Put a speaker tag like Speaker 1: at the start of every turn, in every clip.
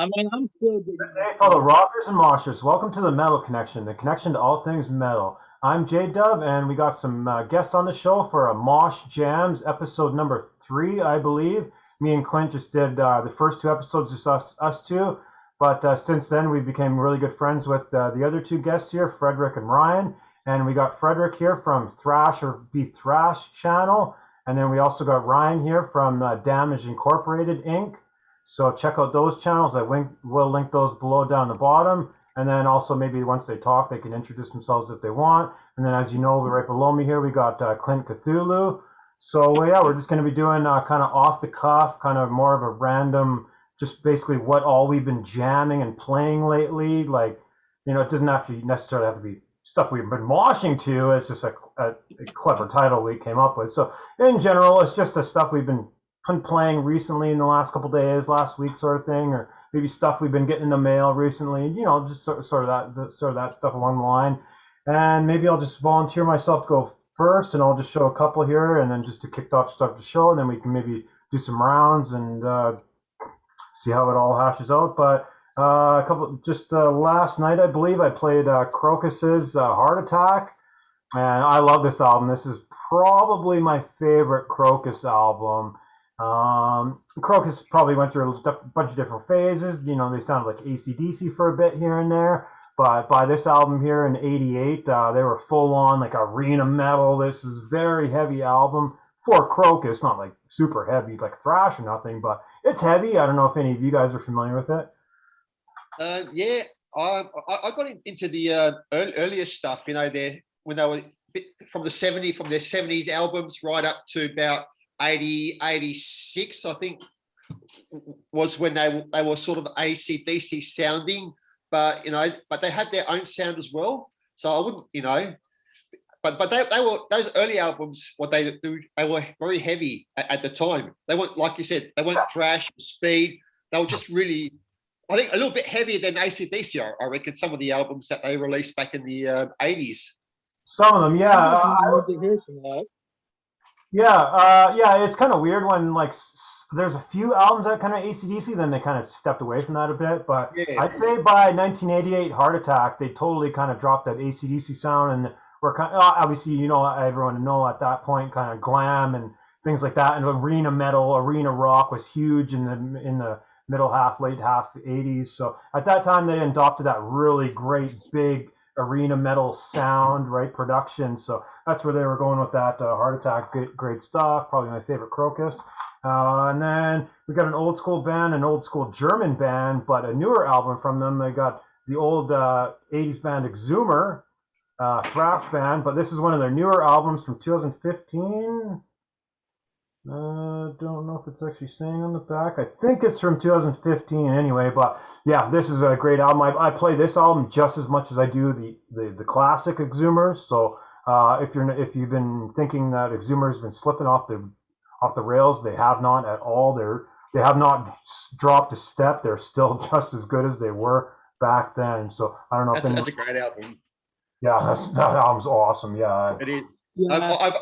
Speaker 1: I mean, I'm still digging
Speaker 2: Hey,
Speaker 1: into
Speaker 2: fellow
Speaker 1: it.
Speaker 2: rockers and moshers, welcome to the Metal Connection, the connection to all things metal. I'm J Dub, and we got some guests on the show for a Mosh Jamz episode number 3, I believe. Me and Clint just did the first 2 episodes, just us two. But since then, we became really good friends with the other 2 guests here, Frederick and Ryan. And we got Frederick here from Thrash or Be Thrash channel. And then we also got Ryan here from Damage Incorporated Inc. So check out those channels. Will link those below down the bottom. And then also maybe once they talk, they can introduce themselves if they want. And then as you know, right below me here, we got Clint Cthulhu. So yeah, we're just going to be doing kind of off the cuff, kind of more of a random, just basically what all we've been jamming and playing lately. Like, it doesn't actually necessarily have to be stuff we've been moshing to. It's just a clever title we came up with. So in general, it's just the stuff we've been playing recently in the last couple of days, last week sort of thing, or maybe stuff we've been getting in the mail recently, just sort of that stuff along the line. And maybe I'll just volunteer myself to go first, and I'll just show a couple here, and then just to kick off start the show, and then we can maybe do some rounds and see how it all hashes out. But a couple just last night, I believe, I played Crocus's Heart Attack, and I love this album. This is probably my favorite Crocus album. Crocus probably went through a bunch of different phases. They sounded like AC/DC for a bit here and there. But by this album here in '88, they were full on like arena metal. This is a very heavy album for Crocus, not like super heavy like thrash or nothing, but it's heavy. I don't know if any of you guys are familiar with it.
Speaker 3: Yeah, I got into the earlier stuff. There when they were from their 70s albums right up to about 80, 86, I think, was when they were sort of AC/DC sounding, but they had their own sound as well. So I wouldn't, but they were those early albums. What they do, they were very heavy at the time. They weren't, like you said, they weren't thrash speed. They were just really, I think, a little bit heavier than AC/DC. I reckon some of the albums that they released back in the 80s.
Speaker 2: Some of them,
Speaker 1: I
Speaker 2: yeah.
Speaker 1: definitely need to hear some of that.
Speaker 2: Yeah, it's kind of weird when like there's a few albums that kind of AC/DC, then they kind of stepped away from that a bit. But
Speaker 3: Yeah,
Speaker 2: I'd say by 1988, Heart Attack, they totally kind of dropped that AC/DC sound, and we're kind of, obviously, everyone know at that point, kind of glam and things like that, and arena metal, arena rock was huge in the middle half, late half '80s. So at that time, they adopted that really great big arena metal sound, right, production. So that's where they were going with that Heart Attack. Great stuff. Probably my favorite Crocus. And then we got an old school band, an old school German band, but a newer album from them. They got the old '80s band Exhumer, thrash band, but this is one of their newer albums from 2015. Don't know if it's actually saying on the back. I think it's from 2015 anyway, but yeah, this is a great album. I play this album just as much as I do the classic Exhumers. So if you've been thinking that Exhumer's been slipping off the rails, they have not at all. They have not dropped a step. They're still just as good as they were back then. So I don't know if
Speaker 3: that's a great album.
Speaker 2: yeah, that album's awesome. Yeah,
Speaker 3: It is.
Speaker 1: Yeah,
Speaker 3: I've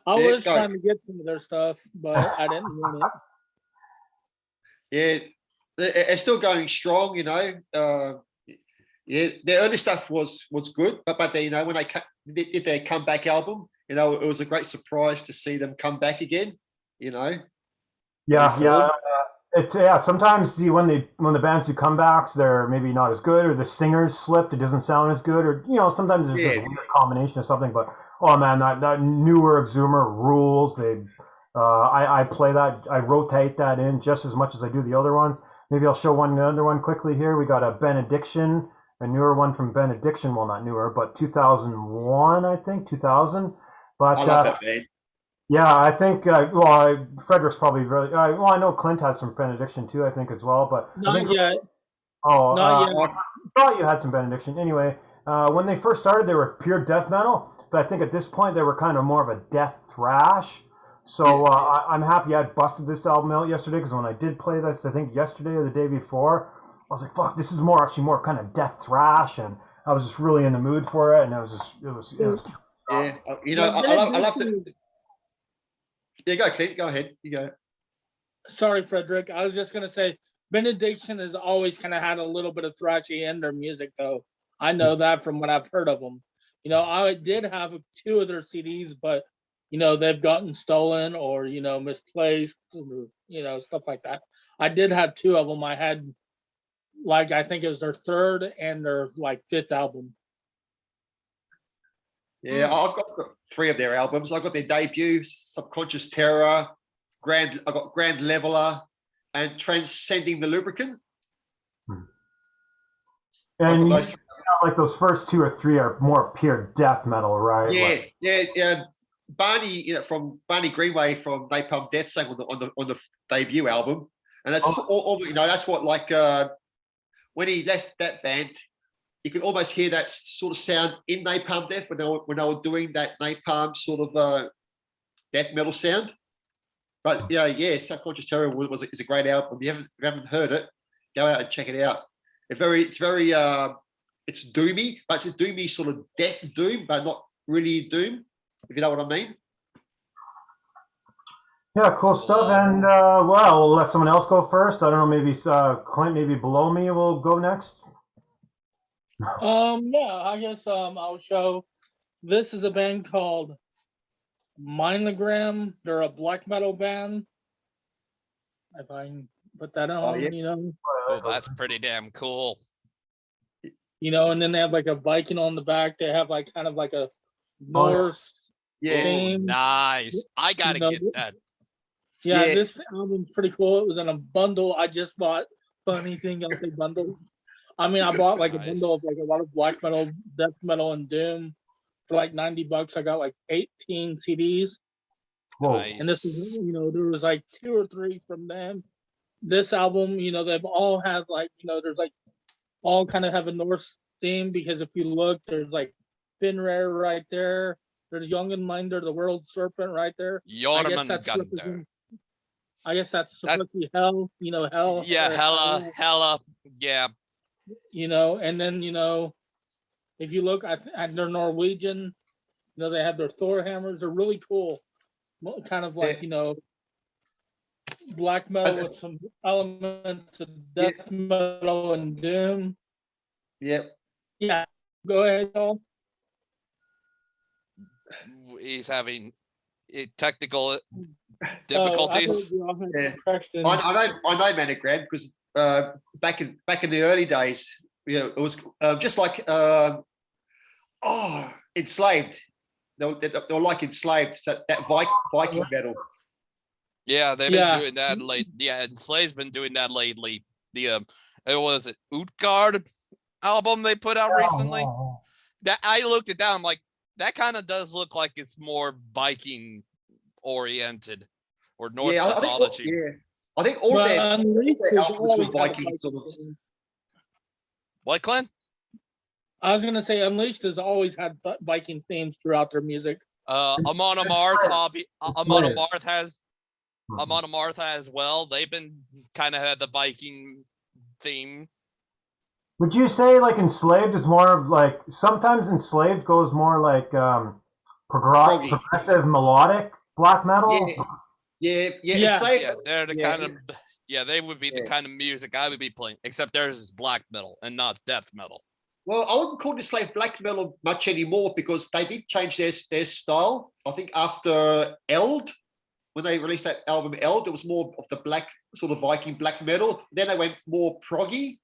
Speaker 1: I
Speaker 3: yeah,
Speaker 1: was
Speaker 3: go.
Speaker 1: trying to get some of their stuff, but I didn't win it.
Speaker 3: Yeah, it's still going strong. Yeah, their early stuff was good, but they, when they did their comeback album, it was a great surprise to see them come back again.
Speaker 2: yeah.
Speaker 3: Reform.
Speaker 2: It's Sometimes when the bands do comebacks, they're maybe not as good, or the singers slipped. It doesn't sound as good, or sometimes there's just a
Speaker 3: Yeah,
Speaker 2: weird combination of something. But oh man, that newer Exhumer rules. I play that. I rotate that in just as much as I do the other ones. Maybe I'll show another one quickly here. We got a Benediction, a newer one from Benediction. Well, not newer, but 2001, I think 2000. But
Speaker 3: I love that band.
Speaker 2: yeah, I think Frederick's probably really well. I know Clint has some Benediction too, I think as well. But I
Speaker 1: Not
Speaker 2: think
Speaker 1: yet.
Speaker 2: oh,
Speaker 1: Not yet.
Speaker 3: I,
Speaker 2: I thought you had some Benediction. Anyway, when they first started, they were pure death metal, but I think at this point they were kind of more of a death thrash.
Speaker 3: yeah,
Speaker 2: So I'm happy I busted this album out yesterday, because when I did play this, I think yesterday or the day before, I was like, "Fuck, this is actually more kind of death thrash," and I was just really in the mood for it, and it was.
Speaker 3: yeah.
Speaker 1: The
Speaker 3: I love the.
Speaker 1: Benediction.
Speaker 3: Yeah, go, Clint. Go ahead. You go.
Speaker 1: Sorry, Frederick. I was just gonna say Benediction has always kind of had a little bit of thrashy in their music, though. I know that from what I've heard of them. You know, I did have 2 of their CDs, but you know they've gotten stolen or misplaced, or, stuff like that. I did have 2 of them. I had like I think it was their 3rd and their like 5th album.
Speaker 3: Yeah, I've got 3 of their albums. I got their debut, Subconscious Terror, I got Grand Leveler, and Transcending the Lubricant.
Speaker 2: And like those first 2 or 3 are more pure death metal, right?
Speaker 3: Yeah. Barney, from Barney Greenway from Napalm Death sang on the debut album, and that's all that's what when he left that band, you could almost hear that sort of sound in Napalm Death when they were doing that Napalm sort of death metal sound. But Subconscious Terror is a great album. If you haven't heard it, go out and check it out. It's very it's doomy, but it's a doomy sort of death doom, but not really doom, if you know what I mean.
Speaker 2: Yeah, cool stuff. And we'll let someone else go first. I don't know, maybe Clint, maybe below me will go next.
Speaker 1: I guess I'll show. This is a band called Monogram. They're a black metal band. If I can put that on,
Speaker 4: Oh, that's pretty damn cool.
Speaker 1: And then they have like a Viking on the back. They have like kind of like a Norse theme.
Speaker 4: Nice. I gotta get that.
Speaker 1: Yeah, this album's pretty cool. It was in a bundle. I just bought. Funny thing, I'll say bundle. I mean, I bought like a bundle of like a lot of black metal, death metal, and doom for like $90. I got like 18 CDs.
Speaker 4: Nice.
Speaker 1: And this is, there was like 2 or 3 from them. This album, they've all had like, there's like all kind of have a Norse theme, because if you look, there's like Finrare right there. There's Jormungandr, the world serpent, right there.
Speaker 4: Jormungandr.
Speaker 1: I guess that's supposed to be hell, hell.
Speaker 4: Yeah, hella, yeah.
Speaker 1: And then, if you look at they're Norwegian, they have their Thor hammers. They're really cool. Kind of like, black metal with some elements of death metal and doom.
Speaker 3: Yep.
Speaker 1: Yeah. Go ahead, Paul.
Speaker 4: He's having technical difficulties.
Speaker 3: I know Monogram because back in the early days, it was just like Enslaved. They were like Enslaved, so that Viking metal.
Speaker 4: Yeah, they've been doing that late. Yeah, Enslaved's been doing that lately. The it was an Utgard album they put out recently. That I looked at that, I'm like, that kind of does look like it's more Viking oriented or Norse mythology.
Speaker 3: I think all their albums were Viking sort of.
Speaker 4: What, Clint?
Speaker 1: I was gonna say Unleashed has always had Viking themes throughout their music.
Speaker 4: Amon Amarth as well. They've been kind of had the Viking theme.
Speaker 2: Would you say like Enslaved is more of like, sometimes Enslaved goes more like progressive melodic black metal?
Speaker 3: Yeah.
Speaker 4: They're the kind of they would be the kind of music I would be playing, except theirs is black metal and not death metal.
Speaker 3: Well, I wouldn't call Enslaved black metal much anymore because they did change their style. I think after Eld, when they released that album Eld, it was more of the black sort of Viking black metal. Then they went more proggy.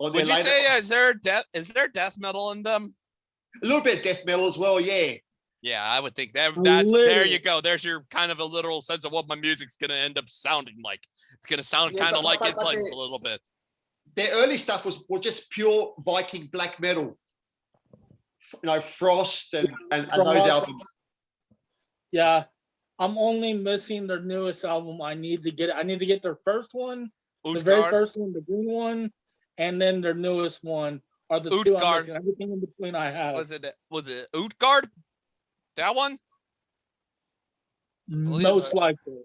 Speaker 4: Would you say is there death metal in them?
Speaker 3: A little bit of death metal as well, yeah.
Speaker 4: Yeah, I would think that's there you go. There's your kind of a literal sense of what my music's gonna end up sounding like. It's gonna sound kind of like Inflames a little bit.
Speaker 3: Their early stuff was just pure Viking black metal. Frost and those albums.
Speaker 1: Yeah. I'm only missing their newest album. I need to get their first one, the very first one, the green one, and then their newest one are the two I'm missing. Everything in between I have.
Speaker 4: Was it Utgard? That one?
Speaker 1: Most likely.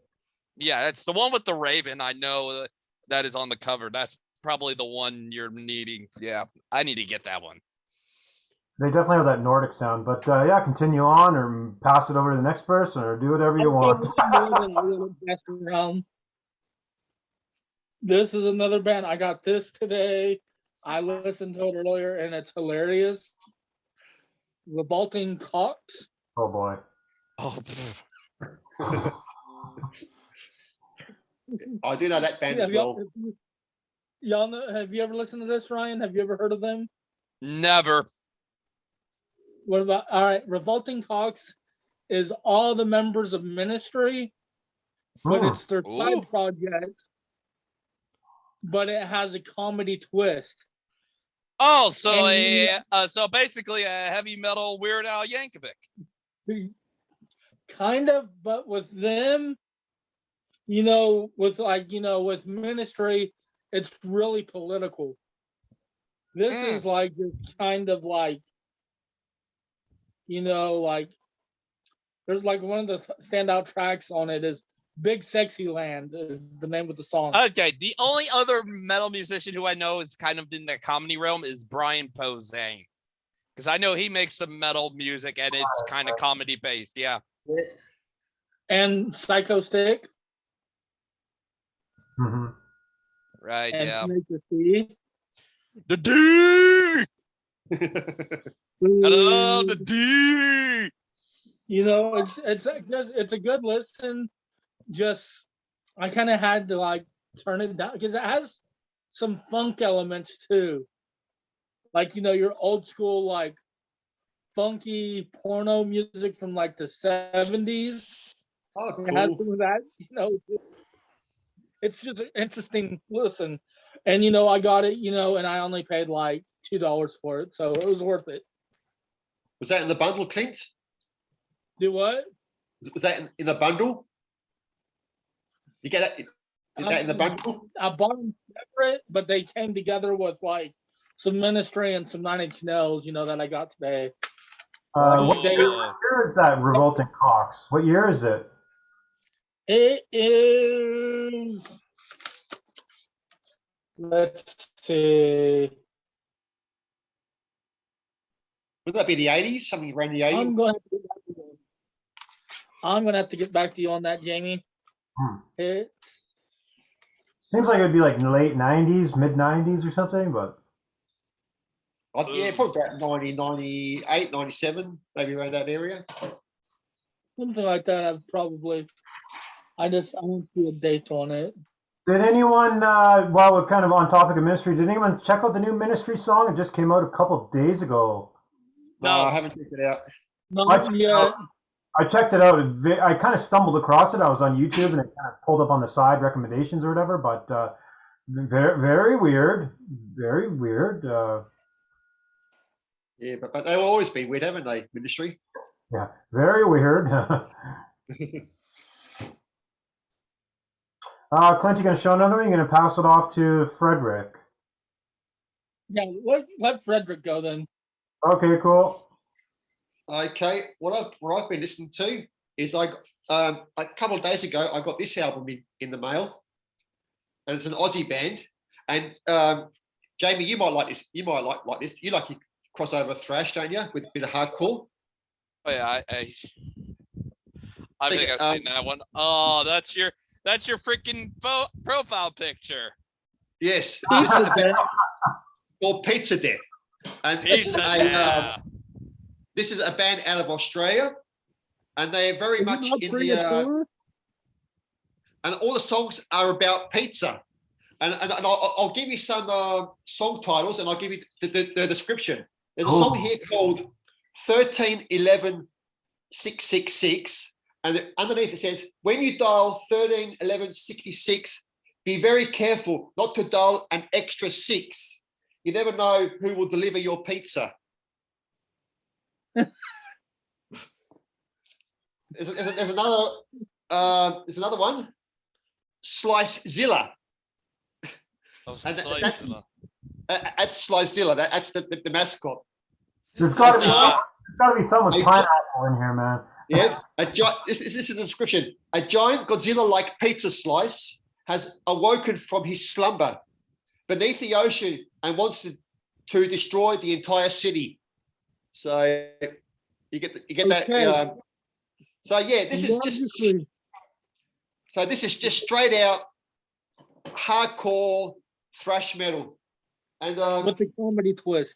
Speaker 4: Yeah, it's the one with the raven. I know that is on the cover. That's probably the one you're needing. Yeah, I need to get that one.
Speaker 2: They definitely have that Nordic sound, but continue on or pass it over to the next person or do whatever you want.
Speaker 1: This is another band. I got this today. I listened to it earlier, and it's hilarious. Revolting Cocks.
Speaker 2: Oh boy.
Speaker 4: Oh,
Speaker 3: I do know that band as well.
Speaker 1: Y'all know, have you ever listened to this, Ryan? Have you ever heard of them?
Speaker 4: never.
Speaker 1: What about, all right, Revolting Cocks is all the members of Ministry, but it's their
Speaker 4: Ooh.
Speaker 1: side project, but it has a comedy twist.
Speaker 4: Oh, so
Speaker 1: And
Speaker 4: so basically a heavy metal Weird Al Yankovic.
Speaker 1: kind of, but with them, with Ministry, it's really political. This is like just kind of like, there's like one of the standout tracks on it is Big Sexy Land is the name of the song.
Speaker 4: Okay, the only other metal musician who I know is kind of in the comedy realm is Brian Posehn. Because I know he makes some metal music and it's kind of comedy based, yeah.
Speaker 1: And Psycho Stick.
Speaker 2: Mm-hmm.
Speaker 4: Right,
Speaker 1: And
Speaker 4: yeah.
Speaker 1: Snake the Sea.
Speaker 4: The D! I love the D!
Speaker 1: It's a good listen. Just I kind of had to like turn it down because it has some funk elements too, like your old school like funky porno music from like the 70s.
Speaker 3: Oh,
Speaker 1: It has
Speaker 3: cool.
Speaker 1: some of that. It's just an interesting listen, and I got it, and I only paid like $2 for it, so it was worth it.
Speaker 3: Was that in the bundle, Clint?
Speaker 1: Do what?
Speaker 3: Was that in the bundle? You get that? Is that in the bundle?
Speaker 1: I bought them separate, but they came together with like some Ministry and some 9 Inch Nails, that I got today.
Speaker 2: What year is that Revolting Cocks? What year is it?
Speaker 1: It is. Let's see.
Speaker 3: Would that be the 80s? Something around the 80s?
Speaker 1: I'm gonna have to get back to you on that, Jamie. It
Speaker 2: seems like it'd be like late 90s, mid 90s or something, but
Speaker 3: yeah, probably about 1998, 97, maybe around that area.
Speaker 1: Something like that. I don't see a date on it.
Speaker 2: Did anyone, while we're kind of on topic of Ministry, did anyone check out the new Ministry song? It just came out a couple days ago.
Speaker 3: No, I haven't checked it out.
Speaker 1: Not yet.
Speaker 2: I checked it out. I kind of stumbled across it. I was on YouTube and it kind of pulled up on the side recommendations or whatever, but very, very weird. Very weird.
Speaker 3: Yeah, but they've always been weird, haven't they, Ministry?
Speaker 2: Yeah, very weird. Clint, you going to show another one? You're going to pass it off to Frederick.
Speaker 1: Yeah, let Frederick go then.
Speaker 2: Okay, cool.
Speaker 3: Okay, what I've been listening to is a couple of days ago I got this album in the mail, and it's an Aussie band. And Jamie, you might like this. You might like this. You like your crossover thrash, don't you? With a bit of hardcore.
Speaker 4: Oh yeah, I think I've seen that one. Oh, that's your freaking profile picture.
Speaker 3: Yes, this is a band called Pizza Death, and this is a band out of Australia, and they are very much in the and all the songs are about pizza, and I'll give you some song titles, and I'll give you the description. There's a song here called 1311-666, and underneath it says, when you dial 1311-66, be very careful not to dial an extra 6. You never know who will deliver your pizza. There's another one, Slicezilla.
Speaker 4: Oh,
Speaker 3: Slicezilla. That's Slicezilla. That's the mascot.
Speaker 2: There's got to be some with pineapple in here, man.
Speaker 3: Yeah, this is the description. A giant Godzilla-like pizza slice has awoken from his slumber beneath the ocean and wants to destroy the entire city. So you get that. So yeah, this is just straight out hardcore thrash metal, and
Speaker 1: with the comedy twist.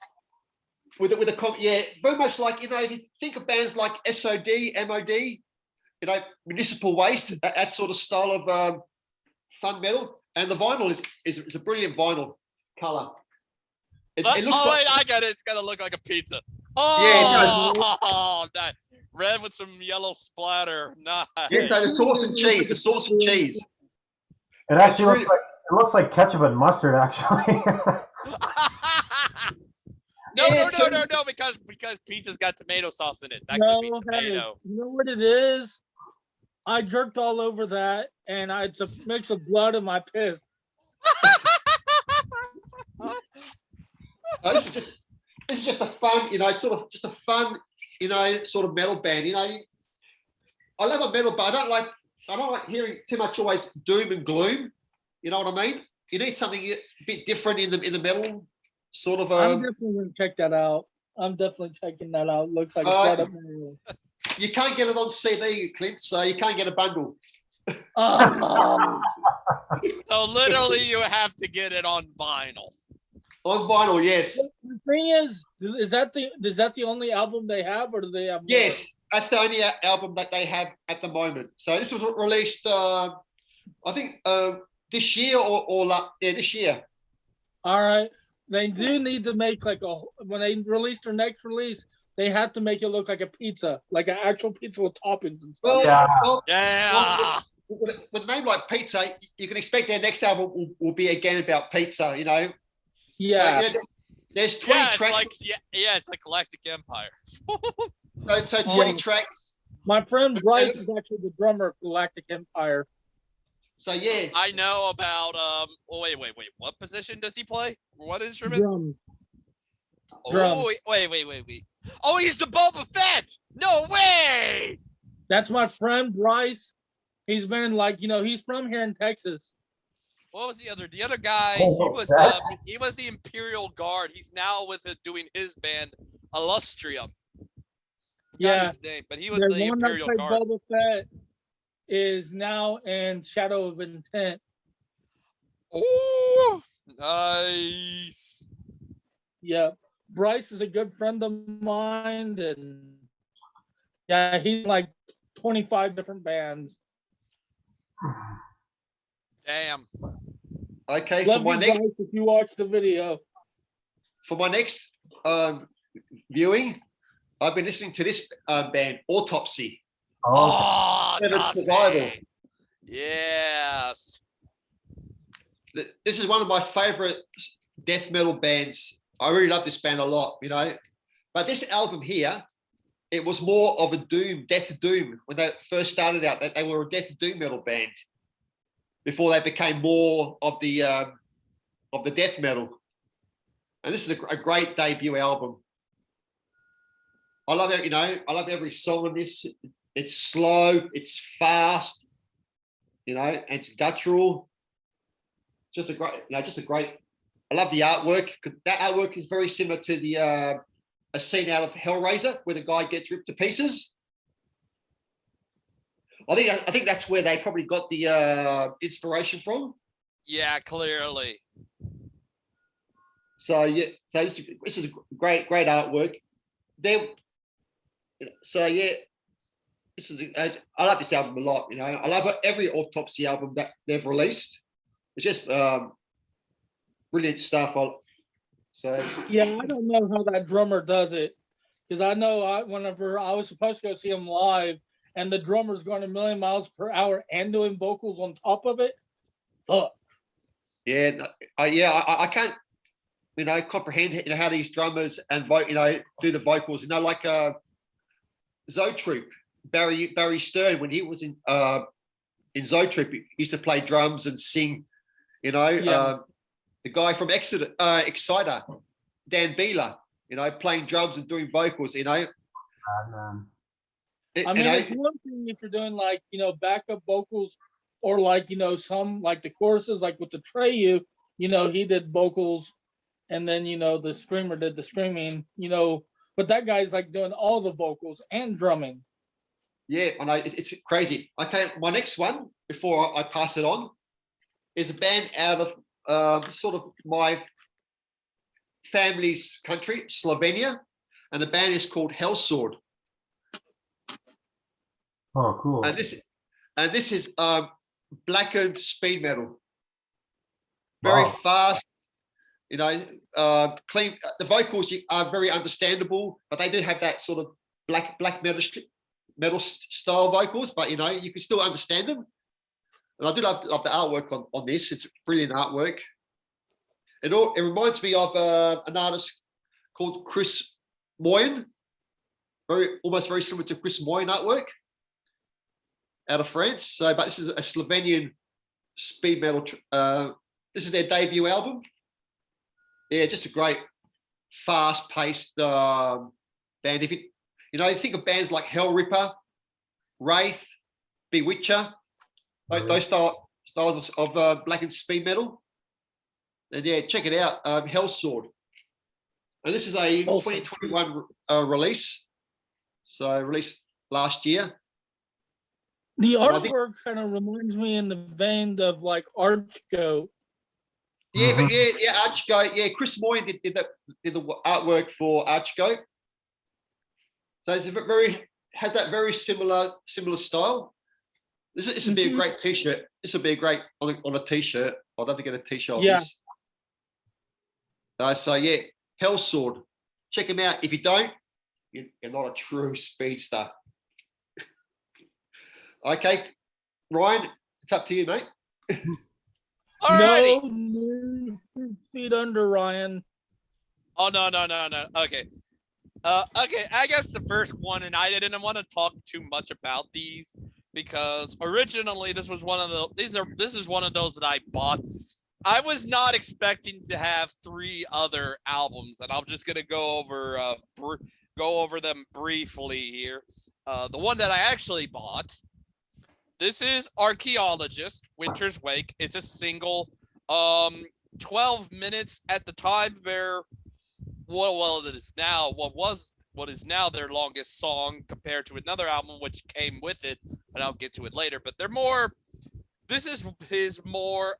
Speaker 3: Yeah, very much like, you know, if you think of bands like SOD, MOD, you know, Municipal Waste, that sort of style of fun metal, and the vinyl is a brilliant vinyl color. It looks like,
Speaker 4: I got it. It's gonna look like a pizza.
Speaker 3: Yeah,
Speaker 4: Nice. Red with some yellow splatter. Nice.
Speaker 3: yeah, so the sauce and cheese.
Speaker 2: It actually looks like ketchup and mustard, actually.
Speaker 4: No, because pizza's got tomato sauce in it. That could be tomato.
Speaker 1: You know what it is? I jerked all over that, and it's a mix of blood and my piss.
Speaker 3: This is just a fun, you know, sort of metal band. You know, I love a metal, but I don't like hearing too much always doom and gloom. You know what I mean? You need something a bit different in the metal sort of.
Speaker 1: I'm definitely gonna check that out. I'm definitely checking that out. Looks like a setup.
Speaker 3: You can't get it on CD, Clint, so you can't get a bundle.
Speaker 4: So literally, you have to get it on vinyl.
Speaker 3: On vinyl, yes.
Speaker 1: The thing is that the only album they have, or do they have more?
Speaker 3: Yes, that's the only album that they have at the moment. So this was released, I think, this year this year.
Speaker 1: All right. They do need to make when they release their next release, they have to make it look like a pizza, like an actual pizza with toppings and stuff.
Speaker 4: Yeah.
Speaker 3: With a name like Pizza, you can expect their next album will be again about pizza, you know?
Speaker 1: Yeah.
Speaker 3: So, there's 20 tracks.
Speaker 4: It's like Galactic Empire.
Speaker 3: So 20 tracks.
Speaker 1: My friend Bryce is actually the drummer of Galactic Empire.
Speaker 3: So yeah.
Speaker 4: I know about wait. What position does he play? What instrument?
Speaker 1: Drum.
Speaker 4: Oh, wait. Oh, he's the Boba Fett! No way!
Speaker 1: That's my friend Bryce. He's been he's from here in Texas.
Speaker 4: What was the other guy? He was the Imperial Guard. He's now with it doing his band Illustrium.
Speaker 1: Yeah,
Speaker 4: his name, but he was the Imperial Guard.
Speaker 1: Boba Fett is now in Shadow of Intent.
Speaker 4: Oh, nice.
Speaker 1: Yeah, Bryce is a good friend of mine, and yeah, he's like 25 different bands.
Speaker 4: Damn.
Speaker 3: Okay,
Speaker 1: Love you, Bryce, if you watch the video.
Speaker 3: For my next viewing, I've been listening to this band, Autopsy.
Speaker 4: Oh,
Speaker 3: Survival.
Speaker 4: Yes.
Speaker 3: This is one of my favorite death metal bands. I really love this band a lot, you know. But this album here, it was more of a death doom. When they first started out, they were a death doom metal band before they became more of the death metal. And this is a great debut album. I love it, I love every song on this. It's slow, it's fast, and it's guttural. It's just a great, I love the artwork, because that artwork is very similar to the a scene out of Hellraiser where the guy gets ripped to pieces. I think that's where they probably got the inspiration from.
Speaker 4: Yeah, clearly.
Speaker 3: So yeah, so this is great artwork. So yeah, I like this album a lot. I love every Autopsy album that they've released. It's just brilliant stuff.
Speaker 1: Yeah, I don't know how that drummer does it, because I know whenever I was supposed to go see him live, and the drummer's going a million miles per hour and doing vocals on top of it. Fuck. Yeah,
Speaker 3: I can't, comprehend how these drummers and do the vocals. Like Zoetroop, Barry Stern, when he was in Zoetroop, he used to play drums and sing. The guy from Exciter, Dan Beeler, playing drums and doing vocals.
Speaker 1: It's one thing if you're doing backup vocals, or some the choruses, like with the Treyu, he did vocals, and then the screamer did the screaming, but that guy's doing all the vocals and drumming.
Speaker 3: Yeah, I know, it's crazy. Okay, my next one before I pass it on is a band out of sort of my family's country, Slovenia, and the band is called Hellsword.
Speaker 2: Oh, cool.
Speaker 3: And this is blackened speed metal. Very fast, you know, clean. The vocals are very understandable, but they do have that sort of black metal style vocals. But you know, you can still understand them. And I do love the artwork on this. It's brilliant artwork. It reminds me of an artist called Chris Moyen. Almost very similar to Chris Moyen artwork out of France. So, but this is a Slovenian speed metal. This is their debut album. Yeah, just a great, fast-paced band. If you think of bands like Hellripper, Wraith, Bewitcher, those styles of blackened speed metal. And yeah, check it out, Hellsword. And this is a 2021 release. So released last year.
Speaker 1: The artwork kind of reminds me in the vein of like Archgoat.
Speaker 3: Yeah, but yeah, Archgoat. Yeah, Chris Moyen did the artwork for Archgoat. So it's has that very similar style. This would be a great T-shirt. This would be great on a T-shirt. I'd love to get a T-shirt of this. So yeah, Hellsword. Check him out. If you don't, you're not a true speedster. Okay, Ryan, it's up to you, mate.
Speaker 4: Alrighty.
Speaker 1: No feet under, Ryan.
Speaker 4: Oh no. Okay. Okay, I guess the first one, and I didn't want to talk too much about these because originally this was one of this is one of those that I bought. I was not expecting to have 3 other albums, and I'm just gonna go over them briefly here. The one that I actually bought. This is Archaeologist, Winter's Wake. It's a single, 12 minutes at the time. It is now what is now their longest song compared to another album which came with it, and I'll get to it later. But this is his more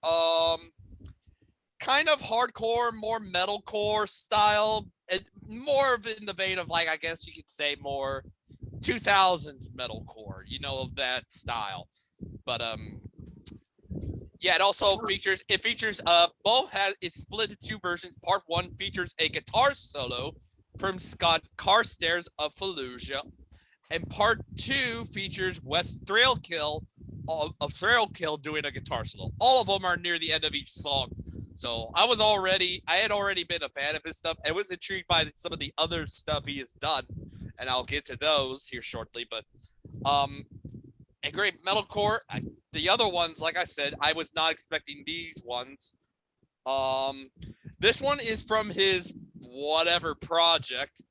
Speaker 4: kind of hardcore, more metalcore style, and more of in the vein of like I guess you could say more 2000s metalcore, of that style. But yeah, it also features it's split into 2 versions. Part 1 features a guitar solo from Scott Carstairs of Fallujah, and part 2 features Wes Thrailkill of Thrailkill doing a guitar solo. All of them are near the end of each song. So I had already been a fan of his stuff and was intrigued by some of the other stuff he has done, and I'll get to those here shortly. But a great metalcore. The other ones, like I said, I was not expecting these ones. This one is from his whatever project,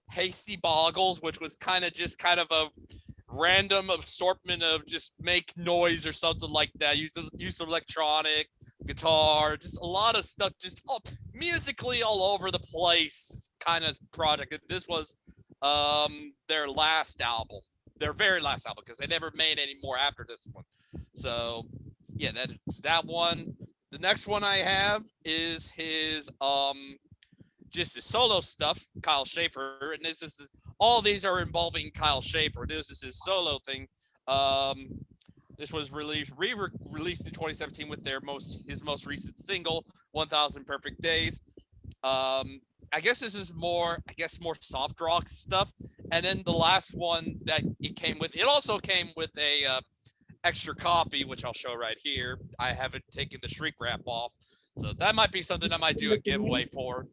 Speaker 4: Hasty Boggles, which was kind of a random assortment of just make noise or something like that. Use of electronic, guitar, just a lot of stuff, just musically all over the place kind of project. This was their last album, their very last album, because they never made any more after this one. So yeah, that's that one. The next one I have is his just his solo stuff, Kyle Schaefer, and this is all these are involving Kyle Schaefer. This is his solo thing. This was released in 2017 with his most recent single, 1000 Perfect Days. I guess this is more soft rock stuff. And then the last one that it also came with a extra copy, which I'll show right here. I haven't taken the shrink wrap off, so that might be something I might do a giveaway for.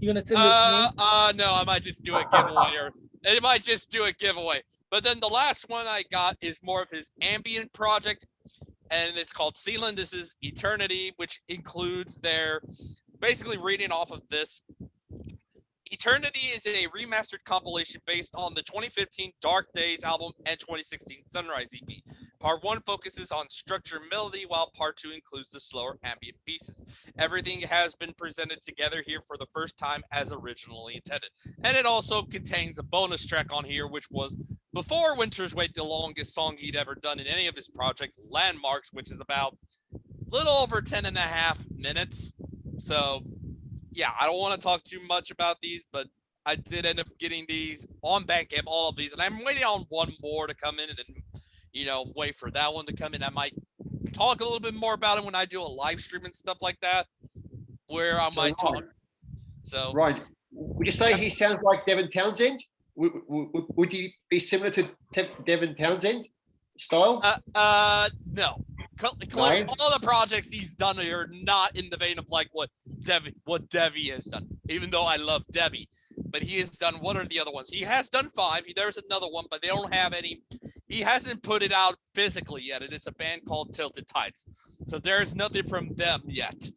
Speaker 1: You gonna send it to me?
Speaker 4: No, I might just do a giveaway, or it might just do a giveaway. But then the last one I got is more of his ambient project, and it's called Sealand. This is Eternity, which includes their, basically reading off of this. Eternity is a remastered compilation based on the 2015 Dark Days album and 2016 Sunrise EP. Part 1 focuses on structure and melody, while Part 2 includes the slower ambient pieces. Everything has been presented together here for the first time as originally intended. And it also contains a bonus track on here, which was, before Winter's Wait, the longest song he'd ever done in any of his projects, Landmarks, which is about little over 10.5 minutes. So yeah, I don't want to talk too much about these, but I did end up getting these on Bandcamp, all of these, and I'm waiting on one more to come in and wait for that one to come in. I might talk a little bit more about it when I do a live stream and stuff like that, where I might talk. So
Speaker 3: right. Would you say he sounds like Devin Townsend? Would he be similar to Devin Townsend style?
Speaker 4: No. Clearly, all the projects he's done are not in the vein of like what Devi has done. Even though I love Devi, but he has done, what are the other ones? He has done 5. There's another one, but they don't have any. He hasn't put it out physically yet, and it's a band called Tilted Tides. So there's nothing from them yet.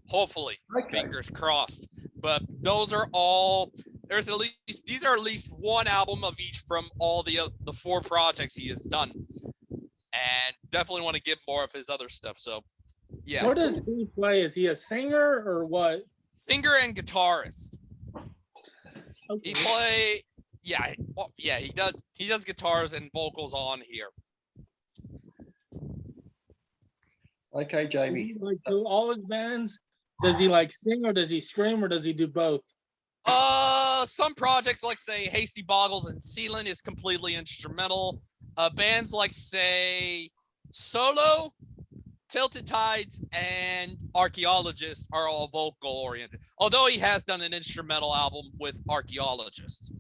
Speaker 4: Hopefully, fingers crossed. But those are all. These are at least one album of each from all the 4 projects he has done. And definitely want to get more of his other stuff. So, yeah.
Speaker 1: What does he play? Is he a singer or what?
Speaker 4: Singer and guitarist.
Speaker 1: Okay.
Speaker 4: He play, he does. He does guitars and vocals on here.
Speaker 3: Okay, Jamie.
Speaker 1: Like all his bands, does he like sing or does he scream or does he do both?
Speaker 4: Some projects like say Hasty Boggles and Sealand is completely instrumental. Bands like say Solo, Tilted Tides, and Archaeologist are all vocal oriented. Although he has done an instrumental album with Archaeologist.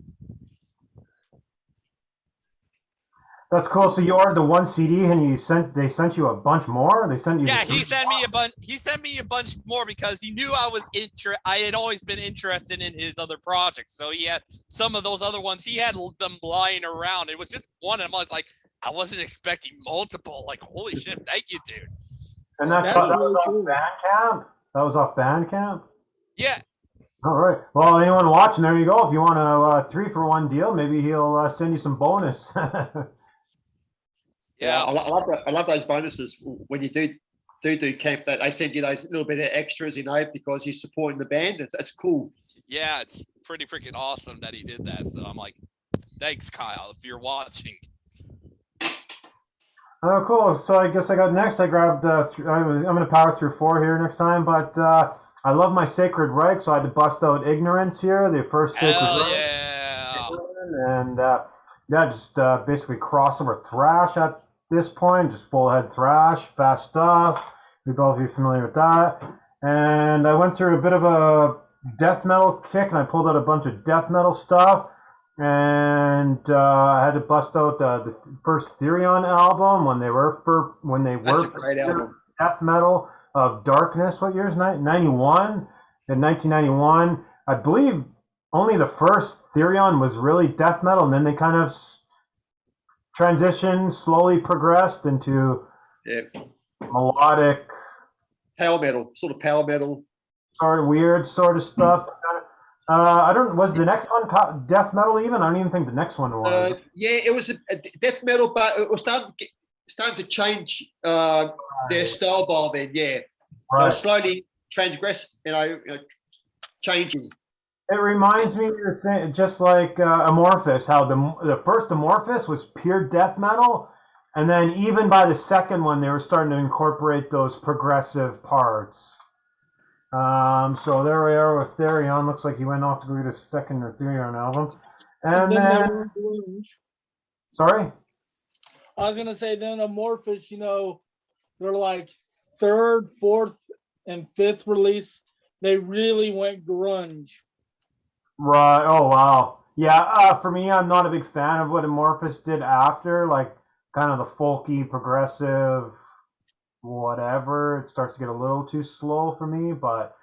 Speaker 2: That's cool. So you ordered the 1 CD and they sent you a bunch more? They sent you
Speaker 4: he sent me a bunch. He sent me a bunch more because he knew I had always been interested in his other projects. So he had some of those other ones. He had them lying around. It was just one, and I was like, I wasn't expecting multiple. Like, holy shit, thank you, dude.
Speaker 2: And that was off Bandcamp? That was off Bandcamp?
Speaker 4: Yeah.
Speaker 2: All right. Well, anyone watching, there you go. If you want a 3-for-1 deal, maybe he'll send you some bonus.
Speaker 3: Yeah, I love those bonuses when you do camp. That they send you those little bit of extras, because you're supporting the band. That's cool.
Speaker 4: Yeah, it's pretty freaking awesome that he did that. So I'm like, thanks, Kyle, if you're watching.
Speaker 2: Oh, cool. So I guess I got next. I grabbed. I'm going to power through 4 here next time, but I love my Sacred Reich, so I had to bust out Ignorance here, the first Sacred Reich.
Speaker 4: Yeah.
Speaker 2: And just basically crossover thrash at this point, just full head thrash, fast stuff. You're both familiar with that. And I went through a bit of a death metal kick, and I pulled out a bunch of death metal stuff. And I had to bust out the first Therion album when they were
Speaker 3: That's a great album.
Speaker 2: Death metal of Darkness. What year is 91? In 1991, I believe only the first Therion was really death metal, and then they kind of transitioned, slowly progressed into melodic,
Speaker 3: power metal, sort of power metal,
Speaker 2: sort of weird sort of stuff. Was the next one death metal even? I don't even think the next one was.
Speaker 3: It was a death metal, but it was starting to change their style by then. Yeah,
Speaker 2: right.
Speaker 3: So slowly transgress, changing.
Speaker 2: It reminds me of just like Amorphous, how the first Amorphous was pure death metal, and then even by the second one, they were starting to incorporate those progressive parts. So there we are with Therion. Looks like he went off to go get a second Therion album. And then sorry?
Speaker 1: I was going to say then Amorphous, they're like 3rd, 4th, and 5th release. They really went grunge.
Speaker 2: Right. Oh, wow. Yeah, for me, I'm not a big fan of what Amorphous did after, like kind of the folky, progressive, whatever. It starts to get a little too slow for me, but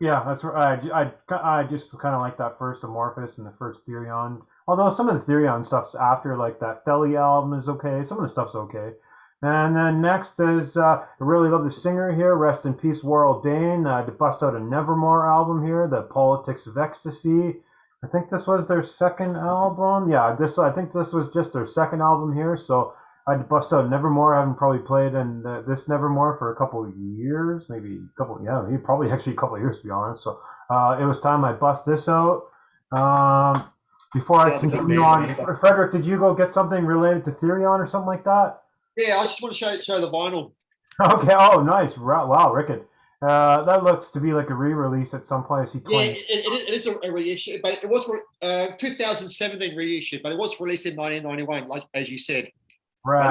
Speaker 2: yeah, that's I just kind of like that first Amorphous and the first Therion. Although some of the Therion stuff's after, like that Feli album is okay. Some of the stuff's okay. And then next is, I really love the singer here, rest in peace, Warl Dane, to bust out a Nevermore album here, The Politics of Ecstasy. I think this was their second album. Yeah, I think this was just their second album here, so I had to bust out Nevermore. I haven't probably played in this Nevermore for a couple of years, maybe a couple of years to be honest. So it was time I bust this out. Before I continue on, Frederick, did you go get something related to Therion or something like that?
Speaker 3: Yeah, I just want to show the vinyl.
Speaker 2: Okay. Oh, nice. Wow, Rickett. That looks to be like a re-release at some point. I see
Speaker 3: Yeah,
Speaker 2: 20.
Speaker 3: it is a reissue, but it was 2017 reissue, but it was released in 1991, like as you said.
Speaker 2: Right.
Speaker 3: I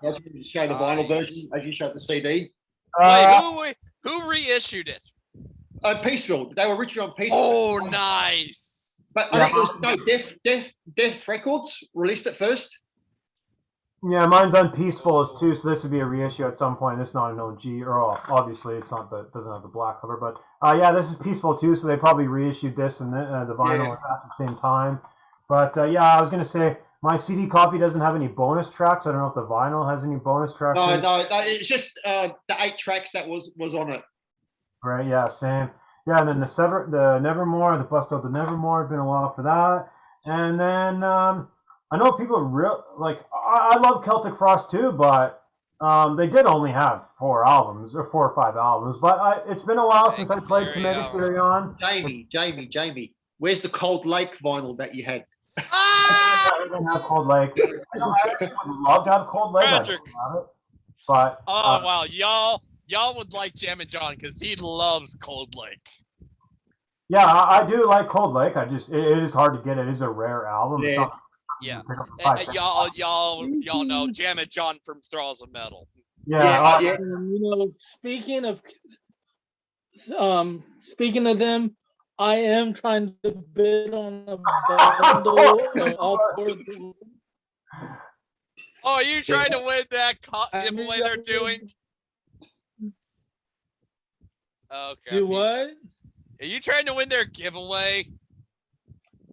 Speaker 3: was going to show the vinyl version as you showed the CD.
Speaker 4: Wait, who reissued it?
Speaker 3: Peaceville. They were originally on Peaceville.
Speaker 4: Oh, nice.
Speaker 3: But I think it was Death Records released it first.
Speaker 2: Yeah, mine's on Peaceful too, so this would be a reissue at some point. This is not an OG, or obviously it's not doesn't have the black cover, but yeah, this is Peaceful too, so they probably reissued this and the vinyl at the same time. But yeah, I was gonna say my CD copy doesn't have any bonus tracks. I don't know if the vinyl has any bonus tracks.
Speaker 3: No, it's just the 8 tracks that was on it.
Speaker 2: Right, yeah, same. Yeah, and then the Nevermore, the bust out the Nevermore, it's been a while for that. And then I know people I love Celtic Frost too, but they did only have 4 albums or 4 or 5 albums. But it's been a while since I played Therion.
Speaker 3: Jamie, where's the Cold Lake vinyl that you had?
Speaker 2: I don't have Cold Lake. I actually would love to have Cold Lake.
Speaker 4: Patrick.
Speaker 2: But
Speaker 4: wow, y'all would like Jam and John because he loves Cold Lake.
Speaker 2: Yeah, I do like Cold Lake. It is hard to get. It is a rare album.
Speaker 4: Yeah. Y'all know Jam and John from Thralls of Metal.
Speaker 2: Yeah.
Speaker 1: You know, speaking of them, I am trying to bid on a bundle of all 4 of them.
Speaker 4: Oh, are you trying to win that giveaway they're doing? Okay.
Speaker 1: Do what?
Speaker 4: Are you trying to win their giveaway?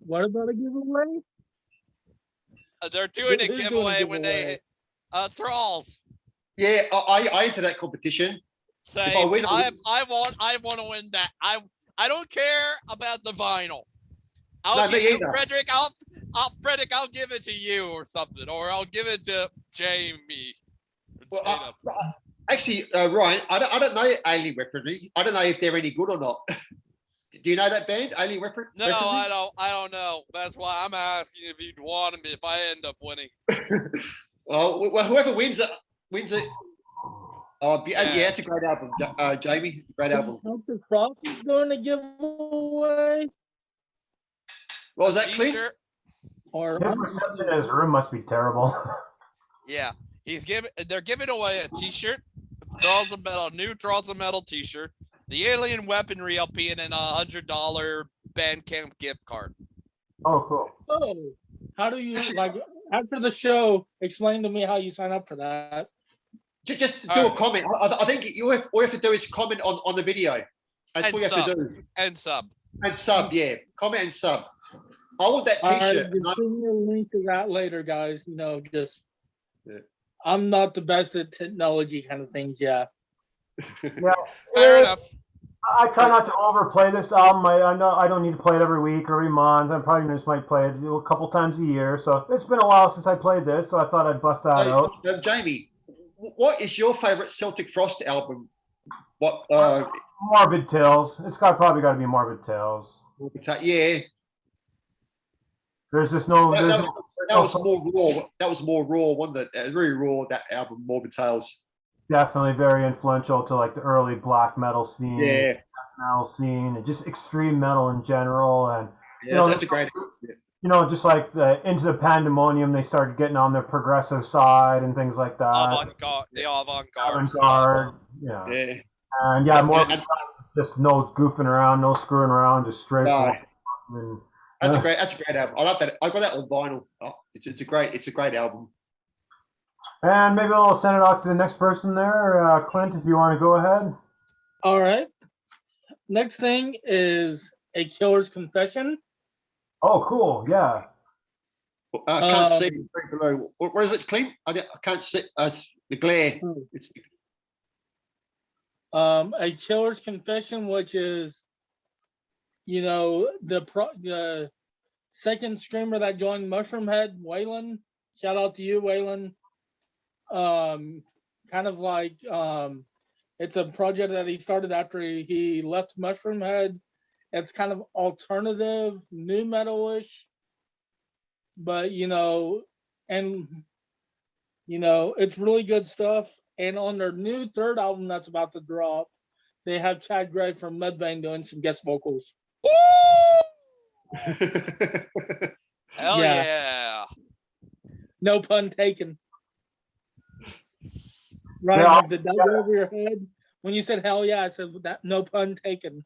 Speaker 1: What about a giveaway?
Speaker 4: They're doing a giveaway when they Thralls.
Speaker 3: Yeah, I entered that competition.
Speaker 4: Say I want to win that. I don't care about the vinyl. Frederick, I'll give it to you or something, or I'll give it to Jamie.
Speaker 3: Well, actually, Ryan, I don't know Alien Weaponry. I don't know if they're any good or not. Do you know that band, Alien Weaponry?
Speaker 4: No, I don't know. That's why I'm asking if you'd want them if I end up winning.
Speaker 3: well, whoever wins it. Oh, yeah, it's a great album, Jamie. Great album.
Speaker 1: Celtic Frost is going to give away.
Speaker 3: What was that, Clint?
Speaker 2: Or his reception in his room must be terrible.
Speaker 4: Yeah, they're giving away a T-shirt, Thralls of Metal, new Thralls of Metal T-shirt, the Alien Weaponry LP, and then $100 Bandcamp gift card.
Speaker 2: Oh, cool.
Speaker 1: Oh, how do you after the show? Explain to me how you sign up for that.
Speaker 3: Just do a comment. I think all you have to do is comment on the video. That's all you have to do.
Speaker 4: And sub.
Speaker 3: And sub, yeah. Comment and sub. I want that T-shirt.
Speaker 1: I'll send you a link to that later, guys. You know, I'm not the best at technology kind of things. Yeah.
Speaker 2: Yeah.
Speaker 4: Fair enough.
Speaker 2: I try not to overplay this album. I know I don't need to play it every week or every month. I probably just might play it a couple times a year. So it's been a while since I played this, so I thought I'd bust that out.
Speaker 3: Jamie, what is your favorite Celtic Frost album? What?
Speaker 2: Morbid Tales. It's probably got to be Morbid Tales.
Speaker 3: Yeah.
Speaker 2: There's just no.
Speaker 3: That was more raw. That was more raw, wasn't it? It was very raw, that album, Morbid Tales.
Speaker 2: Definitely very influential to like the early black metal scene.
Speaker 3: Yeah.
Speaker 2: Metal scene and just extreme metal in general. And
Speaker 3: yeah, that's a great.
Speaker 2: You know, just like Into the Pandemonium, they started getting on their progressive side and things like that. Avant-garde. Yeah. And more just no goofing around, no screwing around, just straight.
Speaker 3: No. That's a great album. I love that. I got that on vinyl. Oh, it's a great album.
Speaker 2: And maybe I'll send it off to the next person there, Clint, if you want to go ahead.
Speaker 1: All right. Next thing is A Killer's Confession.
Speaker 2: Oh, cool. Yeah.
Speaker 3: I can't see it below. Where is it, Clint? I can't see the glare.
Speaker 1: A Killer's Confession, which is, you know, the second streamer that joined Mushroomhead, Waylon. Shout out to you, Waylon. Kind of like it's a project that he started after he left Mushroomhead. It's kind of alternative, new metal-ish, but you know, it's really good stuff. And on their new third album that's about to drop, they have Chad Gray from Mudvayne doing some guest vocals.
Speaker 4: Woo! Hell
Speaker 1: Yeah.
Speaker 4: yeah.
Speaker 1: No pun taken. Right,
Speaker 2: Yeah.
Speaker 1: did that go over your head? When you said hell yeah, I said that no pun taken.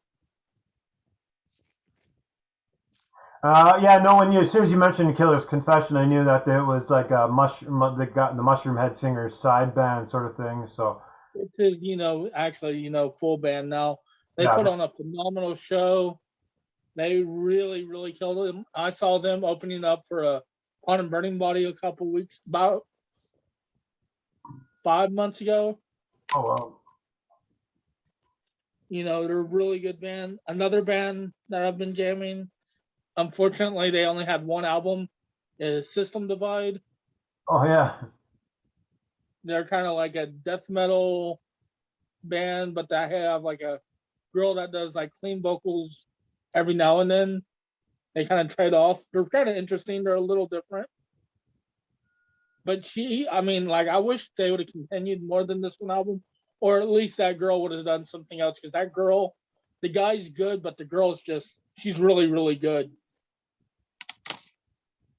Speaker 2: No. As soon as you mentioned Killer's Confession, I knew that it was like a the Mushroom Head Singers side band sort of thing. So
Speaker 1: It is, actually, full band now. They
Speaker 2: Yeah.
Speaker 1: put on a phenomenal show. They really, really killed it. I saw them opening up for a Haunted Burning Body about 5 months ago.
Speaker 2: oh well.
Speaker 1: They're a really good band. Another band that I've been jamming. Unfortunately, they only had one album. Is System Divide.
Speaker 2: Oh yeah.
Speaker 1: They're kind of like a death metal band, but they have like a girl that does like clean vocals every now and then. They kind of trade off. They're kind of interesting. They're a little different. But I wish they would have continued more than this one album, or at least that girl would have done something else. Because that girl, the guy's good, but the girl's she's really, really good.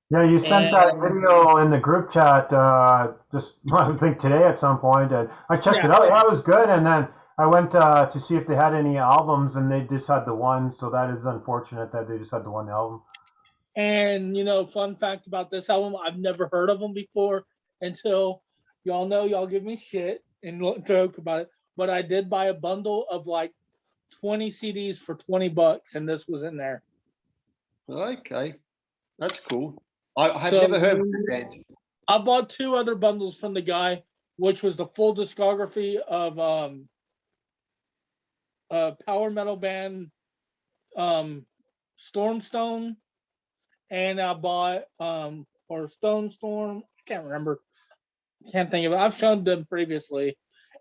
Speaker 2: Yeah, you sent that video in the group chat just I think today at some point, and I checked it out. Yeah, it was good, and then I went to see if they had any albums, and they just had the one. So that is unfortunate that they just had the one album.
Speaker 1: And fun fact about this album, I've never heard of them before until y'all give me shit and joke about it. But I did buy a bundle of like 20 CDs for $20, and this was in there.
Speaker 3: Okay, that's cool. I have never heard of that.
Speaker 1: I bought 2 other bundles from the guy, which was the full discography of power metal band Stormstone, and I bought or Stone Storm. I can't remember. Can't think of it. I've shown them previously,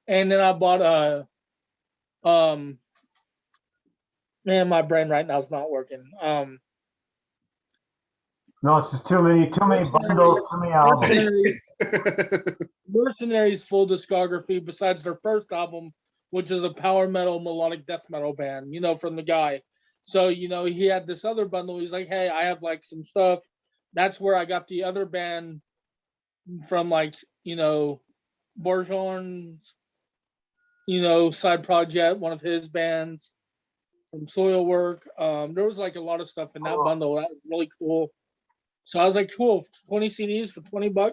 Speaker 1: and then I bought man, my brain right now is not working.
Speaker 2: No, it's just too many bundles, too many albums.
Speaker 1: Mercenaries full discography besides their first album, which is a power metal melodic death metal band, from the guy. So, he had this other bundle. He's like, hey, I have like some stuff. That's where I got the other band from, like, Borjorn's, side project, one of his bands from Soilwork. There was like a lot of stuff in that bundle. That was really cool. So I was like, cool, 20 CDs for $20.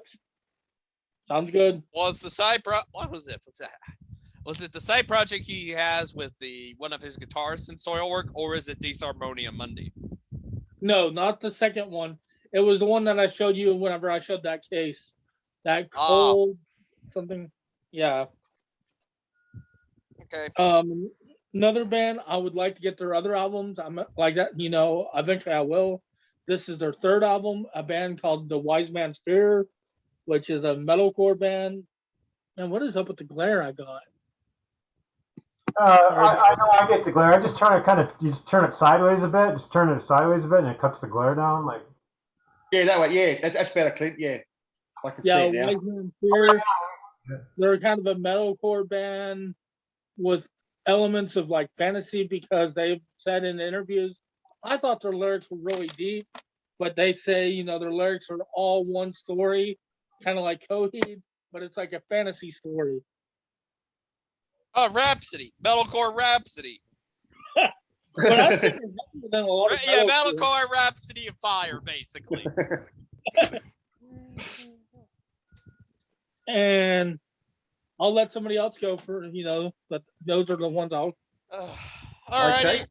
Speaker 1: Sounds good.
Speaker 4: Was the side what was it? What's that? Was it the side project he has with one of his guitarists in Soilwork, or is it Disharmonia Monday?
Speaker 1: No, not the second one. It was the one that I showed you whenever I showed that case. That cold something. Yeah.
Speaker 4: Okay.
Speaker 1: Another band, I would like to get their other albums. I'm like that, eventually I will. This is their third album, a band called The Wise Man's Fear, which is a metalcore band. And what is up with the glare I got?
Speaker 2: I know I get the glare. I just try to you just turn it sideways a bit. Just turn it sideways a bit, and it cuts the glare down. Like.
Speaker 3: Yeah, that way. Yeah, that's better, Clint. Yeah, I can see it now.
Speaker 1: Wise Man's Fear. They're kind of a metalcore band with elements of like fantasy because they've said in interviews. I thought their lyrics were really deep, but they say, their lyrics are all one story, kind of like Coheed, but it's like a fantasy story.
Speaker 4: Rhapsody, metalcore Rhapsody.
Speaker 1: But I think it's better than a lot of
Speaker 4: metalcore Rhapsody of Fire, basically.
Speaker 1: And I'll let somebody else go for, but those are the ones I'll.
Speaker 4: All right.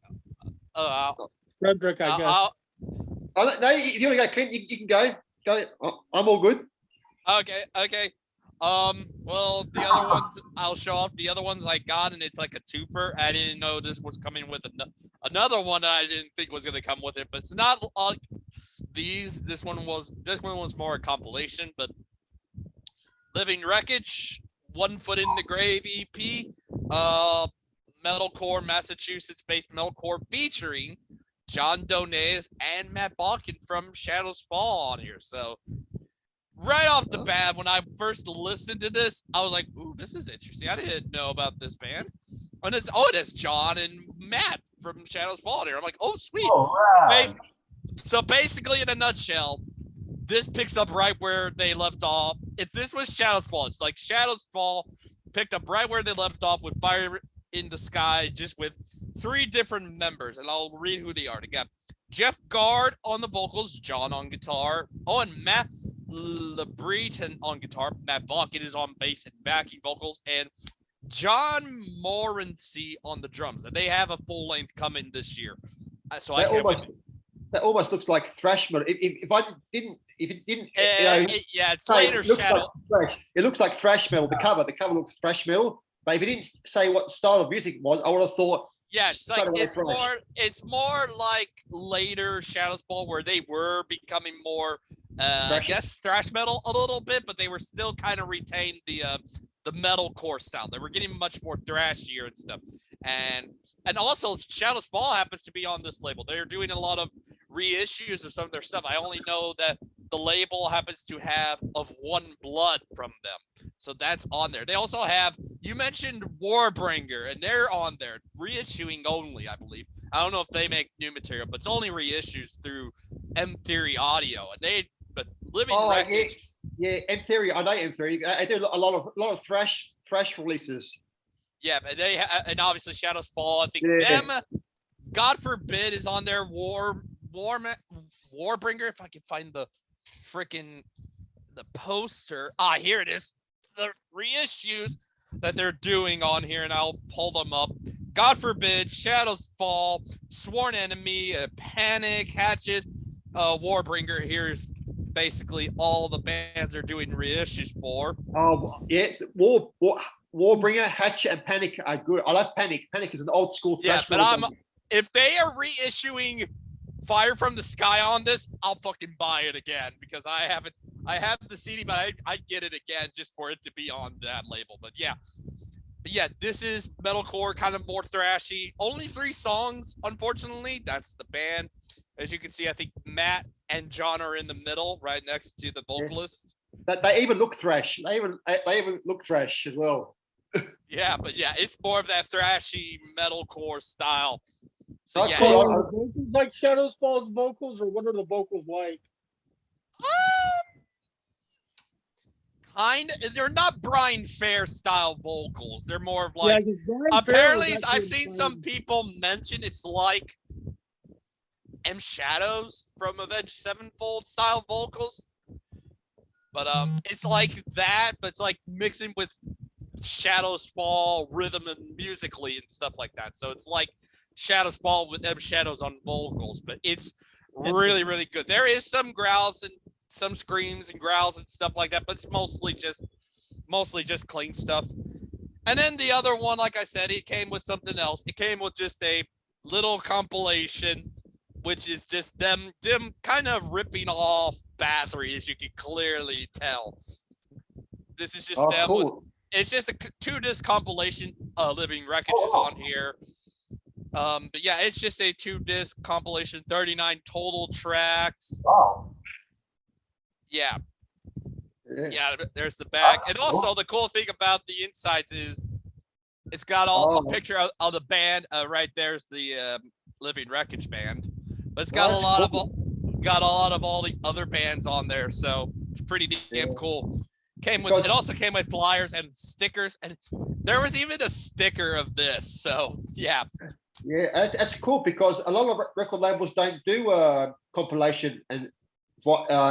Speaker 1: Frederick, I guess.
Speaker 3: No, if you want to go, Clint, you can go. Go. I'm all good.
Speaker 4: Okay. Well, the other ones I'll show off. The other ones I got, and it's like a twofer. I didn't know this was coming with another one. I didn't think was going to come with it, but it's not like these. This one was more a compilation. But Living Wreckage, One Foot in the Grave EP, metalcore Massachusetts-based metalcore featuring John Donez and Matt Balkin from Shadows Fall on here. So right off the bat, when I first listened to this, I was like, "Ooh, this is interesting. I didn't know about this band." And it's John and Matt from Shadows Fall here. I'm like, "Oh, sweet."
Speaker 2: Oh, rad.
Speaker 4: So basically, in a nutshell, this picks up right where they left off. If this was Shadows Fall, it's like Shadows Fall picked up right where they left off with Fire in the Sky, just with 3 different members, and I'll read who they are. They got Jeff Gard on the vocals, John on guitar, and Matt LeBreton on guitar. Matt Bucket is on bass and backing vocals, and John Morency on the drums. And they have a full length coming this year. So I can't wait.
Speaker 3: That almost looks like thrash metal. If it didn't,
Speaker 4: it's later Shadow.
Speaker 3: It looks like thrash metal. The cover looks thrash metal. But if it didn't say what style of music it was, I would have thought.
Speaker 4: Yeah, it's more like later Shadows Fall, where they were becoming more, I guess, thrash metal a little bit, but they were still kind of retained the metalcore sound. They were getting much more thrashier and stuff. And also Shadows Fall happens to be on this label. They're doing a lot of reissues of some of their stuff. I only know that the label happens to have Of One Blood from them. So that's on there. They also have, you mentioned Warbringer, and they're on there, reissuing only, I believe. I don't know if they make new material, but it's only reissues through M Theory Audio. And Living Wreckage.
Speaker 3: Yeah, M Theory. I know M Theory. I do a lot of thrash releases.
Speaker 4: Yeah, but and obviously Shadows Fall. I think them. God forbid is on their Warbringer. If I can find the poster. Here it is. The reissues that they're doing on here, and I'll pull them up. God forbid, Shadows Fall, Sworn Enemy, Panic, Hatchet, Warbringer. Here's basically all the bands are doing reissues for.
Speaker 3: Yeah, Warbringer, Hatchet, and Panic are good. I love Panic. Panic is an old school thrash metal.
Speaker 4: If they are reissuing Fire from the Sky on this, I'll fucking buy it again, because I have the CD, but I get it again just for it to be on that label. But yeah, this is metalcore, kind of more thrashy. Only 3 songs, unfortunately. That's the band. As you can see, I think Matt and John are in the middle, right next to the vocalist.
Speaker 3: Yeah. They even look thrash. They even look thrash as well.
Speaker 4: Yeah, but yeah, it's more of that thrashy metalcore style. So yeah,
Speaker 1: are the vocals like Shadows Fall's vocals, or what are the vocals like?
Speaker 4: They're not Brian Fair style vocals. They're more of like, apparently I've seen some people mention it's like M Shadows from Avenged Sevenfold style vocals. But it's like that, but it's like mixing with Shadows Fall rhythm and musically and stuff like that. So it's like Shadows Fall with M Shadows on vocals, but it's really, really good. There is some growls and some screams and growls and stuff like that, but it's mostly just clean stuff. And then the other one, like I said, it came with something else. It came with just a little compilation, which is just them kind of ripping off Bathory, as you can clearly tell. This is just them.
Speaker 3: Cool.
Speaker 4: It's just a 2-disc compilation. Living Wreckage is on here. But yeah, it's just a 2-disc compilation, 39 total tracks.
Speaker 2: Oh.
Speaker 4: Yeah, there's the back. And also the cool thing about the insides is it's got a picture of the band. Right there's the Living Wreckage band. But it's got a lot of all the other bands on there, so it's pretty damn cool. It also came with flyers and stickers, and there was even a sticker of this. So yeah.
Speaker 3: Yeah, that's cool, because a lot of record labels don't do compilation and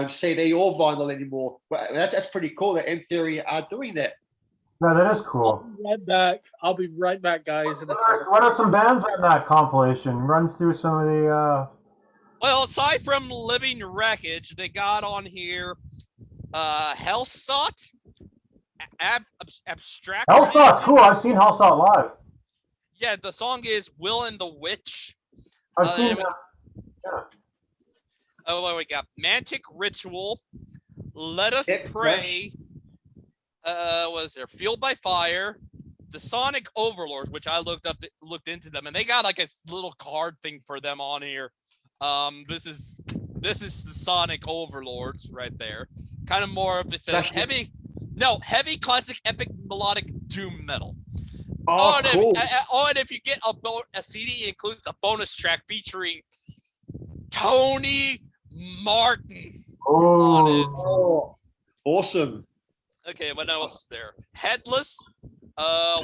Speaker 3: CD or vinyl anymore. But that's pretty cool that M Theory are doing that.
Speaker 2: Yeah, that is cool.
Speaker 1: I'll be right back, guys.
Speaker 2: What are some bands on that compilation? Run through some of the.
Speaker 4: Well, aside from Living Wreckage, they got on here Hellsought, Abstract.
Speaker 2: Hellsought's cool. I've seen Hellsought live.
Speaker 4: Yeah, the song is Will and the Witch.
Speaker 2: I've seen that. Yeah.
Speaker 4: Oh, what we got? Mantic Ritual, Let Us Pray. Was there Fueled by Fire, the Sonic Overlords, which I looked into them, and they got like a little card thing for them on here. This is the Sonic Overlords right there. kind of more of it says heavy classic epic melodic doom metal.
Speaker 3: Oh, cool.
Speaker 4: And if you get a CD, it includes a bonus track featuring Tony Martin on it.
Speaker 3: Oh, awesome.
Speaker 4: Okay, what else is there? Headless,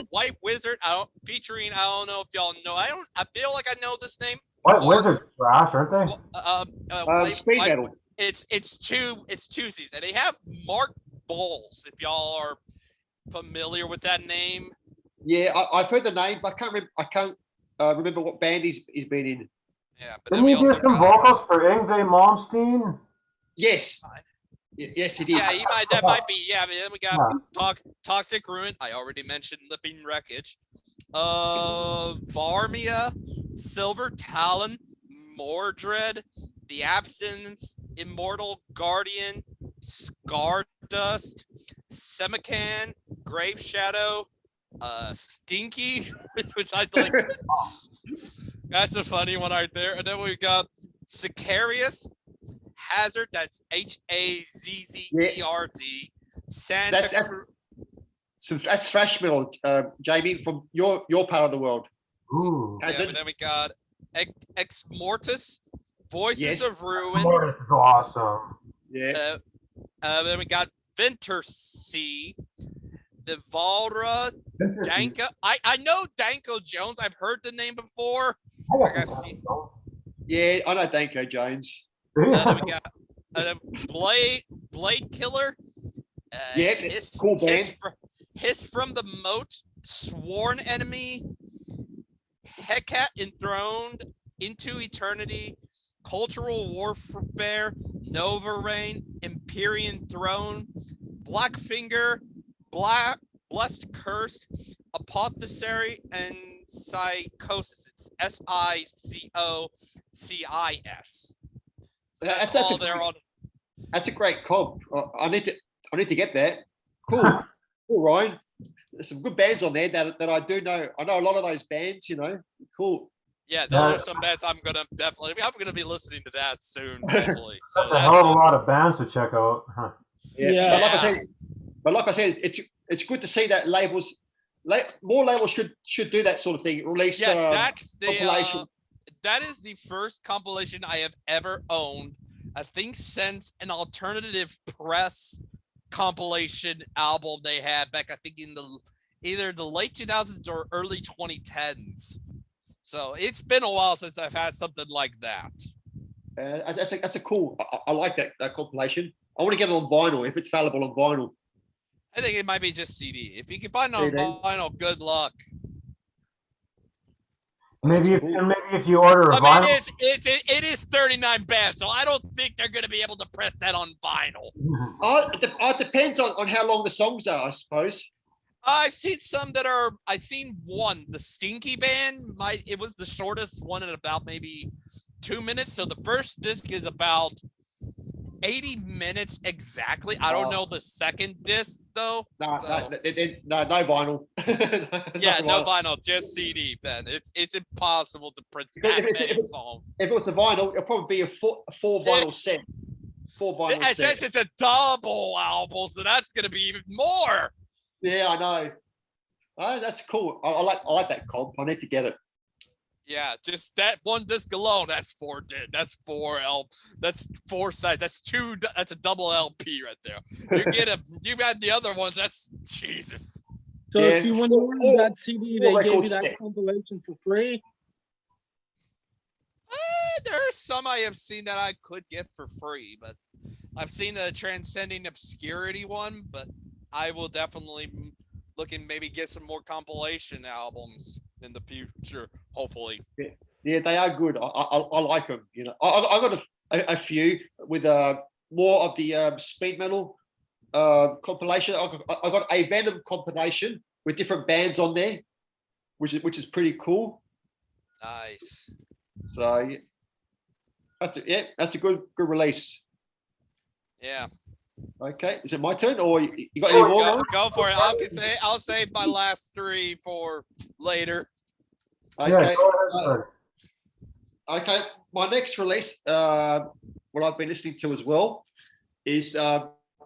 Speaker 4: White Wizard. I don't know if y'all know. I feel like I know this name.
Speaker 2: White Wizard's Thrash, aren't they?
Speaker 3: Speed metal.
Speaker 4: It's two seasons, and they have Mark Bowles. If y'all are familiar with that name.
Speaker 3: Yeah, I've heard the name, but I can't remember what band he's been in.
Speaker 4: Yeah, but
Speaker 2: Didn't he do some vocals for Yngwie Malmsteen?
Speaker 3: Yes. Yes, he did.
Speaker 4: Yeah, that might be. Yeah, but then we got Toxic Ruin. I already mentioned Living Wreckage. Varmia, Silver Talon, Mordred, The Absence, Immortal Guardian, Scardust, Semican, Grave Shadow, Stinky, which I think that's a funny one right there. And then we got Sicarius, Hazard, that's Hazzerd, Santa Cruz.
Speaker 3: So that's thrash metal, Jamie, from your part of the world.
Speaker 2: Ooh.
Speaker 4: Yeah, but then we got Ex Mortis, Voices of Ruin.
Speaker 2: Mortis is awesome.
Speaker 3: Yeah.
Speaker 4: Then we got Ventersea, the Valra, Danko. I know Danko Jones. I've heard the name before.
Speaker 3: Yeah, I know Danko Jones.
Speaker 4: Then we got Blade Killer.
Speaker 3: Cool band.
Speaker 4: Hiss from the Moat, Sworn Enemy, Hecate Enthroned, Into Eternity, Cultural Warfare, Nova Rain, Empyrean Throne, Blackfinger, Blessed Cursed, Apothecary, and Psychosis. It's SICOCIS. That's
Speaker 3: a great comp. I need to get that. Cool. Cool, Ryan. There's some good bands on there that I do know. I know a lot of those bands, Cool.
Speaker 4: Yeah, those are some bands I'm gonna be listening to that soon, definitely. So
Speaker 2: that's a hell of a lot of bands to check out. Huh.
Speaker 3: Yeah. But like I said, it's good to see that more labels should do that sort of thing. Release
Speaker 4: that's
Speaker 3: compilation.
Speaker 4: That is the first compilation I have ever owned. I think since an alternative press compilation album they had back, I think in either the late 2000s or early 2010s. So it's been a while since I've had something like that.
Speaker 3: That's a cool. I like that compilation. I want to get it on vinyl if it's available on vinyl.
Speaker 4: I think it might be just CD. If you can find it on vinyl, good luck.
Speaker 2: Maybe if you order a vinyl.
Speaker 4: It is 39 bands, so I don't think they're going to be able to press that on vinyl.
Speaker 3: It depends on how long the songs are, I suppose.
Speaker 4: I've seen some that are. I've seen one, the Stinky Band. It was the shortest one at about maybe 2 minutes. So the first disc is about 80 minutes exactly. I don't know the second disc though.
Speaker 3: No vinyl.
Speaker 4: No vinyl, just CD. Then it's impossible to print that many songs.
Speaker 3: If it was a vinyl, it'll probably be a four vinyl set.
Speaker 4: It says it's a double album, so that's gonna be even more.
Speaker 3: Yeah, I know. Oh, that's cool. I like that comp. I need to get it.
Speaker 4: Yeah, just that one disc alone. That's four sides. That's a double LP right there. You got the other ones. That's Jesus.
Speaker 1: So if you want to order that CD, they gave you that compilation for free.
Speaker 4: There are some I have seen that I could get for free, but I've seen the Transcending Obscurity one, but I will definitely look and maybe get some more compilation albums in the future, hopefully.
Speaker 3: Yeah, they are good. I like them. I got a few with more of the speed metal compilation. I got a Venom compilation with different bands on there, which is pretty cool.
Speaker 4: Nice.
Speaker 3: So that's a good release.
Speaker 4: Yeah.
Speaker 3: Okay, is it my turn or you got any more?
Speaker 4: Go for it. I'll save my last three for later.
Speaker 3: Okay. Okay. My next release, what I've been listening to as well, is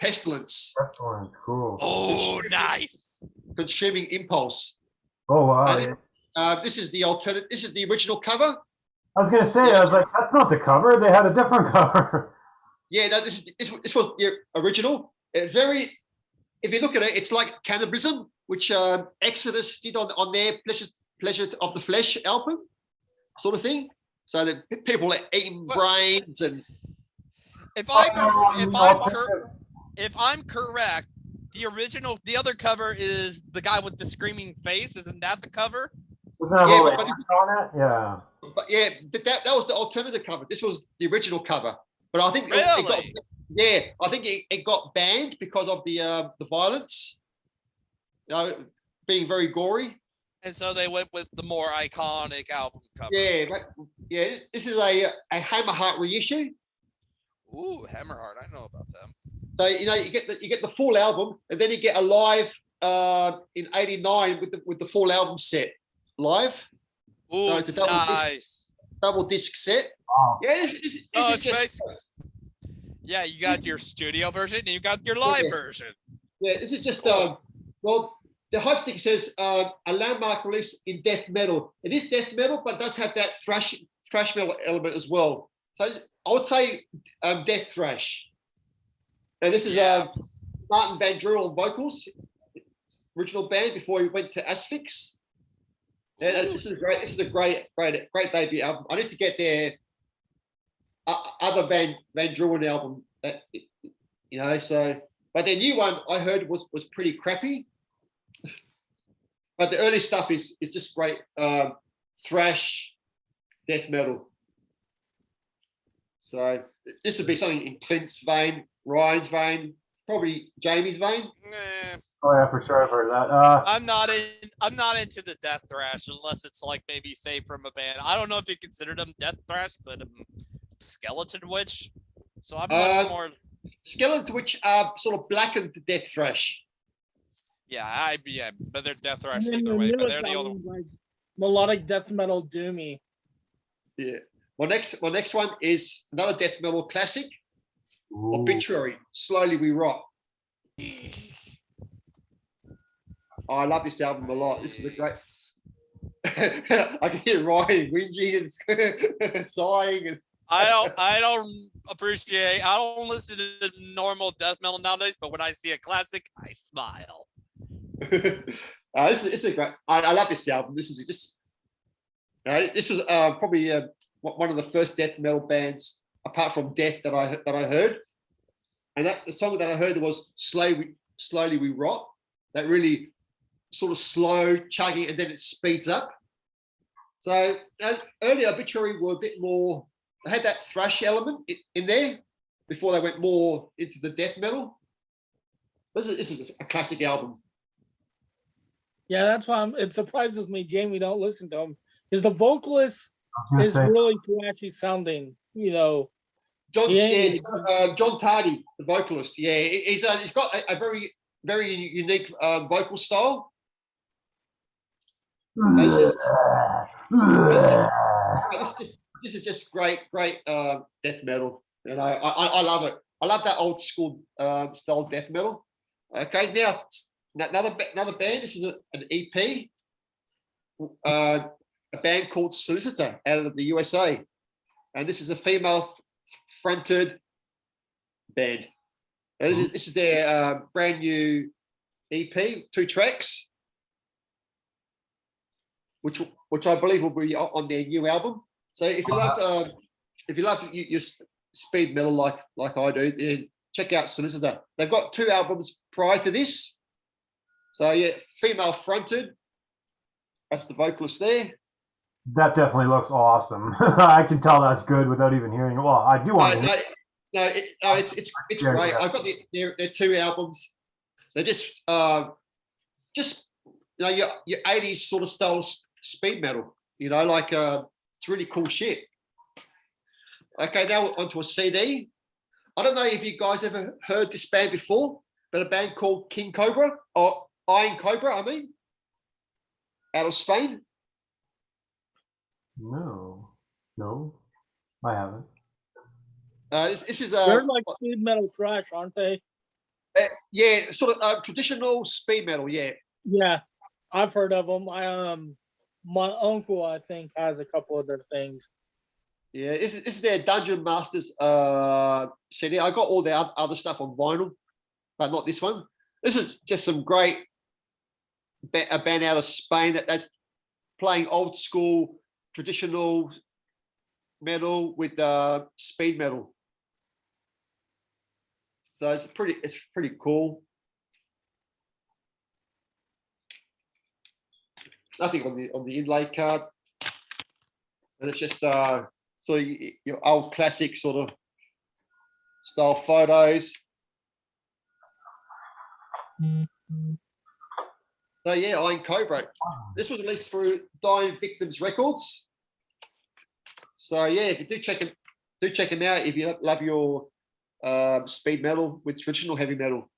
Speaker 3: Pestilence.
Speaker 2: Excellent, cool.
Speaker 4: Oh, nice.
Speaker 3: Consuming Impulse.
Speaker 2: Oh wow.
Speaker 3: And this is the alternate. This is the original cover.
Speaker 2: I was gonna say, I was like, that's not the cover. They had a different cover.
Speaker 3: Yeah, no, this was the original. If you look at it, it's like Cannibalism, which Exodus did on their Pleasure of the Flesh album, sort of thing. So that people are eating brains and.
Speaker 4: If I'm correct, the other cover is the guy with the screaming face. Isn't that the cover?
Speaker 2: Wasn't that all on it? Yeah.
Speaker 3: But yeah, that was the alternative cover. This was the original cover. But I think
Speaker 4: Really?
Speaker 3: it got banned because of the violence, being very gory.
Speaker 4: And so they went with the more iconic album cover.
Speaker 3: Yeah, this is a Hammerheart reissue.
Speaker 4: Ooh, Hammerheart, I know about them.
Speaker 3: So you get the full album, and then you get a live in '89 with the full album set live.
Speaker 4: Ooh,
Speaker 3: so it's a double disc set.
Speaker 2: Wow.
Speaker 3: Yeah,
Speaker 4: yeah, you got your studio version and you got your live version.
Speaker 3: Yeah, this is just well, the hype stick says a landmark release in death metal. It is death metal, but it does have that thrash metal element as well. So I would say death thrash. And this is Martin Van Drew on vocals, original band before he went to Asphyx. Yeah, this is great. This is a great debut album. I need to get their other Van Drew album. So but their new one I heard was pretty crappy. But the early stuff is just great. Thrash, death metal. So this would be something in Clint's vein, Ryan's vein, probably Jamie's vein.
Speaker 2: Oh yeah, for sure, I've heard that.
Speaker 4: I'm not into the death thrash unless it's like maybe say from a band. I don't know if you consider them death thrash, but Skeleton Witch. So I'm much more.
Speaker 3: Skeleton Witch are sort of blackened death thrash.
Speaker 4: Yeah, IBM, but they're death thrash either way. But they're the only
Speaker 1: like melodic death metal doomy.
Speaker 3: Yeah. My next one is another death metal classic, Obituary. Slowly We Rot. Oh, I love this album a lot. This is a great. I can hear Ryan whinging and sighing. And
Speaker 4: I don't listen to normal death metal nowadays, but when I see a classic, I smile.
Speaker 3: This is a great. I love this album. This was probably one of the first death metal bands, apart from Death, that I heard. And the song that I heard was Slowly We Rot. That really sort of slow chugging, and then it speeds up. So earlier Obituary were a bit more. They had that thrash element in there before they went more into the death metal. This is a classic album.
Speaker 1: Yeah, that's why it surprises me, Jamie, don't listen to him, because the vocalist is really thrashy sounding. John
Speaker 3: Tardy, the vocalist. Yeah, he's got a very, very unique vocal style. This is just great death metal, and I love it. I love that old school style death metal. Okay, now another band. This is an EP, a band called Solicitor out of the USA, and this is a female-fronted band. And this is their brand new EP, 2 tracks, which I believe will be on their new album. So if you love your speed metal like I do, then check out Solicitor. They've got 2 albums prior to this. So yeah, female fronted. That's the vocalist there.
Speaker 2: That definitely looks awesome. I can tell that's good without even hearing it. Well, I do want to.
Speaker 3: It's great. I've got their 2 albums. They're just your 80s sort of style speed metal. It's really cool shit. Okay, now onto a CD. I don't know if you guys ever heard this band before, but a band called King Cobra, or Iron Cobra, out of Spain.
Speaker 2: No, I haven't.
Speaker 3: This is
Speaker 1: they're like speed metal thrash, aren't they?
Speaker 3: Yeah, sort of traditional speed metal. Yeah.
Speaker 1: Yeah, I've heard of them. My uncle, I think, has a couple of their things.
Speaker 3: Yeah, this is their Dungeon Masters CD. I got all their other stuff on vinyl, but not this one. This is just some great a band out of Spain that's playing old school traditional metal with speed metal. So it's pretty cool. Nothing on the inlay card, and it's just so your old classic sort of style photos. So yeah, Iron Cobra. This was released through Dying Victims Records. So yeah, if you do check them out if you love your speed metal with traditional heavy metal.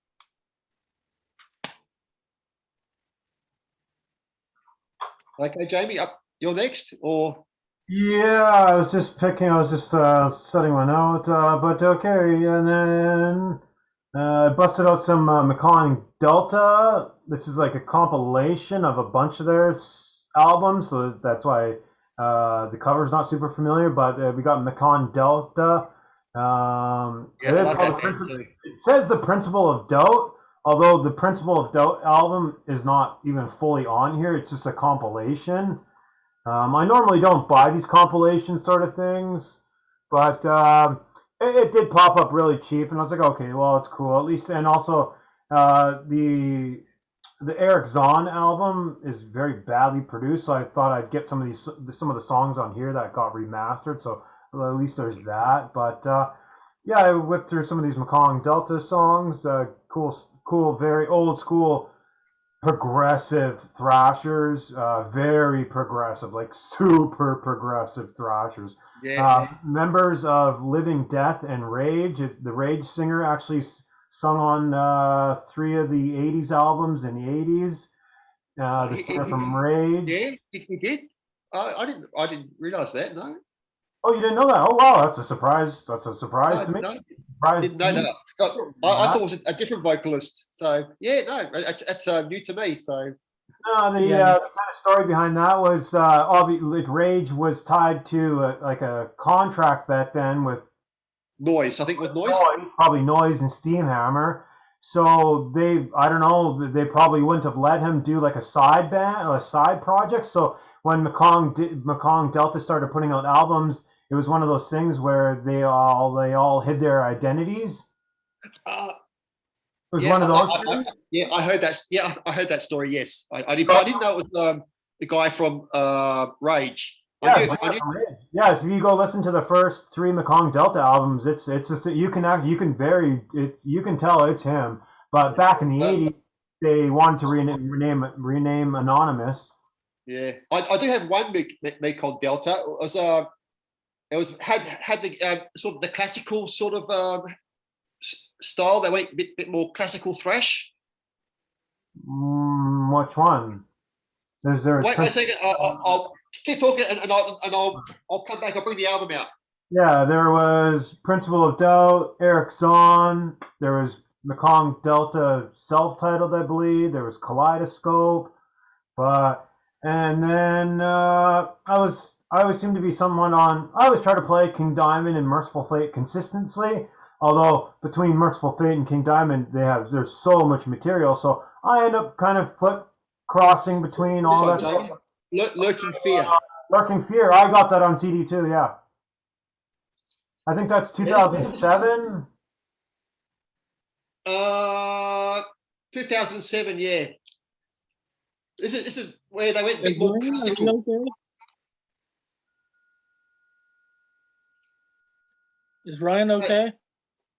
Speaker 3: Okay, Jamie, you're next, or?
Speaker 2: Yeah, I was just setting one out, but okay, and then I busted out some Mekong Delta. This is like a compilation of a bunch of their albums, so that's why the cover's not super familiar, but we got Mekong Delta. It says The Principle of Doubt, although the Principle of Doubt album is not even fully on here. It's just a compilation. I normally don't buy these compilation sort of things, but it did pop up really cheap, and I was like, okay, well, it's cool at least. And also, the Eric Zahn album is very badly produced, so I thought I'd get some of the songs on here that got remastered. So at least there's that. But yeah, I whipped through some of these Mekong Delta songs. Cool, very old school progressive thrashers, very progressive, like super progressive thrashers.
Speaker 3: Yeah.
Speaker 2: Members of Living Death and Rage. The Rage singer actually sung on 3 of the 80s albums in the 80s. The singer from Rage.
Speaker 3: Yeah, he did. I didn't realize that. No.
Speaker 2: Oh, you didn't know that? Oh, wow, that's a surprise. That's a surprise to me.
Speaker 3: No, didn't know that. I thought it was a different vocalist. So yeah, no, that's new to me. So
Speaker 2: the kind of story behind that was obviously Rage was tied to like a contract back then with
Speaker 3: Noise. I think with Noise,
Speaker 2: probably Noise and Steamhammer. So I don't know, they probably wouldn't have let him do like a side band or a side project. So when Mekong Delta started putting out albums, it was one of those things where they all hid their identities. It was one of those.
Speaker 3: I heard that. Yeah, I heard that story. Yes, I did, but I didn't know it was the guy from Rage.
Speaker 2: Yes, if you go listen to the first 3 Mekong Delta albums, it's just you can tell it's him. But back in the 80s, they wanted to rename Anonymous.
Speaker 3: Yeah, I do have one Mekong Delta. It had the sort of the classical sort of style. They went a bit more classical thrash.
Speaker 2: Which one?
Speaker 3: Wait a second. I'll keep talking, and I'll come back. I'll bring the album out.
Speaker 2: Yeah, there was Principle of Doubt, Eric Zahn. There was Mekong Delta self-titled, I believe. There was Kaleidoscope, and then I always seem to be someone on. I always try to play King Diamond and Merciful Fate consistently. Although between Merciful Fate and King Diamond, there's so much material, so I end up kind of crossing between all that.
Speaker 3: Lurking Fear.
Speaker 2: Lurking Fear. I got that on CD too. Yeah, I think that's 2007.
Speaker 3: 2007. Yeah. This is where they went a bit more classical.
Speaker 1: Is Ryan okay?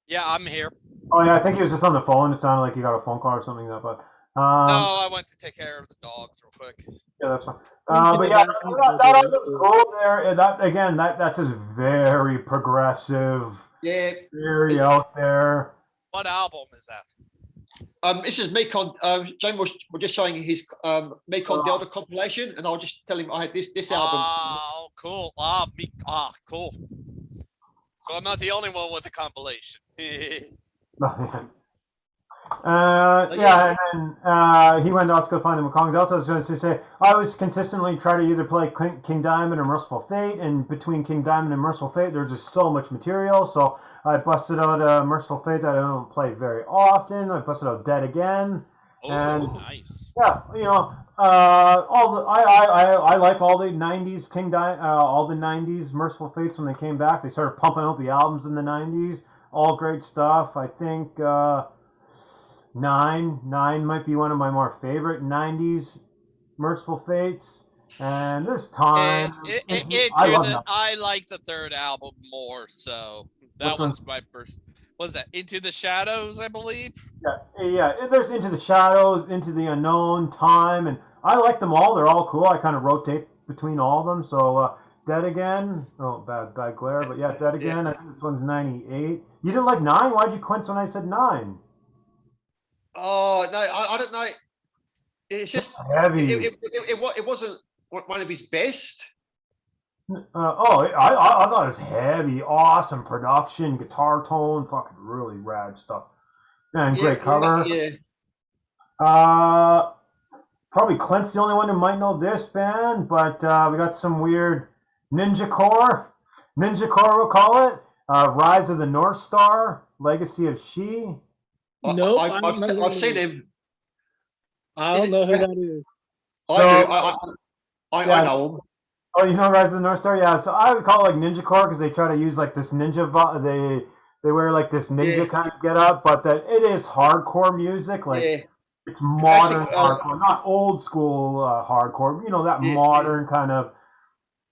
Speaker 4: Yeah, I'm here.
Speaker 2: Oh yeah, I think he was just on the phone. It sounded like he got a phone call or something like that. But
Speaker 4: no, I went to take care of the dogs real quick.
Speaker 2: Yeah, that's fine. But yeah, that album's cool there. That's just very progressive.
Speaker 3: Yeah.
Speaker 2: Very out there.
Speaker 4: What album is that?
Speaker 3: This is Mekong. James was just showing his Mekong Delta compilation, and I'll just tell him I had this album.
Speaker 4: Oh, cool. Cool. So I'm not the only one with a compilation.
Speaker 2: Yeah, and he went out to go find the Mekong Delta. I was going to say, I always consistently try to either play King Diamond or Merciful Fate, and between King Diamond and Merciful Fate, there's just so much material. So I busted out Merciful Fate that I don't play very often. I busted out Dead Again.
Speaker 4: Oh,
Speaker 2: and
Speaker 4: nice.
Speaker 2: Yeah, I like all the '90s all the '90s Merciful Fates when they came back. They started pumping out the albums in the '90s. All great stuff. I think Nine might be one of my more favorite '90s Merciful Fates. And there's time.
Speaker 4: I like the third album more, so that one's my first. Was that Into the Shadows, I believe?
Speaker 2: Yeah. There's Into the Shadows, Into the Unknown, Time, and I like them all. They're all cool. I kind of rotate between all of them. So Dead Again. Oh, bad glare, but yeah, Dead Again. I think this one's '98. You didn't like 9? Why'd you quince when I said 9?
Speaker 3: Oh no, I don't know. It's just
Speaker 2: heavy.
Speaker 3: It wasn't one of his best.
Speaker 2: I thought it was heavy, awesome production, guitar tone, fucking really rad stuff, and great cover.
Speaker 3: Yeah.
Speaker 2: Probably Clint's the only one who might know this band, but we got some weird ninjacore we'll call it. Rise of the North Star, Legacy of She.
Speaker 1: Nope,
Speaker 3: I've seen him.
Speaker 1: I don't know who that is.
Speaker 3: I know him.
Speaker 2: Oh, you know Rise of the North Star? Yeah, so I would call it like ninjacore because they try to use like this ninja, they wear like this ninja kind of get up, but that it is hardcore music, like it's modern hardcore, not old school hardcore, that modern kind of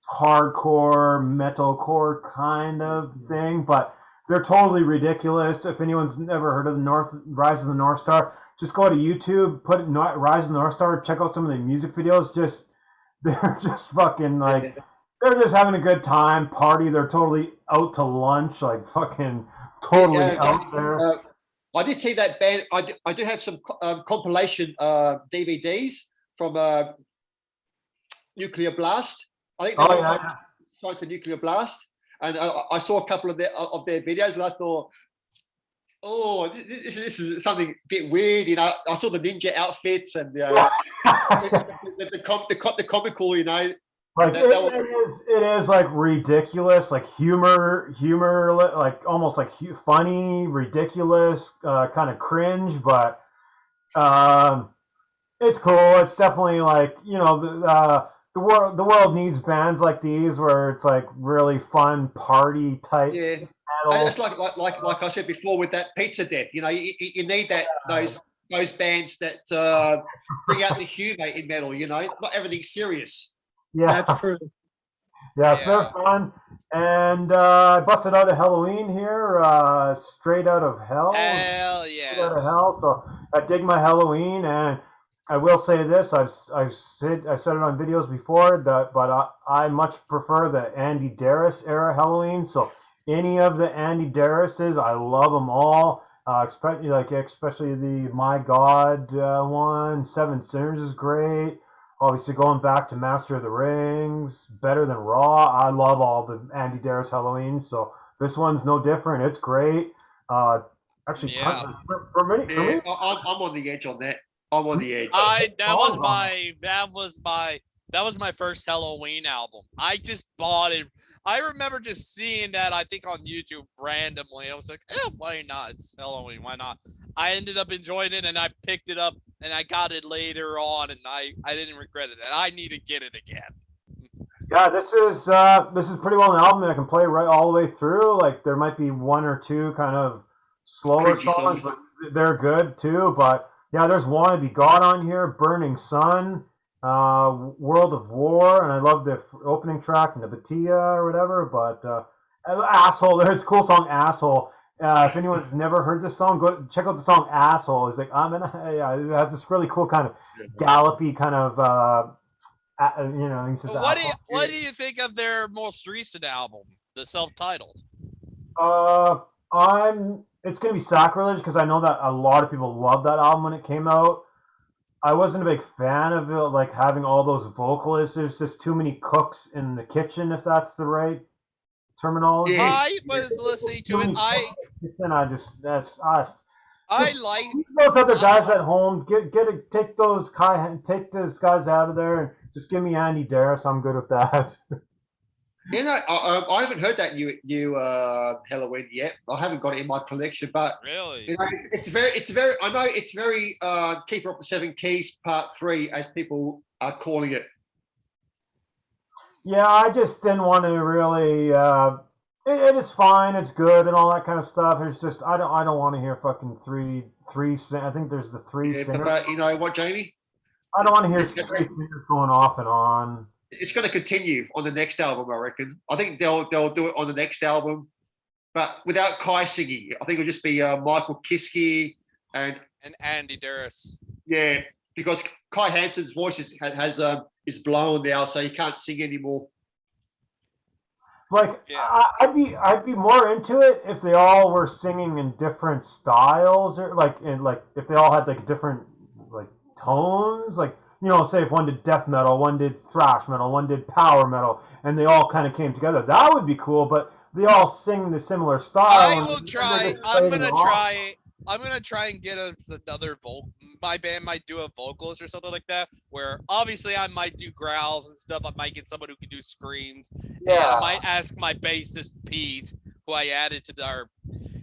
Speaker 2: hardcore, metalcore kind of thing, but they're totally ridiculous. If anyone's never heard of Rise of the North Star, just go to YouTube, put Rise of the North Star, check out some of the music videos, they're just fucking like, they're just having a good time, party. They're totally out to lunch, like fucking totally out there.
Speaker 3: I did see that band. I do have some compilation DVDs from Nuclear Blast. I think they were signed to Nuclear Blast, and I saw a couple of their videos, and I thought, oh, this is something a bit weird, I saw the ninja outfits and the comical,
Speaker 2: Like it is like ridiculous, like humor, like almost like funny, ridiculous, kind of cringe, but it's cool. It's definitely like the world needs bands like these where it's like really fun party type.
Speaker 3: Yeah. It's like I said before with that Pizza Death. You need those bands that bring out the humor in metal. Not everything's serious.
Speaker 2: Yeah,
Speaker 1: that's true.
Speaker 2: Yeah, it's very fun. And I busted out a Halloween here, Straight Out of Hell.
Speaker 4: Hell yeah!
Speaker 2: Straight Out of Hell. So I dig my Halloween, and I will say this: I've said it on videos before, but I much prefer the Andy Darris era Halloween. So any of the Andy Darrises, I love them all. Especially the My God one. Seven Sinners is great. Obviously, going back to Master of the Rings, Better Than Raw. I love all the Andy Darris Halloween. So this one's no different. It's great. Actually, for me,
Speaker 3: I'm on the edge on that. I'm on the edge.
Speaker 4: That was my first Halloween album. I just bought it. I remember just seeing that, I think on YouTube randomly. I was like, why not? It's Halloween. Why not? I ended up enjoying it, and I picked it up, and I got it later on, and I didn't regret it. And I need to get it again.
Speaker 2: Yeah, this is pretty well an album that I can play right all the way through. Like there might be one or two kind of slower songs, but they're good too. But yeah, there's Wanna Be God on here, Burning Sun, World of War, and I love the opening track, Nabatia or whatever. But Asshole, there's a cool song, Asshole. If anyone's never heard this song, go check out the song Asshole. It's like it has this really cool kind of gallopy kind of he says,
Speaker 4: what do you think of their most recent album, the self-titled?
Speaker 2: It's gonna be sacrilege because I know that a lot of people loved that album when it came out. I wasn't a big fan of it, like having all those vocalists. There's just too many cooks in the kitchen, if that's the right terminology.
Speaker 4: I was listening to it. I like.
Speaker 2: Leave those other guys at home. Take those guys out of there, and just give me Andy Darris. I'm good with that.
Speaker 3: You know, I haven't heard that new Halloween yet. I haven't got it in my collection, but
Speaker 4: Really?
Speaker 3: you know, it's very. I know it's very Keeper of the Seven Keys Part 3, as people are calling it.
Speaker 2: Yeah, I just didn't want to really. It is fine. It's good and all that kind of stuff. It's just I don't want to hear fucking three. I think there's the three
Speaker 3: Yeah,
Speaker 2: singers.
Speaker 3: but you know what, Jamie?
Speaker 2: I don't want to hear three singers going off and on.
Speaker 3: It's going to continue on the next album, I reckon. I think they'll do it on the next album, but without Kai singing. I think it'll just be Michael Kiske and
Speaker 4: Andy Darris.
Speaker 3: Yeah, because Kai Hansen's voice is blown now, so he can't sing anymore.
Speaker 2: Like
Speaker 4: Yeah.
Speaker 2: I'd be more into it if they all were singing in different styles, or like if they all had like different like tones, like say if one did death metal, one did thrash metal, one did power metal, and they all kind of came together. That would be cool, but they all sing the similar style.
Speaker 4: I will try. I'm gonna try and get another my band might do a vocalist or something like that, where obviously I might do growls and stuff. I might get someone who can do screams.
Speaker 2: Yeah.
Speaker 4: And I might ask my bassist Pete, who I added to our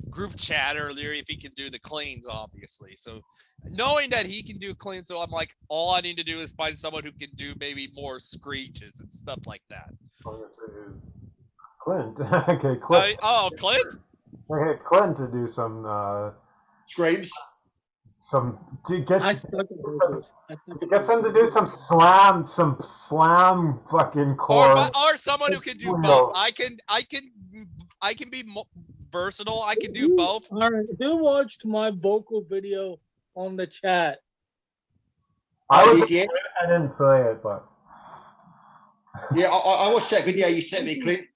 Speaker 4: group chat earlier, if he can do the cleans, obviously. So knowing that he can do cleans, so I'm like, all I need to do is find someone who can do maybe more screeches and stuff like that.
Speaker 2: Clint. Okay, Clint.
Speaker 4: Clint?
Speaker 2: Okay, Clint to do some
Speaker 3: Screams.
Speaker 2: Get them to do some slam fucking core.
Speaker 4: Or someone who can do both. I can be versatile. I can do both.
Speaker 1: All right, who watched my vocal video on the chat?
Speaker 2: I didn't play it, but
Speaker 3: yeah, I watched that video you sent me, Clint.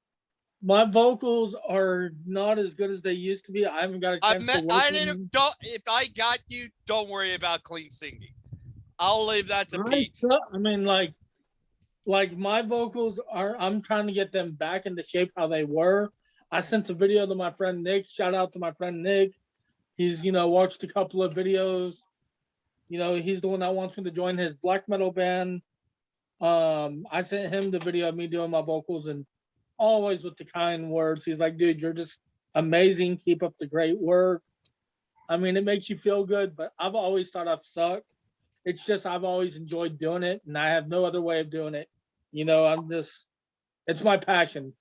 Speaker 1: My vocals are not as good as they used to be. I haven't got a chance to work
Speaker 4: if I got you, don't worry about clean singing. I'll leave that to Pete.
Speaker 1: I mean, like my vocals are. I'm trying to get them back into shape how they were. I sent a video to my friend Nick. Shout out to my friend Nick. He's watched a couple of videos. He's the one that wants me to join his black metal band. I sent him the video of me doing my vocals, and always with the kind words. He's like, dude, you're just amazing. Keep up the great work. I mean, it makes you feel good, but I've always thought I've sucked. It's just I've always enjoyed doing it, and I have no other way of doing it. It's my passion.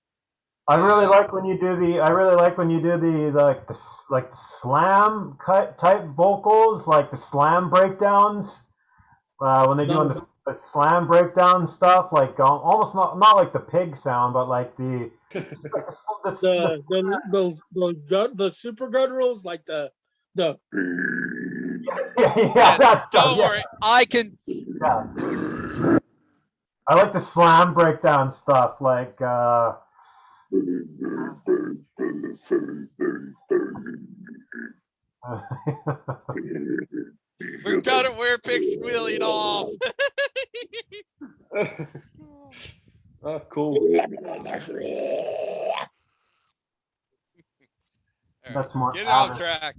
Speaker 2: I really like when you do the slam type vocals, like the slam breakdowns. When they do the slam breakdown stuff, like almost not like the pig sound, but like the
Speaker 1: super gutturals, like the
Speaker 4: don't worry, I can.
Speaker 2: Yeah. I like the slam breakdown stuff, like.
Speaker 4: We've got it where pig squealing off.
Speaker 3: Oh, cool.
Speaker 2: That's more.
Speaker 4: Get off track.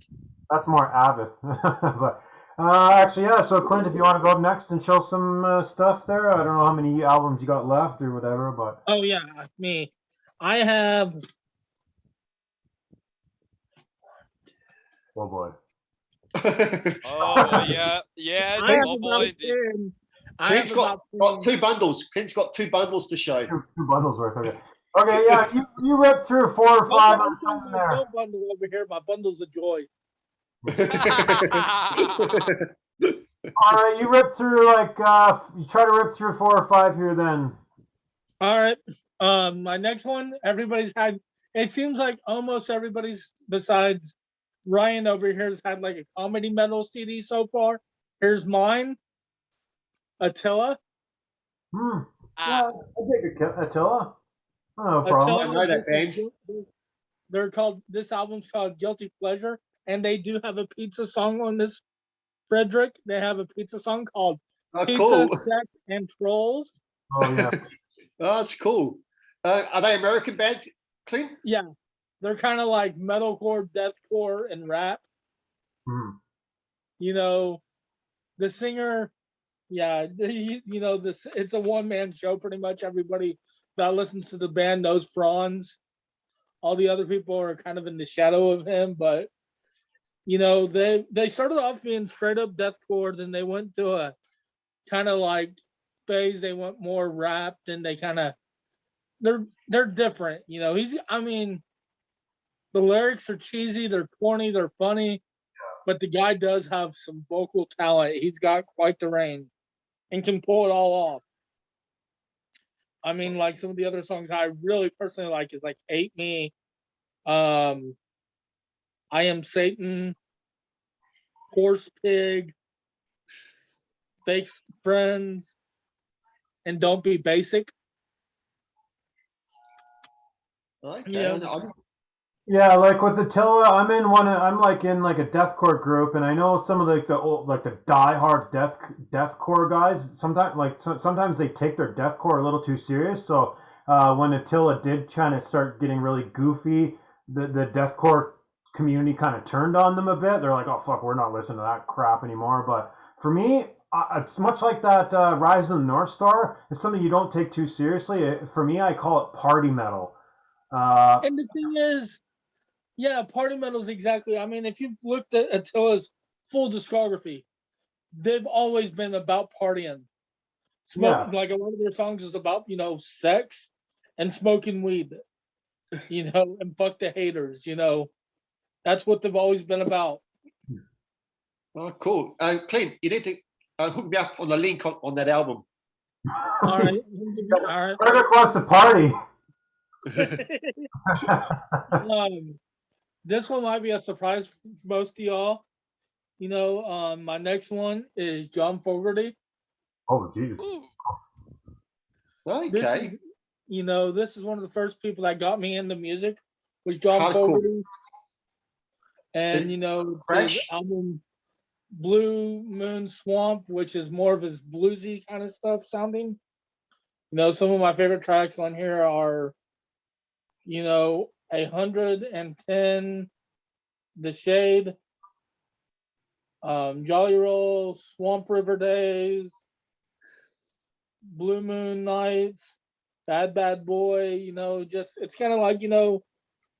Speaker 2: That's more Avid. But actually, yeah. So Clint, if you want to go up next and show some stuff there, I don't know how many albums you got left or whatever, but.
Speaker 1: Oh yeah, me. I have.
Speaker 2: Oh boy.
Speaker 4: Oh yeah. Oh boy.
Speaker 3: Clint's got 2 bundles. Clint's got 2 bundles to show.
Speaker 2: 2 bundles worth. Okay, yeah. You ripped through 4 or 5 or something there.
Speaker 1: No bundle over here. My bundles of joy.
Speaker 2: All right, you ripped through you try to rip through 4 or 5 here then.
Speaker 1: All right. My next one, everybody's had. It seems like almost everybody's besides Ryan over here has had like a comedy metal CD so far. Here's mine. Attila.
Speaker 2: Yeah, I think Attila. No problem.
Speaker 3: I know that band.
Speaker 1: This album's called Guilty Pleasure, and they do have a pizza song on this. Frederick, they have a pizza song called Pizza,
Speaker 3: cool.
Speaker 1: Sex, and Trolls.
Speaker 2: Oh yeah.
Speaker 3: Oh, that's cool. Are they American band, Clint?
Speaker 1: Yeah, they're kind of like metalcore, deathcore, and rap.
Speaker 2: Mm.
Speaker 1: You know, the singer, yeah, you know, this it's a one-man show pretty much. Everybody that listens to the band knows Franz. All the other people are kind of in the shadow of him, but you know, they started off being straight up deathcore, then they went to a kind of like phase. They went more rap, and they kind of they're different. You know, I mean, the lyrics are cheesy, they're corny, they're funny, but the guy does have some vocal talent. He's got quite the range and can pull it all off. I mean, like some of the other songs I really personally like is like "Hate Me," um, "I Am Satan," "Horse Pig," "Fake Friends," and "Don't Be Basic."
Speaker 3: Okay.
Speaker 1: Yeah.
Speaker 2: Yeah, like with Attila, I'm like in like a deathcore group, and I know some of like the old like the diehard deathcore guys. Sometimes they take their deathcore a little too serious. So when Attila did kind of start getting really goofy, the deathcore community kind of turned on them a bit. They're like, oh fuck, we're not listening to that crap anymore. But for me, it's much like that Rise of the North Star. It's something you don't take too seriously. For me, I call it party metal.
Speaker 1: And the thing is, yeah, party metal's exactly. I mean, if you've looked at Attila's full discography, they've always been about partying.
Speaker 2: Yeah.
Speaker 1: Like a lot of their songs is about, you know, sex and smoking weed, you know, and fuck the haters, you know. That's what they've always been about.
Speaker 3: Oh, cool. Clint, you need to hook me up on the link on that album.
Speaker 1: All right. All right.
Speaker 2: Frederick wants to party.
Speaker 1: This one might be a surprise for most of y'all. You know, my next one is John Fogerty.
Speaker 2: Oh, jeez.
Speaker 3: Okay.
Speaker 1: This is one of the first people that got me into music was John
Speaker 3: Hardcore.
Speaker 1: Fogerty. And, you know, his
Speaker 3: Thrash.
Speaker 1: album Blue Moon Swamp, which is more of his bluesy kind of stuff sounding. You know, some of my favorite tracks on here are, you know, 110, The Shade, Jolly Roll, Swamp River Days, Blue Moon Nights, Bad Bad Boy, you know, just it's kind of like, you know,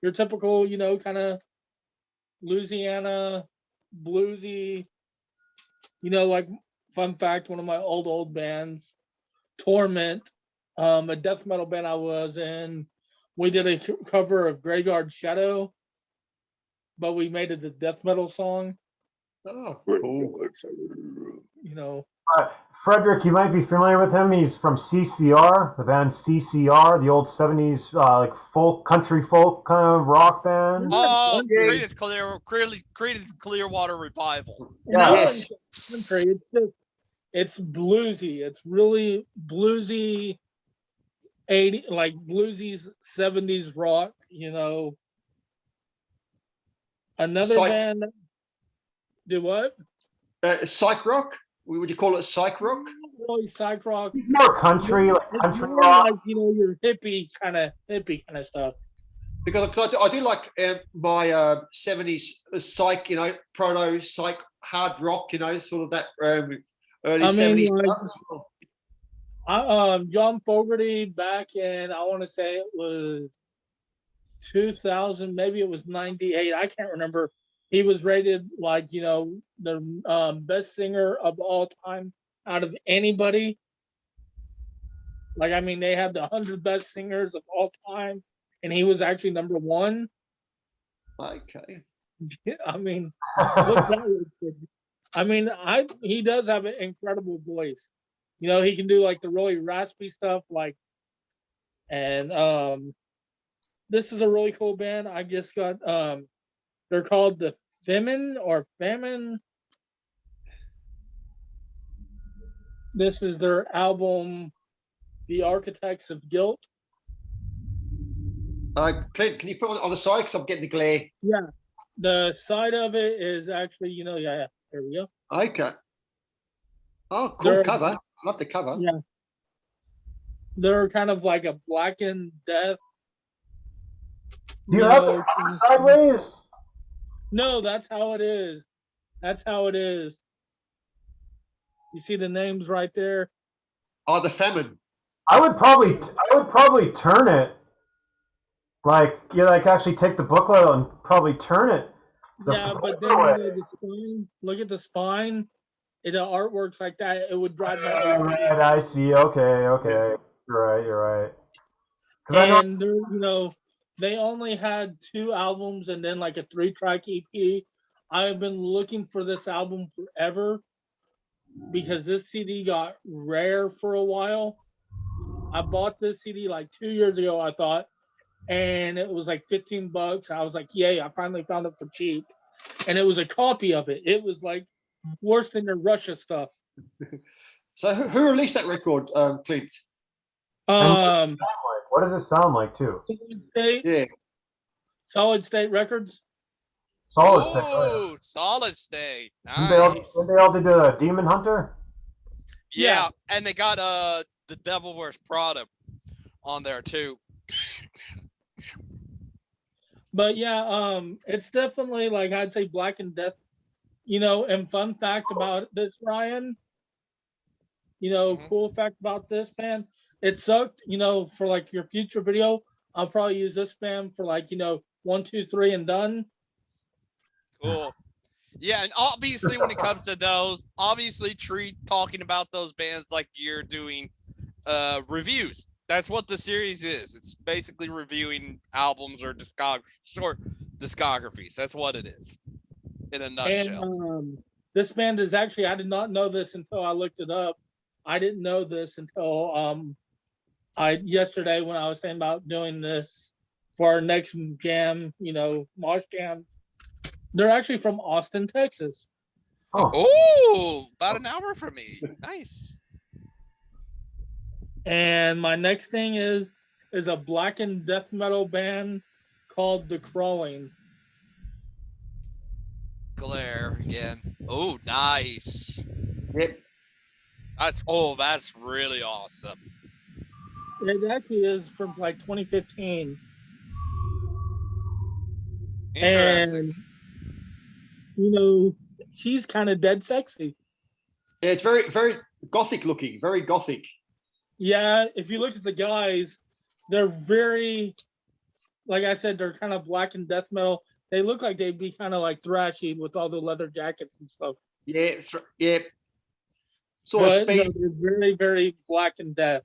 Speaker 1: your typical, you know, kind of Louisiana bluesy, you know, like fun fact, one of my old bands, Torment, a death metal band I was in, we did a cover of Graveyard Shadow, but we made it a death metal song.
Speaker 3: Oh, cool.
Speaker 1: You know,
Speaker 2: Frederick, you might be familiar with him. He's from CCR, the band CCR, the old 70s like country folk kind of rock band.
Speaker 4: Oh, created Clearwater Revival.
Speaker 2: Yeah.
Speaker 3: Yes.
Speaker 1: Country, it's bluesy. It's really bluesy 80 like bluesy 70s rock, you know. Another band do what?
Speaker 3: Psych rock? Would you call it psych rock?
Speaker 1: Really psych rock.
Speaker 2: He's more country, like
Speaker 1: It's
Speaker 2: country
Speaker 1: more
Speaker 2: rock.
Speaker 1: like, you know, your hippie kind of stuff.
Speaker 3: Because I do like my 70s psych, you know, proto psych hard rock, you know, sort of that early 70s
Speaker 1: stuff. John Fogerty back in, I want to say it was 2000, maybe it was 98. I can't remember. He was rated like, you know, the best singer of all time out of anybody. Like, I mean, they had the 100 best singers of all time, and he was actually number one.
Speaker 3: Okay.
Speaker 1: I mean, look that way. I mean, he does have an incredible voice. You know, he can do like the really raspy stuff, like, and this is a really cool band. I just got they're called the Famine. This is their album, The Architects of Guilt.
Speaker 3: Clint, can you put it on the side because I'm getting the glare?
Speaker 1: Yeah, the side of it is actually, you know, yeah, there we go.
Speaker 3: Okay. Oh, cool cover. I love the cover.
Speaker 1: Yeah. They're kind of like a blackened death.
Speaker 2: Do you have the cover sideways?
Speaker 1: No, that's how it is. That's how it is. You see the names right there.
Speaker 3: Oh, the famine.
Speaker 2: I would probably turn it. Like you like actually take the booklet and probably turn it.
Speaker 1: Yeah, but then you know the spine. Look at the spine. The artwork's like that. It would drive my
Speaker 2: Right, I see. Okay. You're right. Because I know.
Speaker 1: And they're, you know, they only had 2 albums and then like a 3-track EP. I've been looking for this album forever because this CD got rare for a while. I bought this CD like 2 years ago, I thought, and it was like $15. I was like, yay, I finally found it for cheap. And it was a copy of it. It was like worse than the Russia stuff.
Speaker 3: So who released that record, Clint?
Speaker 2: What does it sound like too?
Speaker 1: Solid State.
Speaker 3: Yeah.
Speaker 1: Solid State Records.
Speaker 2: Solid State.
Speaker 4: Oh, Solid State. Nice.
Speaker 2: Did they all did a Demon Hunter?
Speaker 4: Yeah, and they got the Devil Wears Prada on there too.
Speaker 1: But yeah, it's definitely like I'd say Black and Death. You know, and fun fact about this, Ryan. You know, cool fact about this band. It sucked, you know, for like your future video. I'll probably use this band for like, you know, 1, 2, 3 and done.
Speaker 4: Cool. Yeah, and obviously when it comes to those, obviously treat talking about those bands like you're doing reviews. That's what the series is. It's basically reviewing albums or short discographies. That's what it is in a nutshell.
Speaker 1: And this band is actually, I did not know this until I looked it up. I didn't know this until yesterday when I was thinking about doing this for our next jam, you know, Mosh Jam. They're actually from Austin, Texas.
Speaker 4: Oh, about an hour from me. Nice.
Speaker 1: And my next thing is a black and death metal band called The Crawling.
Speaker 4: Glare again. Oh, nice.
Speaker 3: Yep.
Speaker 4: That's really awesome.
Speaker 1: It actually is from like 2015.
Speaker 4: Interesting.
Speaker 1: And you know, she's kind of dead sexy.
Speaker 3: Yeah, it's very, very gothic looking, very gothic.
Speaker 1: Yeah, if you look at the guys, they're very, like I said, they're kind of black and death metal. They look like they'd be kind of like thrashy with all the leather jackets and stuff.
Speaker 3: Yeah,
Speaker 1: Sort of speed. No, they're very, very black and death.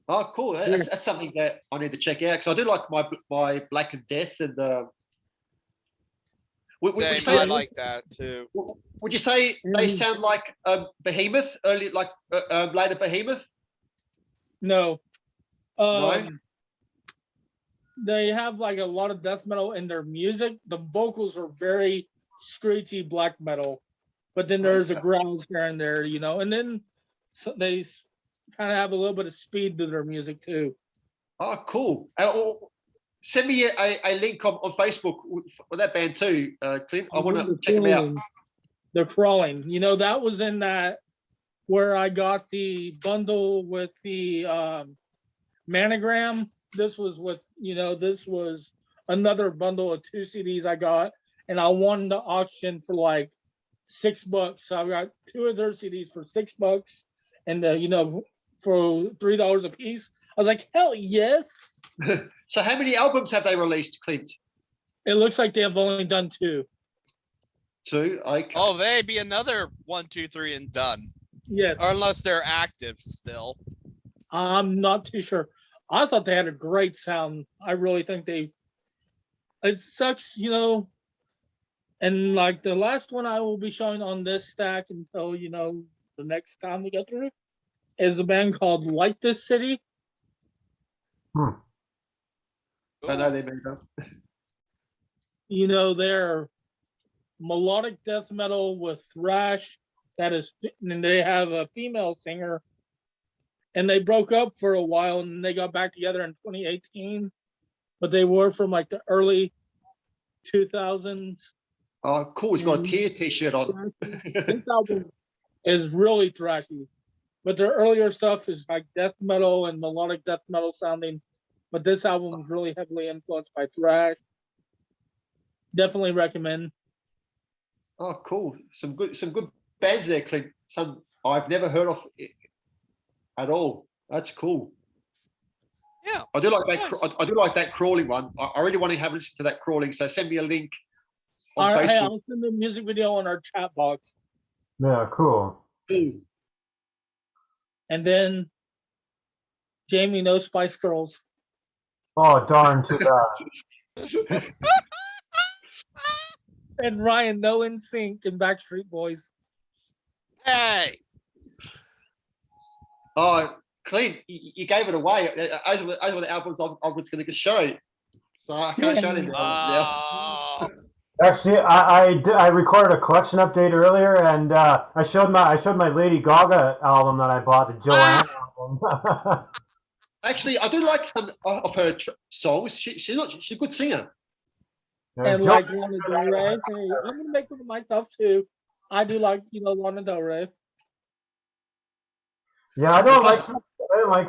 Speaker 3: Oh, cool. That's something that I need to check out because I do like my Black and Death and
Speaker 4: would you say I like that too.
Speaker 3: Would you say they sound like Behemoth, early like later Behemoth?
Speaker 1: No.
Speaker 3: No.
Speaker 1: They have like a lot of death metal in their music. The vocals are very screechy black metal, but then there's a growls here and there, you know, and then they kind of have a little bit of speed to their music too.
Speaker 3: Oh, cool. Send me a link on Facebook for that band too, Clint. I want to check them out.
Speaker 1: They're Crawling. You know, that was in that where I got the bundle with the Monogram. This was with, you know, this was another bundle of 2 CDs I got, and I won the auction for like $6. So I got 2 of their CDs for $6, and you know, for $3 a piece. I was like, hell yes.
Speaker 3: So how many albums have they released, Clint?
Speaker 1: It looks like they have only done 2.
Speaker 3: 2? Okay.
Speaker 4: Oh, they'd be another 1, 2, 3 and done.
Speaker 1: Yes.
Speaker 4: Or unless they're active still.
Speaker 1: I'm not too sure. I thought they had a great sound. I really think it sucks, you know. And like the last one I will be showing on this stack until, you know, the next time we get through is a band called Light This City.
Speaker 3: I know they made up.
Speaker 1: You know, they're melodic death metal with thrash and they have a female singer. And they broke up for a while and they got back together in 2018. But they were from like the early 2000s.
Speaker 3: Oh, cool. He's got a Tear t-shirt on.
Speaker 1: This album is really thrashy. But their earlier stuff is like death metal and melodic death metal sounding. But this album is really heavily influenced by thrash. Definitely recommend.
Speaker 3: Oh, cool. Some good bands there, Clint. Some I've never heard of at all. That's cool.
Speaker 4: Yeah.
Speaker 3: I do like that.
Speaker 4: Nice.
Speaker 3: I do like that crawling one. I really want to have a listen to that crawling. So send me a link on
Speaker 1: All right, hey,
Speaker 3: Facebook.
Speaker 1: I'll send the music video on our chat box.
Speaker 2: Yeah, cool.
Speaker 1: And then Jamie, no Spice Girls.
Speaker 2: Oh, darn, too bad.
Speaker 1: And Ryan, no NSYNC and Backstreet Boys.
Speaker 4: Hey.
Speaker 3: Oh, Clint, you gave it away. Those were the albums I was going to show. So I can't show them now.
Speaker 2: Actually, I recorded a collection update earlier, and I showed my Lady Gaga album that I bought, the Joanne album.
Speaker 3: Actually, I do like some of her songs. She's a good singer.
Speaker 2: Yeah,
Speaker 1: And like Lana Del Rey. Hey, I'm gonna make one of myself too. I do like Lana Del Rey.
Speaker 2: yeah, I don't like her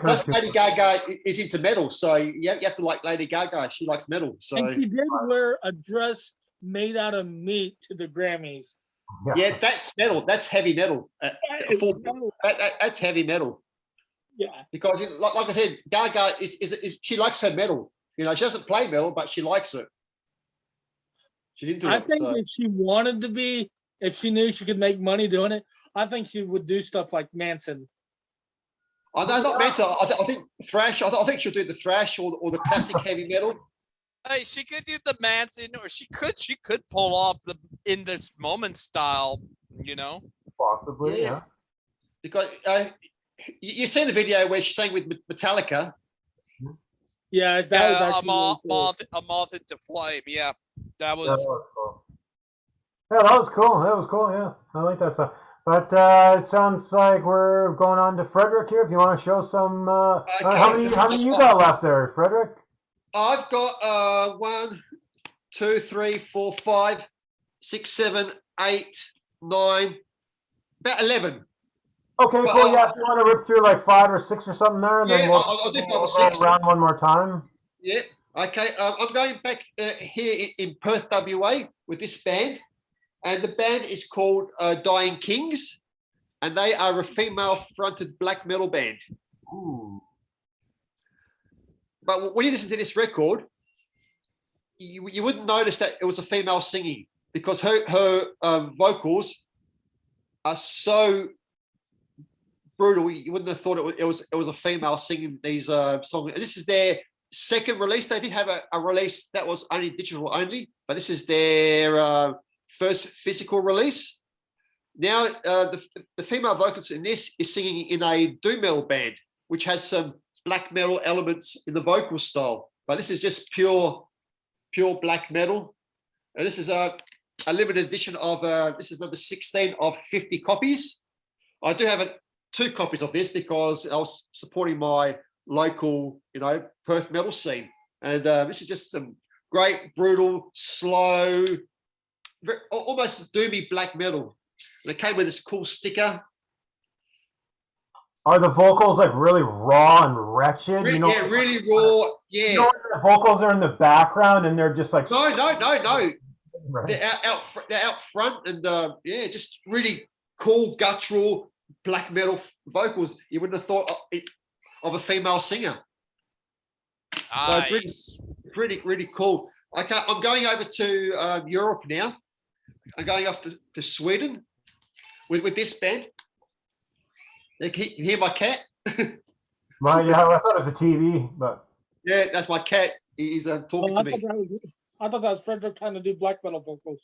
Speaker 3: Plus,
Speaker 2: too
Speaker 3: Lady
Speaker 2: much.
Speaker 3: Gaga is into metal, so you have to like Lady Gaga. She likes metal, so
Speaker 1: And she did wear a dress made out of meat to the Grammys.
Speaker 3: yeah, that's metal. That's heavy metal.
Speaker 1: Metal.
Speaker 3: That's heavy metal.
Speaker 1: Yeah.
Speaker 3: Because, like I said, Gaga is she likes her metal. She doesn't play metal, but she likes it. She didn't do
Speaker 1: I
Speaker 3: it.
Speaker 1: think
Speaker 3: So.
Speaker 1: if she wanted to be, if she knew she could make money doing it, I think she would do stuff like Manson.
Speaker 3: I know, not metal. I think thrash. I think she'll do the thrash or the classic heavy metal.
Speaker 4: Hey, she could do the Manson, or she could pull off the In This Moment style,
Speaker 2: Possibly, yeah.
Speaker 3: Because you've seen the video where she sang with Metallica.
Speaker 1: Yeah, that was
Speaker 4: Yeah,
Speaker 1: actually really cool.
Speaker 4: a moth into flame. Yeah, that was.
Speaker 2: Yeah, that was cool. Yeah, that was cool. That was cool. Yeah, I like that stuff. But it sounds like we're going on to Frederick here. If you want to show some,
Speaker 3: Okay.
Speaker 2: how many you got left there, Frederick?
Speaker 3: I've got 1, 2, 3, 4, 5, 6, 7, 8, 9, about 11.
Speaker 2: Okay,
Speaker 3: But,
Speaker 2: cool. Yeah, if you want to rip through like 5 or 6 or something there, and then
Speaker 3: Yeah,
Speaker 2: we'll
Speaker 3: I'll do 5 or
Speaker 2: go
Speaker 3: 6.
Speaker 2: around one more time.
Speaker 3: Yeah. Okay. I'm going back here in Perth, WA, with this band, and the band is called Dying Kings, and they are a female-fronted black metal band.
Speaker 2: Ooh.
Speaker 3: But when you listen to this record, you wouldn't notice that it was a female singing, because her vocals are so brutal. You wouldn't have thought it was a female singing these songs. And this is their second release. They did have a release that was only digital only, but this is their first physical release. Now the female vocalist in this is singing in a doom metal band, which has some black metal elements in the vocal style. But this is just pure black metal. And this is a limited edition of this is number 16 of 50 copies. I do have 2 copies of this because I was supporting my local, Perth metal scene. And this is just some great, brutal, slow, almost doomy black metal. And it came with this cool sticker.
Speaker 2: Are the vocals like really raw and wretched?
Speaker 3: Yeah, really raw. Yeah.
Speaker 2: You know when the vocals are in the background and they're just like
Speaker 3: No.
Speaker 2: Right.
Speaker 3: They're out front, and just really cool, guttural black metal vocals. You wouldn't have thought of a female singer.
Speaker 4: Nice.
Speaker 3: So really cool. Okay, I'm going over to Europe now. I'm going off to Sweden with this band. You can hear my cat.
Speaker 2: Right, yeah, I thought it was a TV, but
Speaker 3: Yeah, that's my cat. He's talking to me.
Speaker 1: I thought that was Frederick trying to do black metal vocals.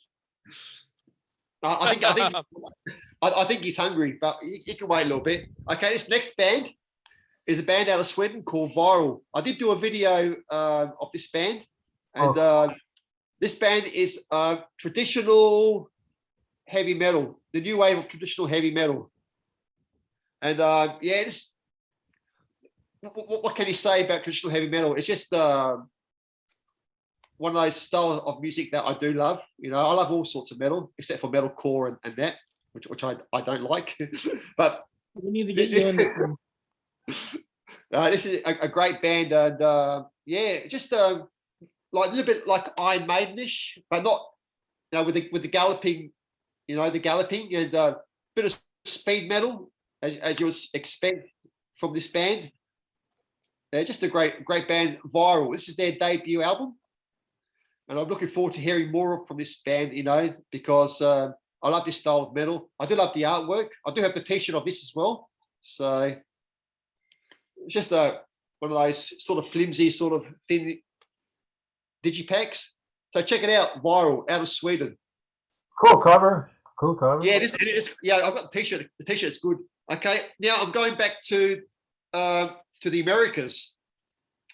Speaker 3: I think he's hungry, but he can wait a little bit. Okay, this next band is a band out of Sweden called Viral. I did do a video of this band, and this band is traditional heavy metal, the new wave of traditional heavy metal. And what can you say about traditional heavy metal? It's just one of those styles of music that I do love. I love all sorts of metal except for metalcore and that, which I don't like. But
Speaker 1: we need to get you in this one.
Speaker 3: This is a great band, and just like a little bit like Iron Maidenish, but not with the galloping you know, the galloping and a bit of speed metal, as you would expect from this band. They're just a great band. Viral. This is their debut album, and I'm looking forward to hearing more from this band. You know, because I love this style of metal. I do love the artwork. I do have the T-shirt of this as well. So it's just one of those sort of flimsy, sort of thin digipacks. So check it out. Viral, out of Sweden.
Speaker 2: Cool cover. Cool cover.
Speaker 3: Yeah, it is. Yeah, I've got the T-shirt. The T-shirt's good. Okay, now I'm going back to the Americas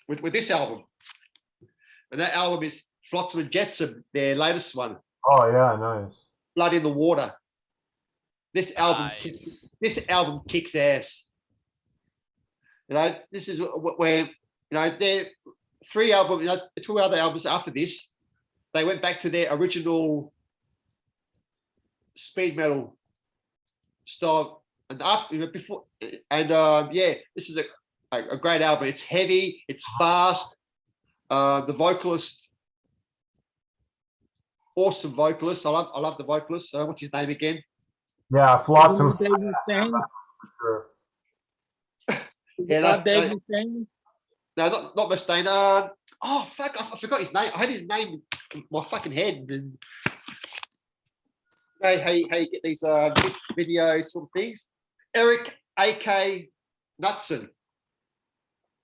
Speaker 3: with this album, and that album is Flotsam and Jetsam, their latest one.
Speaker 2: Oh yeah, nice.
Speaker 3: Blood in the Water. This album,
Speaker 4: Nice.
Speaker 3: this album kicks ass. You know, this is where, you know, their three albums, you know, two other albums after this, they went back to their original speed metal style, and after, you know, before, and yeah, this is a great album. It's heavy, it's fast. The vocalist, awesome vocalist. I love the vocalist. What's his name again?
Speaker 2: Yeah, Flotsam.
Speaker 1: David Stain?
Speaker 2: Sure.
Speaker 3: Yeah,
Speaker 1: Not David Stain?
Speaker 3: No, not Mustaine. Oh fuck! I forgot his name. I had his name in my fucking head. And how you get these video sort of things? Eric A.K. Knudsen.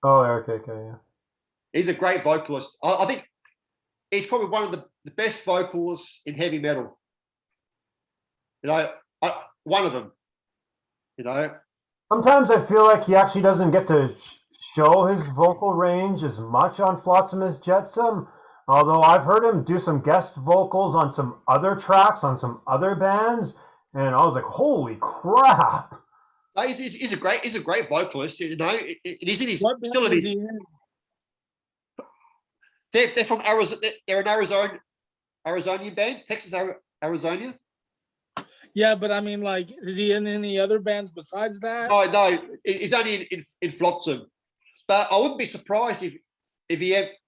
Speaker 2: Oh, Eric, okay, yeah.
Speaker 3: He's a great vocalist. I think he's probably one of the best vocalists in heavy metal. You know, one of them. You know.
Speaker 2: Sometimes I feel like he actually doesn't get to show his vocal range as much on Flotsam as Jetsam. Although I've heard him do some guest vocals on some other tracks on some other bands, and I was like, "Holy crap!"
Speaker 3: No, he's a great vocalist. You know, it is in his
Speaker 1: What
Speaker 3: still in
Speaker 1: band
Speaker 3: his.
Speaker 1: is he in?
Speaker 3: They're from Arizona. They're an Arizonian band, Texas, Arizona.
Speaker 1: Yeah, but I mean, like, is he in any other bands besides that?
Speaker 3: No, he's only in Flotsam. But I wouldn't be surprised if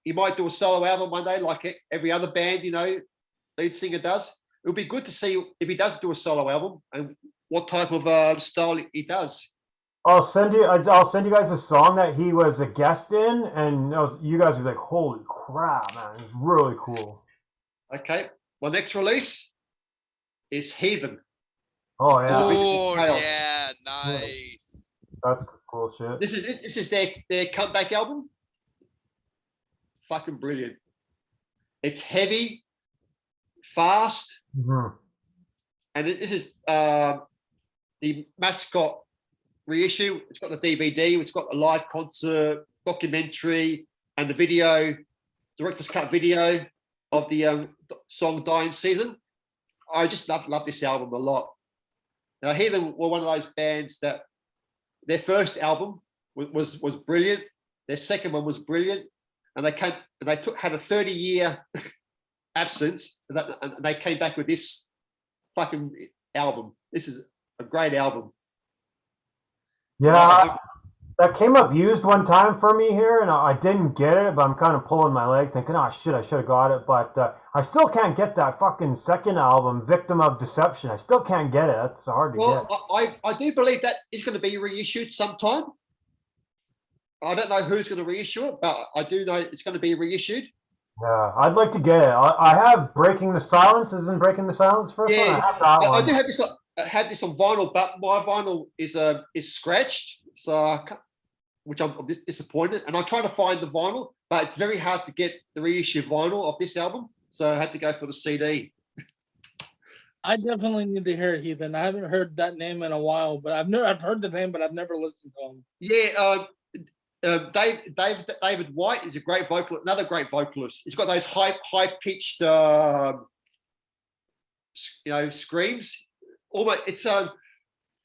Speaker 3: he might do a solo album one day, like every other band, you know, lead singer does. It would be good to see if he does do a solo album and what type of style he does.
Speaker 2: I'll send you guys a song that he was a guest in, and you guys would be like, "Holy crap, man! It's really cool."
Speaker 3: Okay, my next release is Heathen.
Speaker 2: Oh yeah,
Speaker 4: Oh yeah, nice.
Speaker 2: that's cool shit.
Speaker 3: This is their comeback album. Fucking brilliant. It's heavy, fast, and this is the Mascot reissue. It's got the DVD. It's got the live concert, documentary, and the video, director's cut video of the song "Dying Season." I just love this album a lot. Now, Heathen were one of those bands that their first album was brilliant. Their second one was brilliant, and they had a 30-year absence, and they came back with this fucking album. This is a great album.
Speaker 2: Yeah, that came up used one time for me here, and I didn't get it, but I'm kind of pulling my leg thinking, oh shit, I should have got it, but I still can't get that fucking second album, Victim of Deception. I still can't get it. That's hard to get.
Speaker 3: Well, I do believe that is going to be reissued sometime. I don't know who's going to reissue it, but I do know it's going to be reissued.
Speaker 2: Yeah, I'd like to get it. I have Breaking the Silence. Isn't Breaking the Silence first one? I have that one.
Speaker 3: I do have this. I had this on vinyl, but my vinyl is scratched, so which I'm disappointed. And I'm trying to find the vinyl, but it's very hard to get the reissue vinyl of this album, so I had to go for the CD.
Speaker 1: I definitely need to hear Heathen. I haven't heard that name in a while, but I've heard the name, but I've never listened to him.
Speaker 3: Yeah, David White is a great vocalist, another great vocalist. He's got those high pitched, screams. Almost, it's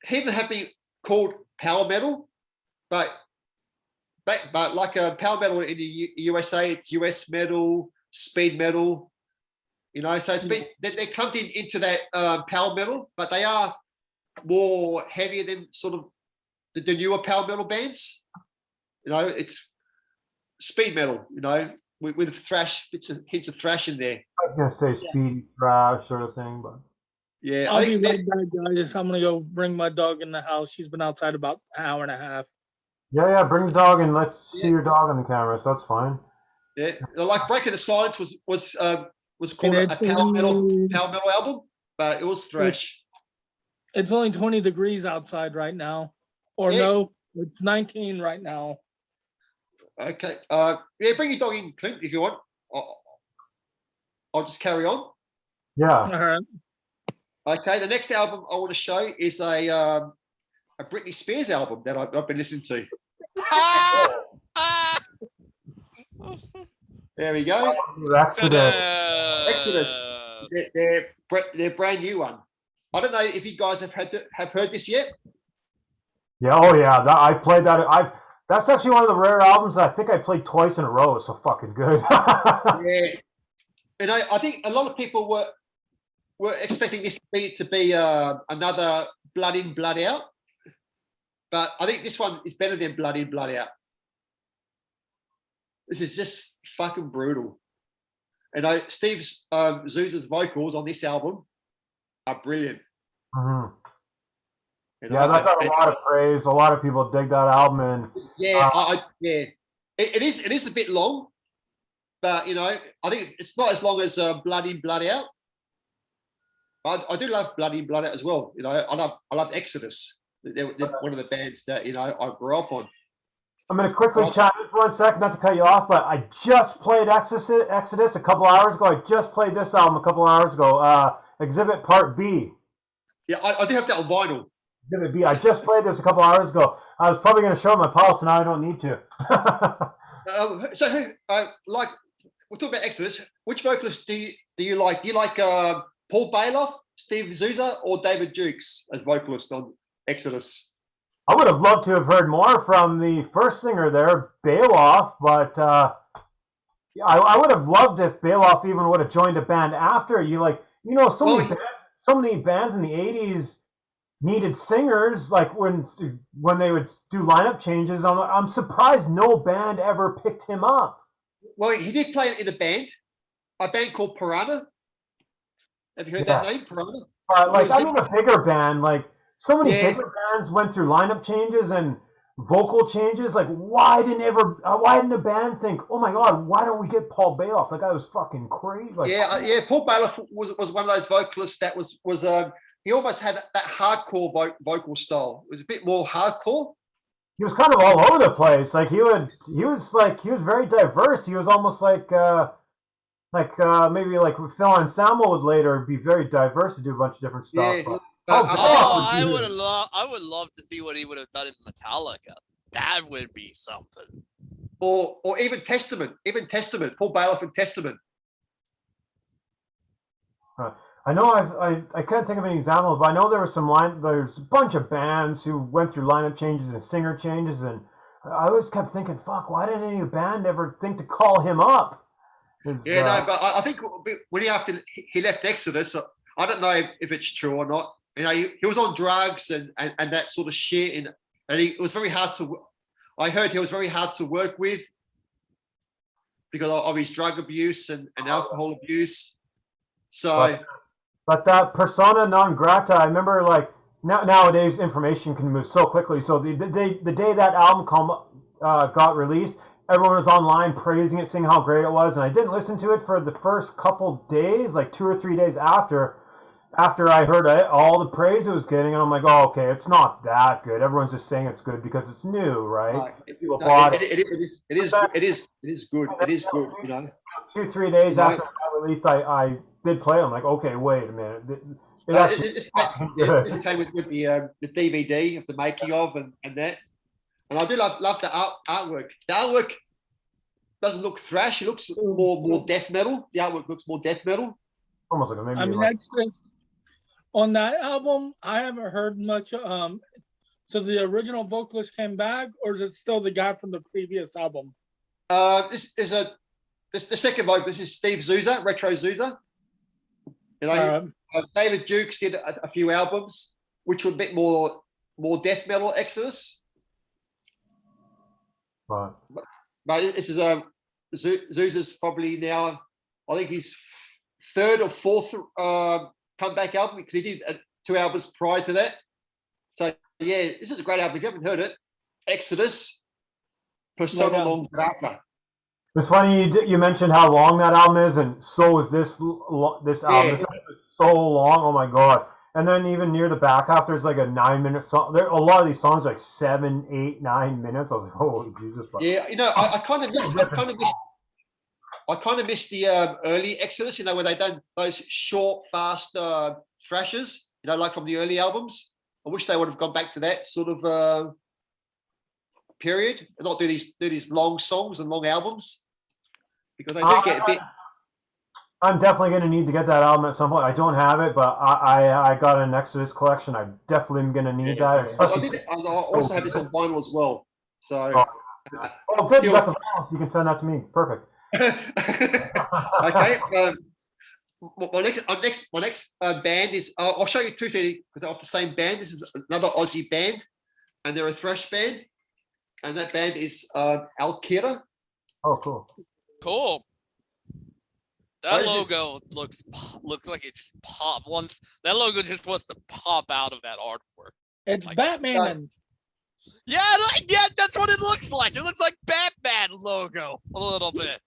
Speaker 3: Heathen have been called power metal, but like power metal in the USA, it's US metal, speed metal. You know, so it's been they're clumped into that power metal, but they are more heavier than sort of the newer power metal bands. You know, it's speed metal. You know, with thrash, hints of thrash in there.
Speaker 2: I was gonna say speedy thrash sort of thing, but
Speaker 3: Yeah,
Speaker 1: I'll be right back, guys. I'm gonna go bring my dog in the house. She's been outside about an hour and a half.
Speaker 2: Yeah, bring the dog and let's see your dog on the camera, so that's fine.
Speaker 3: Yeah, like Breaking the Silence was called a power metal album, but it was thrash.
Speaker 1: It's only 20 degrees outside right now, or no, it's 19 right now.
Speaker 3: Okay. Yeah, bring your dog in, Clint, if you want. I'll just carry on.
Speaker 2: Yeah.
Speaker 1: All right.
Speaker 3: Okay. The next album I want to show is a Britney Spears album that I've been listening to. There we go. Exodus. Their brand new one. I don't know if you guys have heard this yet.
Speaker 2: Yeah. Oh yeah. I played that. That's actually one of the rare albums that I think I played twice in a row. It's so fucking good.
Speaker 3: Yeah. And I think a lot of people were expecting this to be another Blood In, Blood Out. But I think this one is better than Blood In, Blood Out. This is just fucking brutal. And Steve Zuza's vocals on this album are brilliant.
Speaker 2: Mm-hmm. Yeah, that's got a lot of praise. A lot of people dig that album, and
Speaker 3: it is a bit long, but I think it's not as long as Blood In, Blood Out. I do love Blood In, Blood Out as well. I love Exodus. They're one of the bands that I grew up on.
Speaker 2: I'm going to quickly chat in for 1 second, not to cut you off, but I just played Exodus a couple hours ago. I just played this album a couple hours ago. Exhibit Part B.
Speaker 3: Yeah, I do have that on vinyl.
Speaker 2: Exhibit B. I just played this a couple hours ago. I was probably going to show my pulse, and now I don't need to.
Speaker 3: Like we're talking about Exodus. Which vocalist do you like? Do you like Paul Bailoff, Steve Zuza, or David Jukes as vocalist on Exodus?
Speaker 2: I would have loved to have heard more from the first singer there, Bailoff, but I would have loved if Bailoff even would have joined a band after. So many bands in the 80s needed singers, like when they would do lineup changes. I'm surprised no band ever picked him up.
Speaker 3: Well, he did play in a band called Piranha. Have you heard that name, Piranha?
Speaker 2: A bigger band, like so many bigger bands went through lineup changes and vocal changes. Like, why didn't a band think, oh my god, why don't we get Paul Bailoff? That guy was fucking crazy.
Speaker 3: Paul Bailoff was one of those vocalists that was he almost had that hardcore vocal style. It was a bit more hardcore.
Speaker 2: He was kind of all over the place. Like he was very diverse. He was almost like maybe like Phil Anselmo would later be very diverse to do a bunch of different stuff.
Speaker 3: Yeah.
Speaker 4: I would love to see what he would have done in Metallica. That would be something.
Speaker 3: Or even Testament. Paul Bailoff and Testament.
Speaker 2: I know I can't think of any example, but I know there's a bunch of bands who went through lineup changes and singer changes, and I always kept thinking, fuck, why didn't any band ever think to call him up?
Speaker 3: But I think when he left Exodus, I don't know if it's true or not. He was on drugs and that sort of shit, and it was very hard to. I heard he was very hard to work with because of his drug abuse and alcohol abuse. So,
Speaker 2: but that persona non grata, I remember like nowadays information can move so quickly. So the day that album got released, everyone was online praising it, saying how great it was, and I didn't listen to it for the first couple days, like 2 or 3 days after I heard all the praise it was getting, and I'm like, oh, okay, it's not that good. Everyone's just saying it's good because it's new, right? People bought it.
Speaker 3: It is good. It is good.
Speaker 2: 2 3 days after it got released, I did play it. I'm like, okay, wait a minute.
Speaker 3: This came with the DVD of the making of and that. And I do love the artwork. The artwork doesn't look thrash. It looks more death metal. The artwork looks more death metal.
Speaker 2: Almost like maybe.
Speaker 1: That's on that album. I haven't heard much. So the original vocalist came back, or is it still the guy from the previous album?
Speaker 3: This is the second vocalist. This is Steve Zuza, Retro Zuza. David Jukes did a few albums, which were a bit more death metal. Exodus.
Speaker 2: Right.
Speaker 3: But this is Zuza's probably now, I think he's third or fourth comeback album because he did 2 albums prior to that. So yeah, this is a great album. If you haven't heard it, Exodus, Persona non grata.
Speaker 2: It's funny you mentioned how long that album is, and so is this album. This album is so long. Oh my god! And then even near the back half, there's like a 9-minute song. There, a lot of these songs are like 7, 8, 9 minutes. I was like, holy Jesus! But
Speaker 3: yeah, I kind of missed the early Exodus. Where they done those short, fast thrashes. Like from the early albums. I wish they would have gone back to that sort of period and not do these long songs and long albums. Because I do get a bit.
Speaker 2: I'm definitely going to need to get that album at some point. I don't have it, but I got an Exodus collection. I definitely am going to need that. Especially
Speaker 3: I also have this on vinyl as well. So.
Speaker 2: Good. You got the vinyl. You can send that to me. Perfect.
Speaker 3: Okay. My next band is. I'll show you 2 CDs because they're off the same band. This is another Aussie band, and they're a thrash band, and that band is Alkira.
Speaker 2: Oh, cool.
Speaker 4: Cool. That logo looks like it just popped once. That logo just wants to pop out of that artwork.
Speaker 1: It's Batman.
Speaker 4: Yeah, that's what it looks like. It looks like Batman logo a little bit.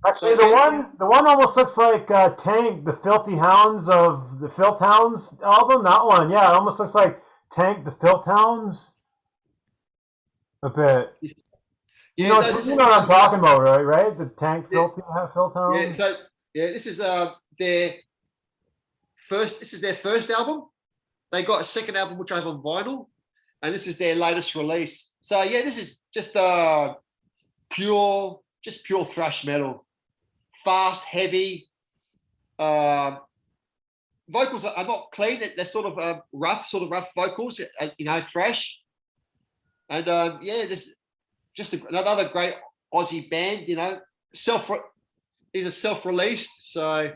Speaker 2: Actually, the one almost looks like Tank, the Filthy Hounds of the Filth Hounds album. That one, yeah, it almost looks like Tank, the Filth Hounds. A bit. You know what I'm talking about, right? The Tank, Filthy Hounds.
Speaker 3: This is their first. This is their first album. They got a second album which I have on vinyl, and this is their latest release. So yeah, this is just pure thrash metal, fast, heavy. Vocals are not clean. They're sort of rough vocals. Thrash. And this just another great Aussie band. These are self-released, so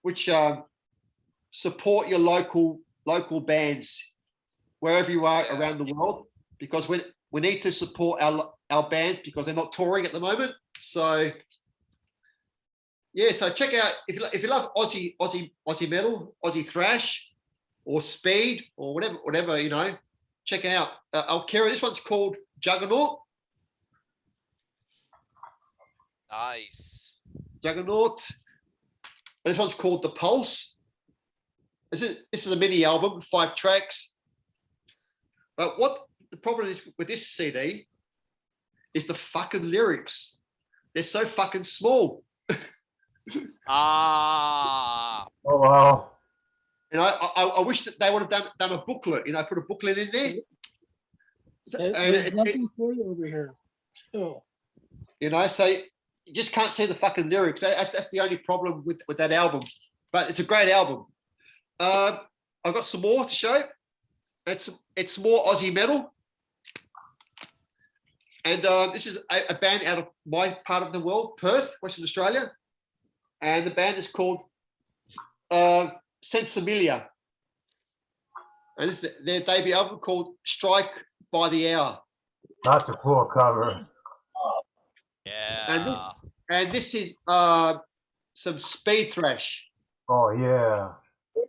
Speaker 3: which support your local bands wherever you are around the world, because we need to support our bands because they're not touring at the moment. So yeah, so check out if you love Aussie metal, Aussie thrash, or speed, or whatever check out Alkira. This one's called Juggernaut.
Speaker 4: Nice.
Speaker 3: Juggernaut. This one's called The Pulse. This is a mini album, 5 tracks. But what the problem is with this CD is the fucking lyrics. They're so fucking small.
Speaker 4: Ah.
Speaker 2: Oh wow.
Speaker 3: I wish that they would have done a booklet. Put a booklet in there.
Speaker 1: There's nothing for you over here. Oh.
Speaker 3: So you just can't see the fucking lyrics. That's the only problem with that album. But it's a great album. I've got some more to show. It's more Aussie metal. And this is a band out of my part of the world, Perth, Western Australia. And the band is called Sensimilia. And this is their debut album called Strike by the Hour.
Speaker 2: That's a cool cover.
Speaker 4: Yeah.
Speaker 3: And this is some speed thrash.
Speaker 2: Oh yeah.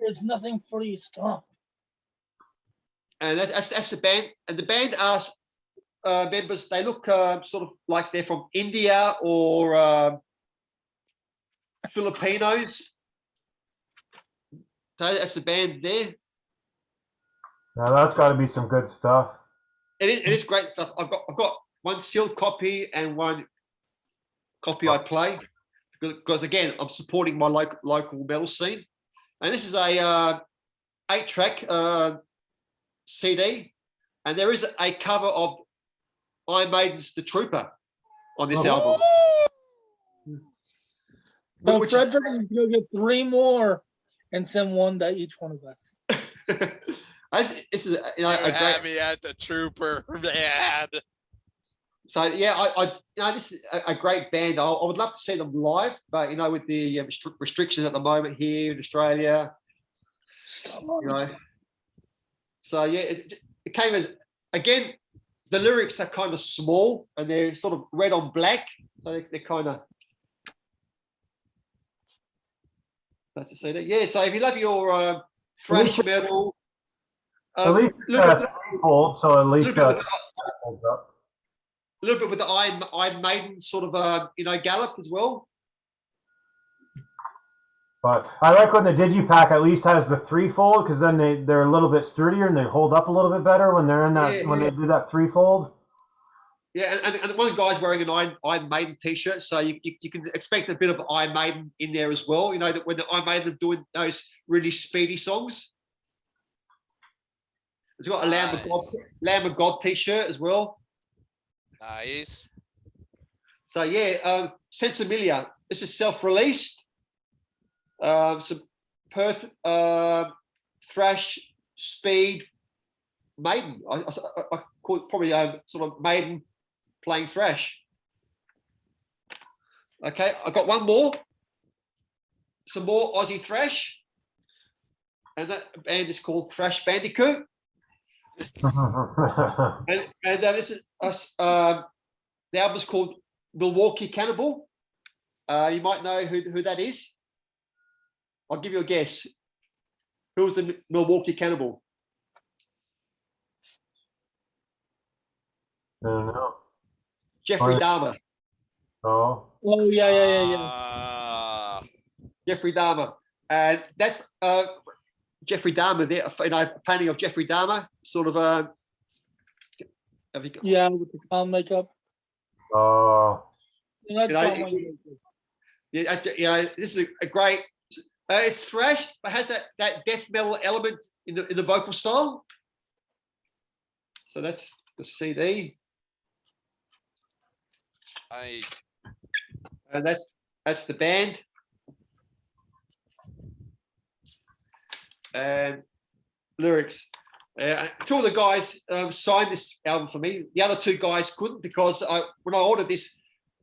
Speaker 1: There's nothing for you to stop.
Speaker 3: And that's the band. And the band are members. They look sort of like they're from India or Filipinos. So that's the band there.
Speaker 2: Now that's got to be some good stuff.
Speaker 3: It is great stuff. I've got one sealed copy and one copy I play because again I'm supporting my local metal scene. And this is a 8-track CD, and there is a cover of Iron Maiden's "The Trooper" on this album.
Speaker 1: So Frederick is going to get 3 more and send one to each one of us.
Speaker 3: This is
Speaker 4: a great. Me at the Trooper, man.
Speaker 3: So yeah, this is a great band. I would love to see them live, but with the restrictions at the moment here in Australia, So yeah, it came as again. The lyrics are kind of small and they're sort of red on black, so they're kind of. That's a CD. Yeah. So if you love your thrash metal,
Speaker 2: at least threefold, so at least holds up.
Speaker 3: A little bit with the Iron Maiden sort of gallop as well.
Speaker 2: But I like when the Digipack at least has the threefold, because then they're a little bit sturdier and they hold up a little bit better when they're in that they do that threefold.
Speaker 3: Yeah, and one of the guys wearing an Iron Maiden t-shirt, so you can expect a bit of Iron Maiden in there as well. You know, that when the Iron Maiden are doing those really speedy songs. It's got a Lamb of God t-shirt as well.
Speaker 4: Nice.
Speaker 3: So yeah, Sensimilia. This is self-released. Some Perth thrash speed Maiden. I call it probably sort of Maiden playing thrash. Okay, I got one more. Some more Aussie thrash, and that band is called Thrash Bandicoot. and this is us. The album is called Milwaukee Cannibal. You might know who that is. I'll give you a guess. Who's the Milwaukee Cannibal?
Speaker 2: I don't know.
Speaker 3: Jeffrey Dahmer.
Speaker 2: Oh.
Speaker 1: Oh yeah.
Speaker 3: Jeffrey Dahmer, and that's Jeffrey Dahmer. There, a painting of Jeffrey Dahmer, sort of. Have you got,
Speaker 1: yeah, with the clown makeup.
Speaker 2: Oh.
Speaker 3: Yeah, this is a great. It's thrash, but has that death metal element in the vocal style. So that's the CD.
Speaker 4: Nice.
Speaker 3: And that's the band. And lyrics. Two of the guys signed this album for me. The other two guys couldn't, because when I ordered this,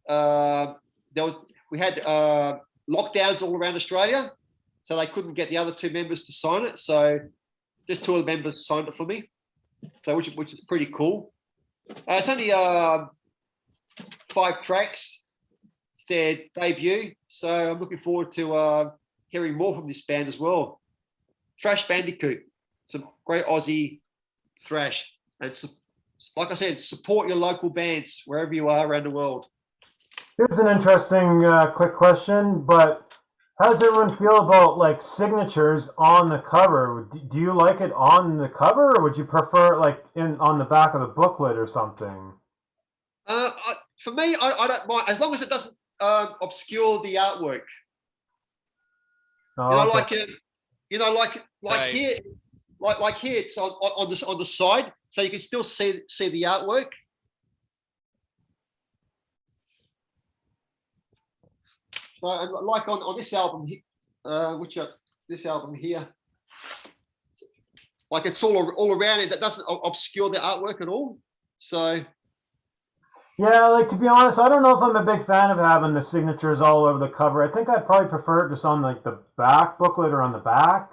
Speaker 3: we had lockdowns all around Australia, so they couldn't get the other two members to sign it. So just two of the members signed it for me. So which is pretty cool. It's only 5 tracks. It's their debut, so I'm looking forward to hearing more from this band as well. Thrash Bandicoot, some great Aussie thrash, and like I said, support your local bands wherever you are around the world.
Speaker 2: Here's an interesting quick question, but how does everyone feel about like signatures on the cover? Do you like it on the cover, or would you prefer it like on the back of the booklet or something?
Speaker 3: For me, I don't mind, as long as it doesn't obscure the artwork.
Speaker 2: Oh, okay.
Speaker 3: Like
Speaker 4: Right.
Speaker 3: here, like here, it's on the side, so you can still see the artwork. So like on this album, this album here, like it's all around it. That doesn't obscure the artwork at all. So.
Speaker 2: Yeah, like to be honest, I don't know if I'm a big fan of having the signatures all over the cover. I think I'd probably prefer it just on like the back booklet or on the back.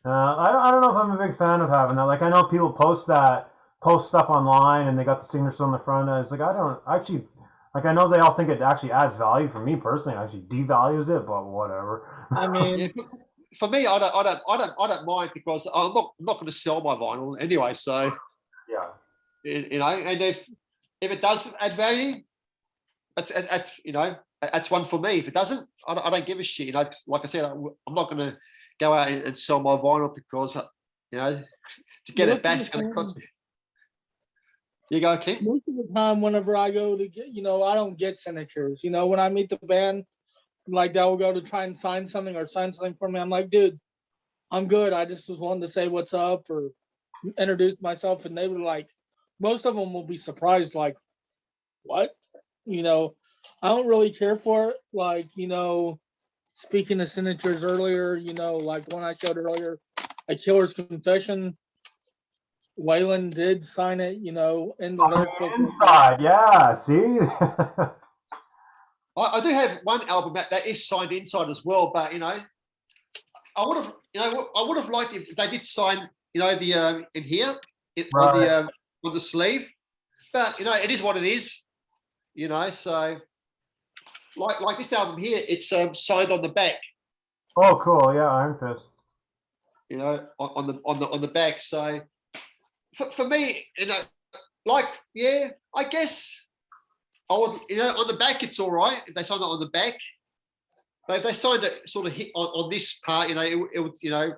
Speaker 2: I don't know if I'm a big fan of having that. Like I know people post stuff online and they got the signatures on the front. And it's like I don't actually like. I know they all think it actually adds value. For me personally, it actually devalues it, but whatever.
Speaker 1: I mean,
Speaker 3: yeah, for me, I don't mind, because I'm not going to sell my vinyl anyway. So
Speaker 2: yeah,
Speaker 3: and if it does add value, that's one for me. If it doesn't, I don't give a shit. Like I said, I'm not going to go out and sell my vinyl, because to get it back is going to cost me. You go, Kim?
Speaker 1: Most of the time, whenever I go to get, I don't get signatures. When I meet the band, like they will go to try and sign something or sign something for me. I'm like, dude, I'm good. I just was wanting to say what's up or introduce myself, and they were like, most of them will be surprised, like, what? I don't really care for it. Like, speaking of signatures earlier, like one I showed earlier, A Killer's Confession, Waylon did sign it, in the lyric book.
Speaker 2: Inside, yeah, see?
Speaker 3: I do have one album that is signed inside as well, but I would have liked if they did sign, the in here right. on the sleeve, but it is what it is, so like this album here, it's signed on the back,
Speaker 2: Oh, cool. Yeah, Iron Fist.
Speaker 3: You know, on the back. So for me, you know, like yeah, I guess I would. You know, on the back it's all right if they signed it on the back. But if they signed it sort of hit on this part, you know, it would, you know,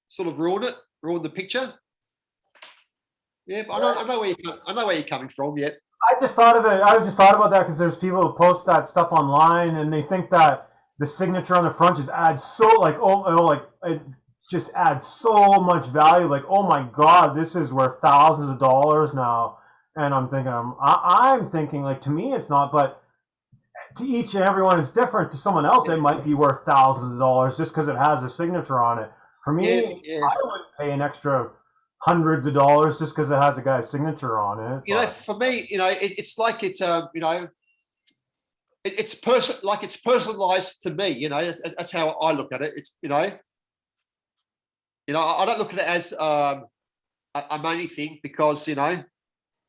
Speaker 3: sort of ruin the picture. Yeah, but I know where you're coming from. Yeah.
Speaker 2: I just thought of it. I just thought about that because there's people who post that stuff online, and they think that the signature on the front just adds so like like it just adds so much value. Like, oh my God, this is worth thousands of dollars now. And I'm thinking, I'm thinking like, to me it's not, but to each and everyone it's different. To someone else it might be worth thousands of dollars just because it has a signature on it. For me,
Speaker 3: Yeah.
Speaker 2: I wouldn't pay an extra hundreds of dollars just because it has a guy's signature on it.
Speaker 3: You know, for me, you know, it's like it's you know, it's personalized to me. You know, that's how I look at it. It's you know, I don't look at it as a money thing because you know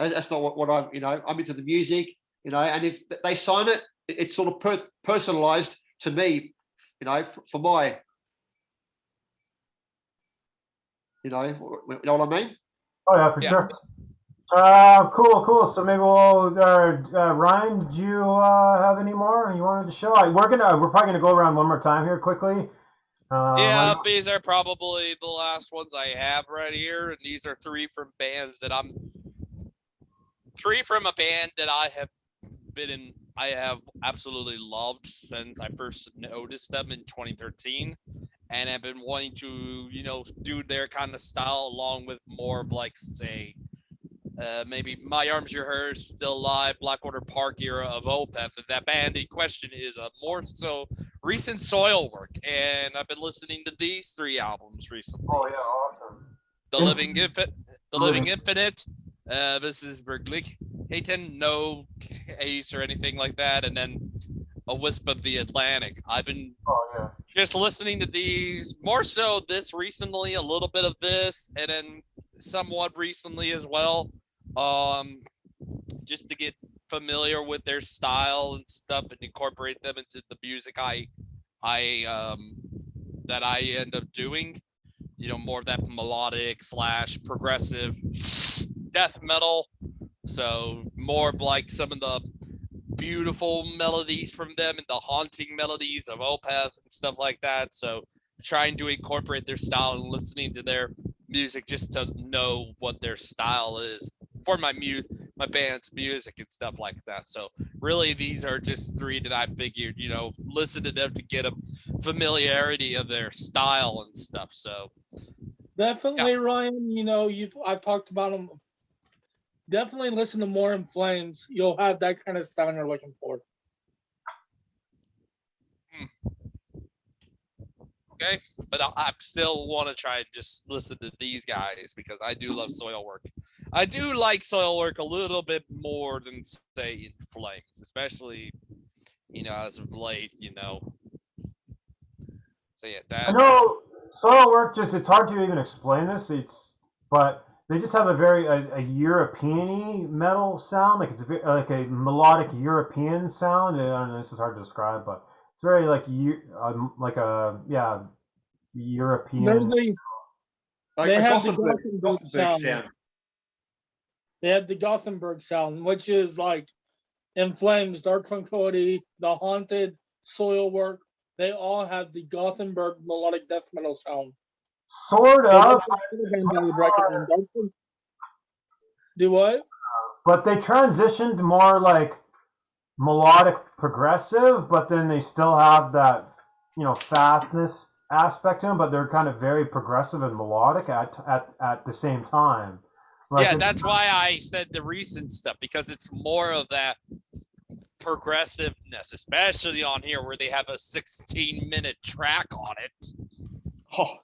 Speaker 3: that's not what I'm. You know, I'm into the music. You know, and if they sign it, it's sort of personalized to me. You know, for my. You know what I mean?
Speaker 2: Oh yeah, for sure. Cool. So maybe we'll. Ryan, did you have any more you wanted to show? We're probably gonna go around one more time here quickly.
Speaker 4: Yeah, these are probably the last ones I have right here, and these are three from a band that I have been in. I have absolutely loved since I first noticed them in 2013, and I've been wanting to, you know, do their kind of style along with more of like, say, maybe My Arms Your Hers, Still Alive, Blackwater Park era of Opeth. And that band in question is more so recent Soilwork. And I've been listening to these three albums recently.
Speaker 2: Oh yeah, awesome.
Speaker 4: The Living Infinite, this is Berglich, Hayton, No Ace or anything like that, and then A Wisp of the Atlantic. I've been just listening to these more so this recently, a little bit of this, and then somewhat recently as well. Just to get familiar with their style and stuff and incorporate them into the music I that I end up doing. You know, more of that melodic / progressive death metal. So more of like some of the beautiful melodies from them and the haunting melodies of Opeth and stuff like that. So trying to incorporate their style and listening to their music just to know what their style is for my band's music and stuff like that. So really these are just three that I figured, you know, listen to them to get a familiarity of their style and stuff. So
Speaker 1: definitely, yeah. Ryan, you know, I've talked about them. Definitely listen to More in Flames. You'll have that kind of sound you're looking for.
Speaker 4: Okay, but I still want to try and just listen to these guys because I do love Soilwork. I do like Soilwork a little bit more than, say, In Flames, especially, you know, as of late, you know. So yeah, that.
Speaker 2: I know Soilwork it's hard to even explain this. But they just have a very a European-y metal sound. Like it's like a melodic European sound. I don't know, this is hard to describe, but it's very like European.
Speaker 1: They have the Gothenburg sound. They have the Gothenburg sound, which is like In Flames, Dark Tranquility, The Haunted, Soilwork. They all have the Gothenburg melodic death metal sound.
Speaker 2: Sort of.
Speaker 1: Do what?
Speaker 2: But they transitioned more like melodic progressive, but then they still have that, you know, fastness aspect to them, but they're kind of very progressive and melodic at the same time.
Speaker 4: Like yeah, that's why I said the recent stuff, because it's more of that progressiveness, especially on here where they have a 16-minute track on it.
Speaker 2: Oh.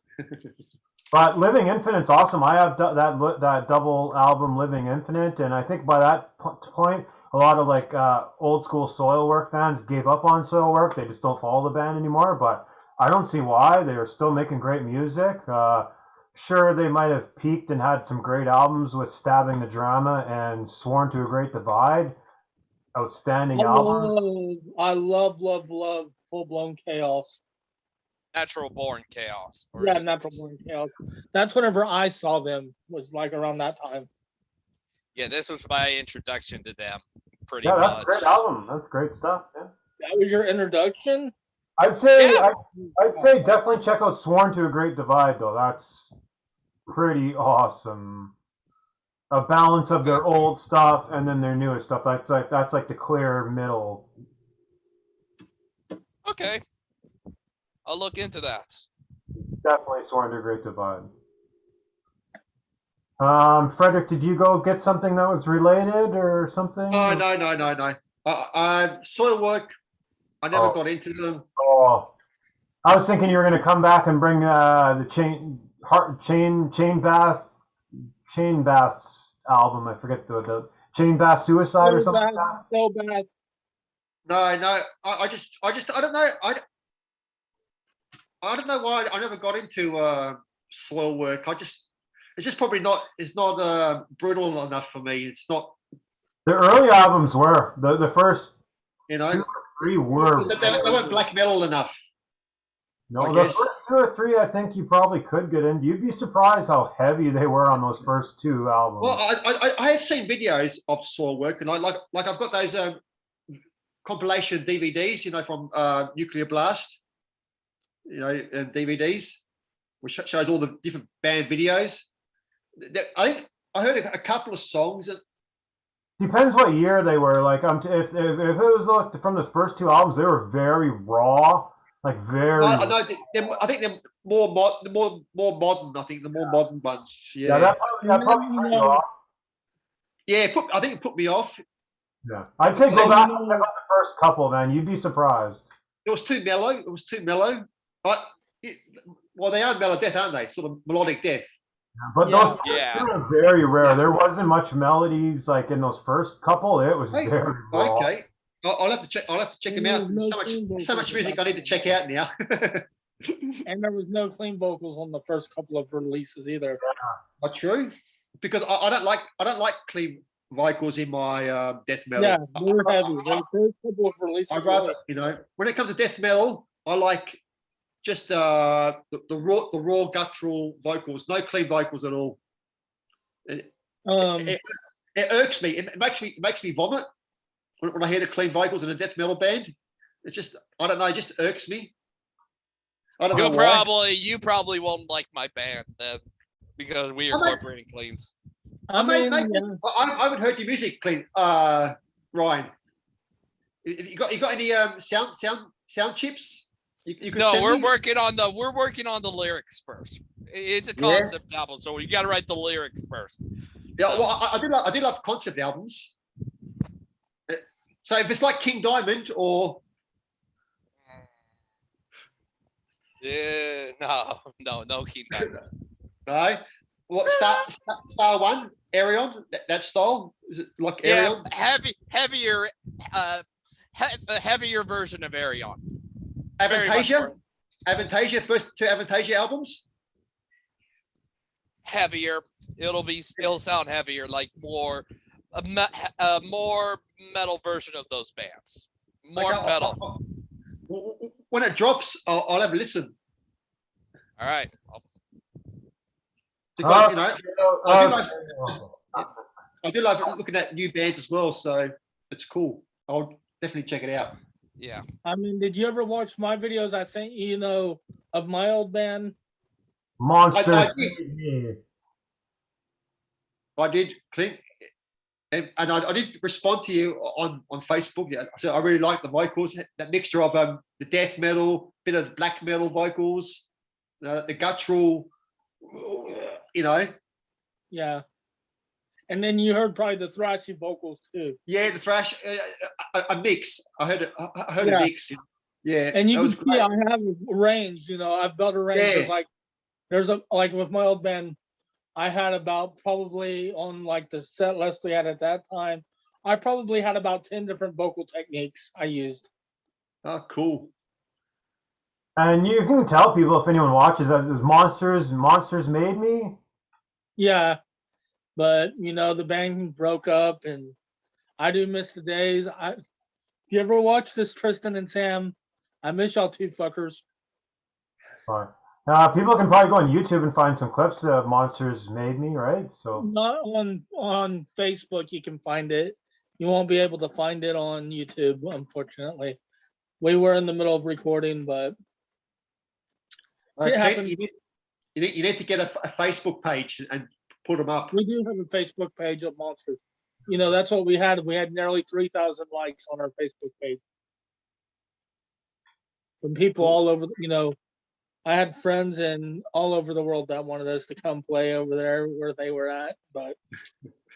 Speaker 2: But Living Infinite's awesome. I have that double album Living Infinite, and I think by that point, a lot of like old school Soilwork fans gave up on Soilwork. They just don't follow the band anymore. But I don't see why. They are still making great music. Sure, they might have peaked and had some great albums with Stabbing the Drama and Sworn to a Great Divide. Outstanding albums.
Speaker 1: I love Full Blown Chaos.
Speaker 4: Natural Born Chaos.
Speaker 1: Yeah, Natural Born Chaos. That's whenever I saw them, was like around that time.
Speaker 4: Yeah, this was my introduction to them, pretty
Speaker 2: Yeah, that's
Speaker 4: much.
Speaker 2: a great album. That's great stuff. Yeah.
Speaker 1: That was your introduction?
Speaker 2: I'd say
Speaker 4: Yeah.
Speaker 2: I'd say definitely check out Sworn to a Great Divide though. That's pretty awesome. A balance of their old stuff and then their newest stuff. That's like the clear middle.
Speaker 4: Okay. I'll look into that.
Speaker 2: Definitely Sworn to a Great Divide. Frederick, did you go get something that was related or something?
Speaker 3: Oh, no. Soil work, I never got into them.
Speaker 2: Oh, I was thinking you were going to come back and bring the Chain Baths album. I forget the Chain Bath Suicide or something like that.
Speaker 1: So bad.
Speaker 3: No. I don't know. I don't know why I never got into soil work. It's just probably not. It's not brutal enough for me. It's not.
Speaker 2: The early albums were the first.
Speaker 3: You know,
Speaker 2: 2 or 3 were.
Speaker 3: They weren't black metal enough.
Speaker 2: No, the first 2 or 3, I think you probably could get in. You'd be surprised how heavy they were on those first 2 albums.
Speaker 3: Well, I have seen videos of soil work, and I like I've got those compilation DVDs, you know, from Nuclear Blast, you know, DVDs, which shows all the different band videos. I think I heard a couple of songs.
Speaker 2: Depends what year they were. Like, if it was like from the first 2 albums, they were very raw, like very.
Speaker 3: I think they're more modern. I think the more modern ones. Yeah,
Speaker 2: that probably turned you off.
Speaker 3: Yeah, I think it put me off.
Speaker 2: Yeah, I'd say go back and check out the first couple, man. You'd be surprised.
Speaker 3: It was too mellow. But well, they are mellow death, aren't they? Sort of melodic death.
Speaker 2: But those two are very rare. There wasn't much melodies like in those first couple. It was very raw.
Speaker 3: Okay. I'll have to check them out. So much music I need to check out now.
Speaker 1: And there was no clean vocals on the first couple of releases either.
Speaker 3: Not true, because I don't like clean vocals in my death metal.
Speaker 1: Yeah, they were heavy. The first couple of releases.
Speaker 3: I'd rather, you know, when it comes to death metal, I like just the raw guttural vocals, no clean vocals at all. It irks me. It makes me vomit when I hear the clean vocals in a death metal band. It's just, I don't know, it just irks me. I don't know why.
Speaker 4: You probably won't like my band then, because we are incorporating cleans.
Speaker 3: I haven't heard your music, clean. Ryan, you got any sound chips? You could
Speaker 4: no, we're working on the lyrics first. It's a concept album, so you got to write the lyrics first.
Speaker 3: Yeah, well, I do love concept albums. So if it's like King Diamond or
Speaker 4: no King Diamond.
Speaker 3: No, what Star One Therion, that style, is it like Therion?
Speaker 4: Heavier version of Therion.
Speaker 3: Avantasia, first 2 Avantasia albums.
Speaker 4: Heavier. It'll sound heavier, like more metal version of those bands. More metal.
Speaker 3: When it drops, I'll have a listen.
Speaker 4: All right.
Speaker 3: Because, I do love looking at new bands as well, so it's cool. I'll definitely check it out.
Speaker 4: Yeah.
Speaker 1: I mean, did you ever watch my videos I sent you, of my old band?
Speaker 2: Monsters.
Speaker 3: I did, Clint. And I did respond to you on Facebook. Yeah, so I really like the vocals, that mixture of the death metal, bit of black metal vocals, the guttural,
Speaker 1: Yeah. And then you heard probably the thrashy vocals too.
Speaker 3: Yeah, the thrash, a mix. I heard a mix. Yeah.
Speaker 1: And you can see I have a range. I've built a range.
Speaker 3: Yeah.
Speaker 1: There's like with my old band, I had about probably on like the set list we had at that time, I probably had about 10 different vocal techniques I used.
Speaker 3: Oh, cool.
Speaker 2: And you can tell people if anyone watches that is Monsters Made Me.
Speaker 1: Yeah. But the band broke up, and I do miss the days. If you ever watch this, Tristan and Sam, I miss y'all two fuckers.
Speaker 2: People can probably go on YouTube and find some clips of Monsters Made Me, right? So
Speaker 1: Not on Facebook, you can find it. You won't be able to find it on YouTube, unfortunately. We were in the middle of recording, but it happened.
Speaker 3: You need to get a Facebook page and put them up.
Speaker 1: We do have a Facebook page of Monsters. You know, that's what we had. We had nearly 3,000 likes on our Facebook page from people all over. You know, I had friends in all over the world that wanted us to come play over there where they were at. But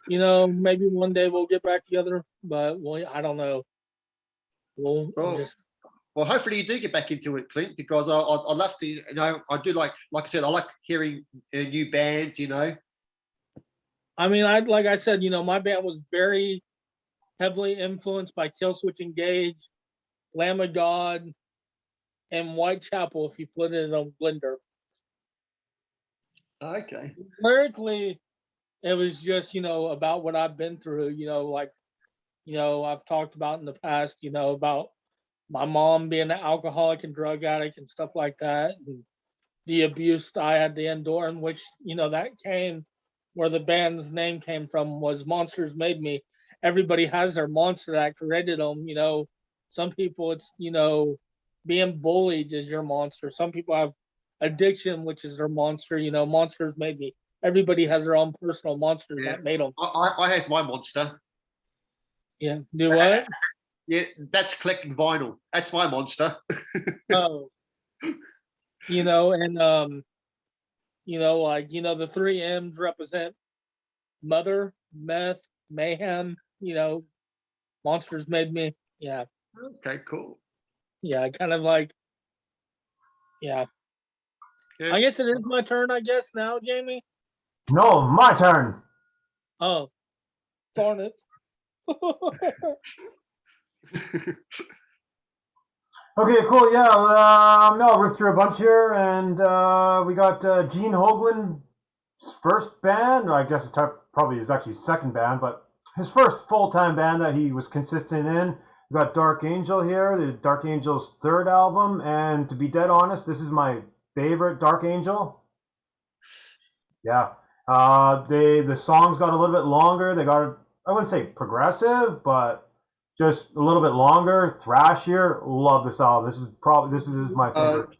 Speaker 1: you know, maybe one day we'll get back together. But I don't know. We'll just.
Speaker 3: Well, hopefully you do get back into it, Clint, because I love to. You know, I do like I said, I like hearing new bands. You know.
Speaker 1: I mean, like I said, you know, my band was very heavily influenced by Killswitch Engage, Lamb of God, and Whitechapel. If you put it in a blender.
Speaker 3: Okay.
Speaker 1: Lyrically, it was just, you know, about what I've been through. You know, like, you know, I've talked about in the past. You know, about my mom being an alcoholic and drug addict and stuff like that, and the abuse I had to endure, in which, you know, that came where the band's name came from was Monsters Made Me. Everybody has their monster that created them. You know, some people it's, you know, being bullied is your monster. Some people have addiction, which is their monster. You know, Monsters Made Me. Everybody has their own personal monsters that made them.
Speaker 3: I have my monster.
Speaker 1: Yeah. Do what?
Speaker 3: Yeah, that's collecting vinyl. That's my monster.
Speaker 1: Oh. You know, and you know, like, you know, the 3 M's represent mother, meth, mayhem, you know, Monsters Made Me. Yeah.
Speaker 3: Okay, cool.
Speaker 1: Yeah, kind of like, yeah. I guess it is my turn, I guess, now, Jamie.
Speaker 2: No, my turn.
Speaker 1: Oh, darn it.
Speaker 2: Okay, cool. Yeah, I'll rip through a bunch here, and we got Gene Hoglan's first band. I guess it's probably his actually second band, but his first full-time band that he was consistent in. We got Dark Angel here, the Dark Angel's third album, and to be dead honest, this is my favorite Dark Angel. Yeah, the songs got a little bit longer. They got, I wouldn't say progressive, but just a little bit longer, thrashier. Love this album. This is my favorite.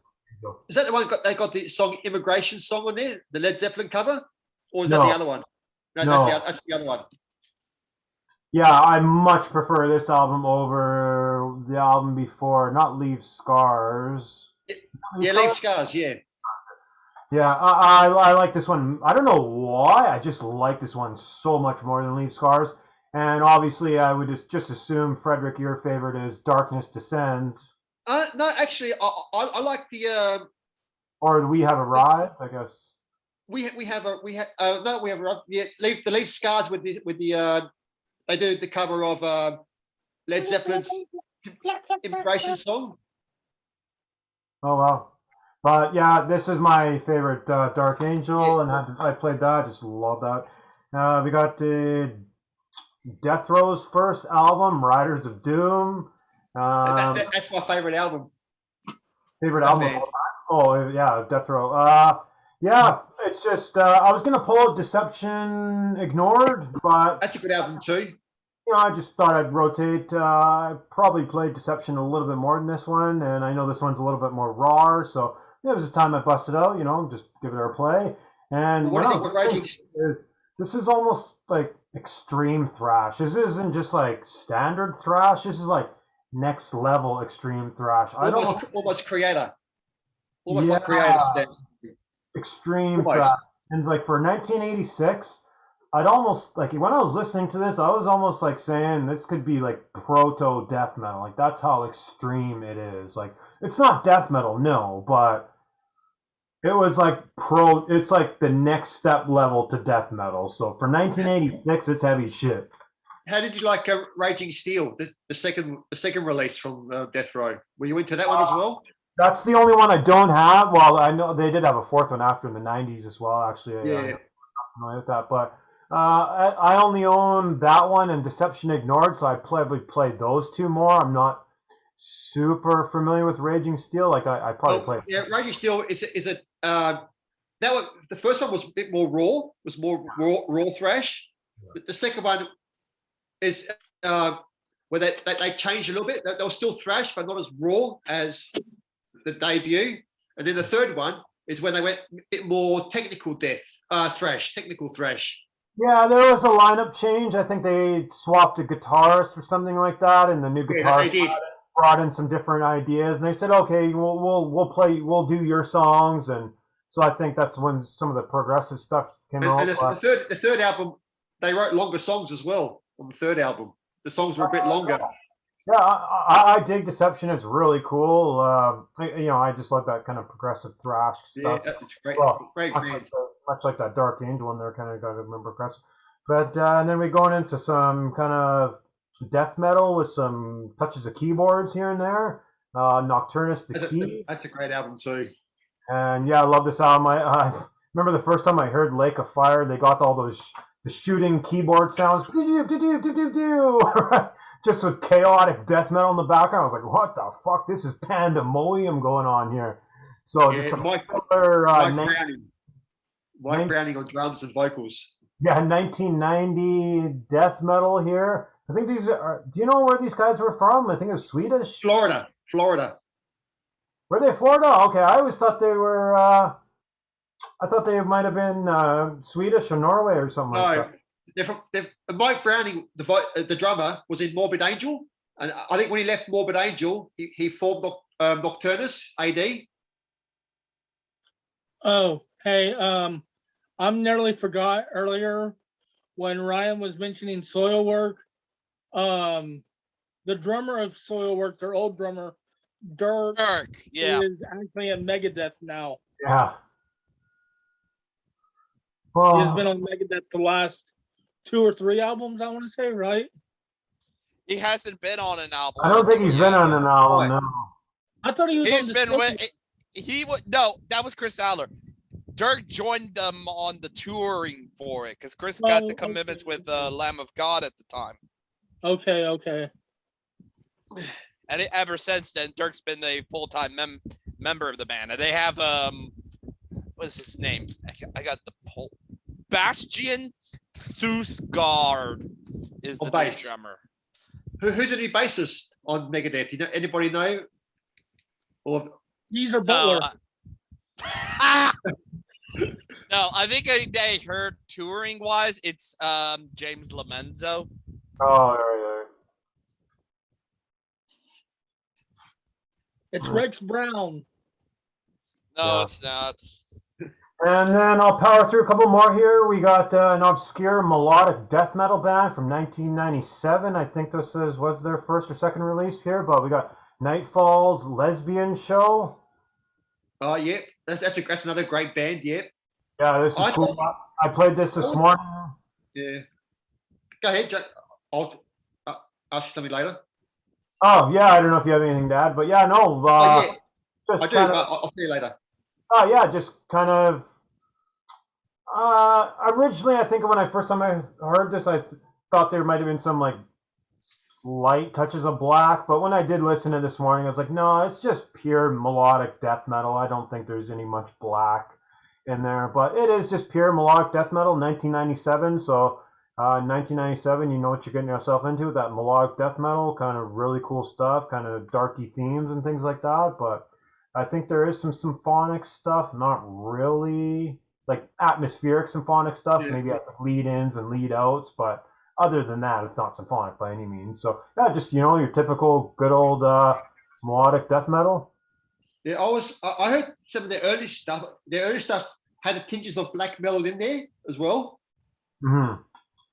Speaker 3: Is that the one they got the song "Immigration" song on there, the Led Zeppelin cover, or is that
Speaker 2: No.
Speaker 3: the other one?
Speaker 2: No.
Speaker 3: That's the other one.
Speaker 2: Yeah, I much prefer this album over the album before. Not Leave Scars.
Speaker 3: Yeah, Leave Scars. Yeah.
Speaker 2: Yeah, I like this one. I don't know why. I just like this one so much more than Leave Scars. And obviously, I would just assume, Frederick, your favorite is Darkness Descends.
Speaker 3: No, actually, I like the.
Speaker 2: Or We Have Arrived, I guess.
Speaker 3: We have arrived. Yeah, Leave Scars with the they do the cover of Led Zeppelin's Immigration song.
Speaker 2: Oh well. But yeah, this is my favorite Dark Angel, and I played that. I just love that. We got Death Row's first album, Riders of Doom.
Speaker 3: That's my favorite album.
Speaker 2: Favorite album of all time? Oh yeah, Death Row. Yeah, it's just I was gonna pull out Deception Ignored, but
Speaker 3: that's a good album too.
Speaker 2: You know, I just thought I'd rotate. I probably played Deception a little bit more than this one, and I know this one's a little bit more raw, so it was the time I busted out. You know, just give it a play. And this is almost like extreme thrash. This isn't just like standard thrash. This is like next level extreme thrash.
Speaker 3: Almost Creator. Almost like Creator.
Speaker 2: Extreme thrash. And like for 1986, I'd almost like when I was listening to this, I was almost like saying this could be like proto death metal. Like that's how extreme it is. Like it's not death metal, no, but it was like it's like the next step level to death metal. So for 1986, it's heavy shit.
Speaker 3: How did you like Raging Steel, the second release from Death Row? Were you into that one as well?
Speaker 2: That's the only one I don't have. Well, I know they did have a fourth one after in the 90s as well, actually.
Speaker 3: Yeah.
Speaker 2: I'm not familiar with that, but I only own that one and Deception Ignored, so I probably played those two more. I'm not super familiar with Raging Steel. Like I probably played.
Speaker 3: Yeah, Raging Steel is a that was the first one was a bit more raw, was more raw thrash. The second one is where they changed a little bit. They were still thrash, but not as raw as the debut. And then the third one is when they went a bit more technical technical thrash.
Speaker 2: Yeah, there was a lineup change. I think they swapped a guitarist or something like that, and the new guitarist brought in some different ideas. And they said, "Okay, we'll do your songs." And so I think that's when some of the progressive stuff came out.
Speaker 3: And the third album, they wrote longer songs as well on the third album. The songs were a bit longer.
Speaker 2: Yeah, I dig Deception. It's really cool. I just like that kind of progressive thrash stuff.
Speaker 3: Yeah, it's great. Great.
Speaker 2: Much like that Dark Angel one there, kind of got to remember progressive. But and then we're going into some kind of death metal with some touches of keyboards here and there. Nocturnus,
Speaker 3: That's a great album too.
Speaker 2: And yeah, I love this album. I remember the first time I heard Lake of Fire. They got all those the shooting keyboard sounds, just with chaotic death metal in the background. I was like, what the fuck? This is pandemonium going on here. So
Speaker 3: yeah,
Speaker 2: just some
Speaker 3: Mike Browning on drums and vocals.
Speaker 2: Yeah, 1990 death metal here. I think these are. Do you know where these guys were from? I think it was Swedish.
Speaker 3: Florida.
Speaker 2: Were they Florida? Okay, I always thought they were. I thought they might have been Swedish or Norway or something like
Speaker 3: that. Mike Browning, the drummer, was in Morbid Angel, and I think when he left Morbid Angel, he formed Nocturnus AD.
Speaker 1: Oh, hey, I nearly forgot earlier when Ryan was mentioning Soilwork. The drummer of Soilwork, their old drummer, Dirk, is actually at Megadeth now.
Speaker 2: Yeah.
Speaker 1: Well, he's been on Megadeth the last 2 or 3 albums, I want to say, right?
Speaker 4: He hasn't been on an album.
Speaker 2: I don't think he's been on an album, no.
Speaker 1: I thought he was on
Speaker 4: No, that was Chris Adler. Dirk joined them on the touring for it because Chris got the commitments with Lamb of God at the time.
Speaker 1: Okay.
Speaker 4: And ever since then, Dirk's been a full-time member of the band. And they have what's his name? I got the poll. Bastian Thusgaard is the bass drummer.
Speaker 3: Who's the new bassist on Megadeth? You know, anybody know? Or
Speaker 1: Geezer Butler.
Speaker 4: No, I think they heard touring wise, it's James Lomenzo.
Speaker 2: Oh, right.
Speaker 1: It's Rex Brown.
Speaker 4: No, it's not.
Speaker 2: And then I'll power through a couple more here. We got an obscure melodic death metal band from 1997. I think this was their first or second release here, but we got Nightfall's Lesbian Show.
Speaker 3: Oh, yeah. That's another great band, yeah.
Speaker 2: Yeah, this is cool. I played this morning.
Speaker 3: Yeah. Go ahead, Jack. I'll ask you something later.
Speaker 2: Oh, yeah, I don't know if you have anything to add, but yeah, no.
Speaker 3: I do, but I'll see you later.
Speaker 2: Oh, yeah, just kind of. Originally, I think when I first time I heard this, I thought there might have been some like light touches of black, but when I did listen to this morning, I was like, no, it's just pure melodic death metal. I don't think there's any much black in there, but it is just pure melodic death metal, 1997. So 1997, you know what you're getting yourself into, that melodic death metal, kind of really cool stuff, kind of darky themes and things like that. But I think there is some symphonic stuff, not really like atmospheric symphonic stuff. Yeah. Maybe it's like lead-ins and lead-outs, but other than that, it's not symphonic by any means. So yeah, just your typical good old melodic death metal.
Speaker 3: Yeah, I heard some of the early stuff. The early stuff had tinges of black metal in there as well.
Speaker 2: Mm-hmm.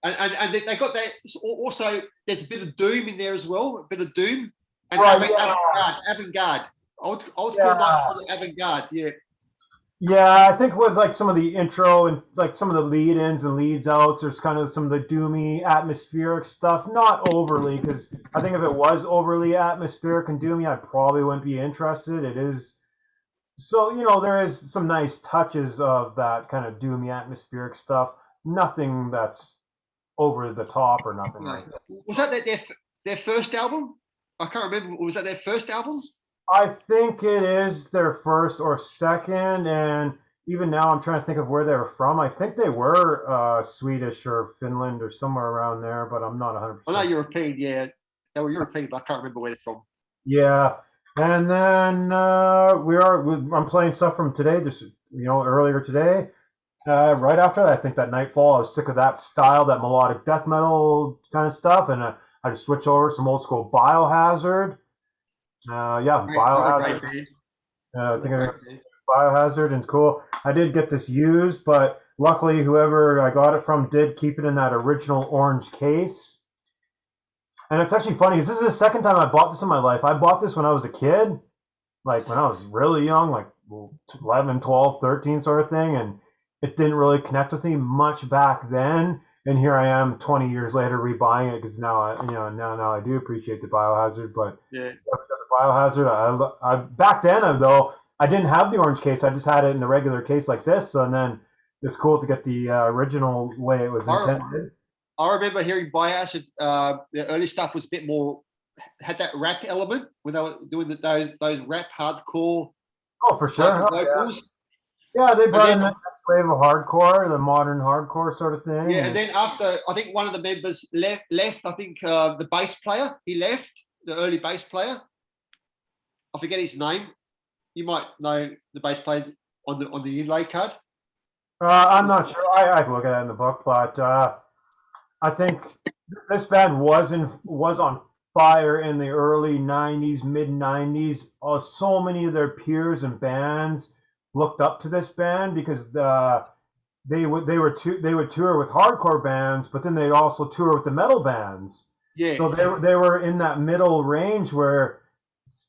Speaker 3: And they got that. Also, there's a bit of doom in there as well. A bit of doom and avant-garde. I would call that for the avant-garde. Yeah.
Speaker 2: Yeah, I think with like some of the intro and like some of the lead-ins and leads-outs, there's kind of some of the doomy, atmospheric stuff. Not overly, because I think if it was overly atmospheric and doomy, I probably wouldn't be interested. It is, so there is some nice touches of that kind of doomy, atmospheric stuff. Nothing that's over the top or nothing like that.
Speaker 3: Was that their first album? I can't remember. Was that their first album?
Speaker 2: I think it is their first or second, and even now I'm trying to think of where they were from. I think they were Swedish or Finland or somewhere around there, but I'm not 100%.
Speaker 3: I know European, yeah. They were European, but I can't remember where they're from.
Speaker 2: Yeah, and then I'm playing stuff from today, just earlier today. Right after that, I think that Nightfall, I was sick of that style, that melodic death metal kind of stuff, and I just switched over to some old school Biohazard. Biohazard. I think Biohazard and cool. I did get this used, but luckily whoever I got it from did keep it in that original orange case. And it's actually funny, because this is the second time I bought this in my life. I bought this when I was a kid, like when I was really young, like 11, 12, 13 sort of thing, and it didn't really connect with me much back then. And here I am 20 years later rebuying it, because now I do appreciate the Biohazard, but
Speaker 3: yeah.
Speaker 2: The Biohazard, I back then though, I didn't have the orange case. I just had it in the regular case like this. And then it's cool to get the original way it was intended.
Speaker 3: I remember hearing Biohazard. The early stuff was a bit more, had that rap element when they were doing those rap hardcore.
Speaker 2: Oh, for sure. Yeah, they brought in the next wave of hardcore, the modern hardcore sort of thing.
Speaker 3: Yeah, and then after, I think one of the members left. I think the bass player, he left, the early bass player. I forget his name. You might know the bass player on the inlay card.
Speaker 2: I'm not sure. I have to look at it in the book, but I think this band was on fire in the early 90s, mid 90s. So many of their peers and bands looked up to this band because they would tour with hardcore bands, but then they'd also tour with the metal bands.
Speaker 3: Yeah.
Speaker 2: So they were in that middle range where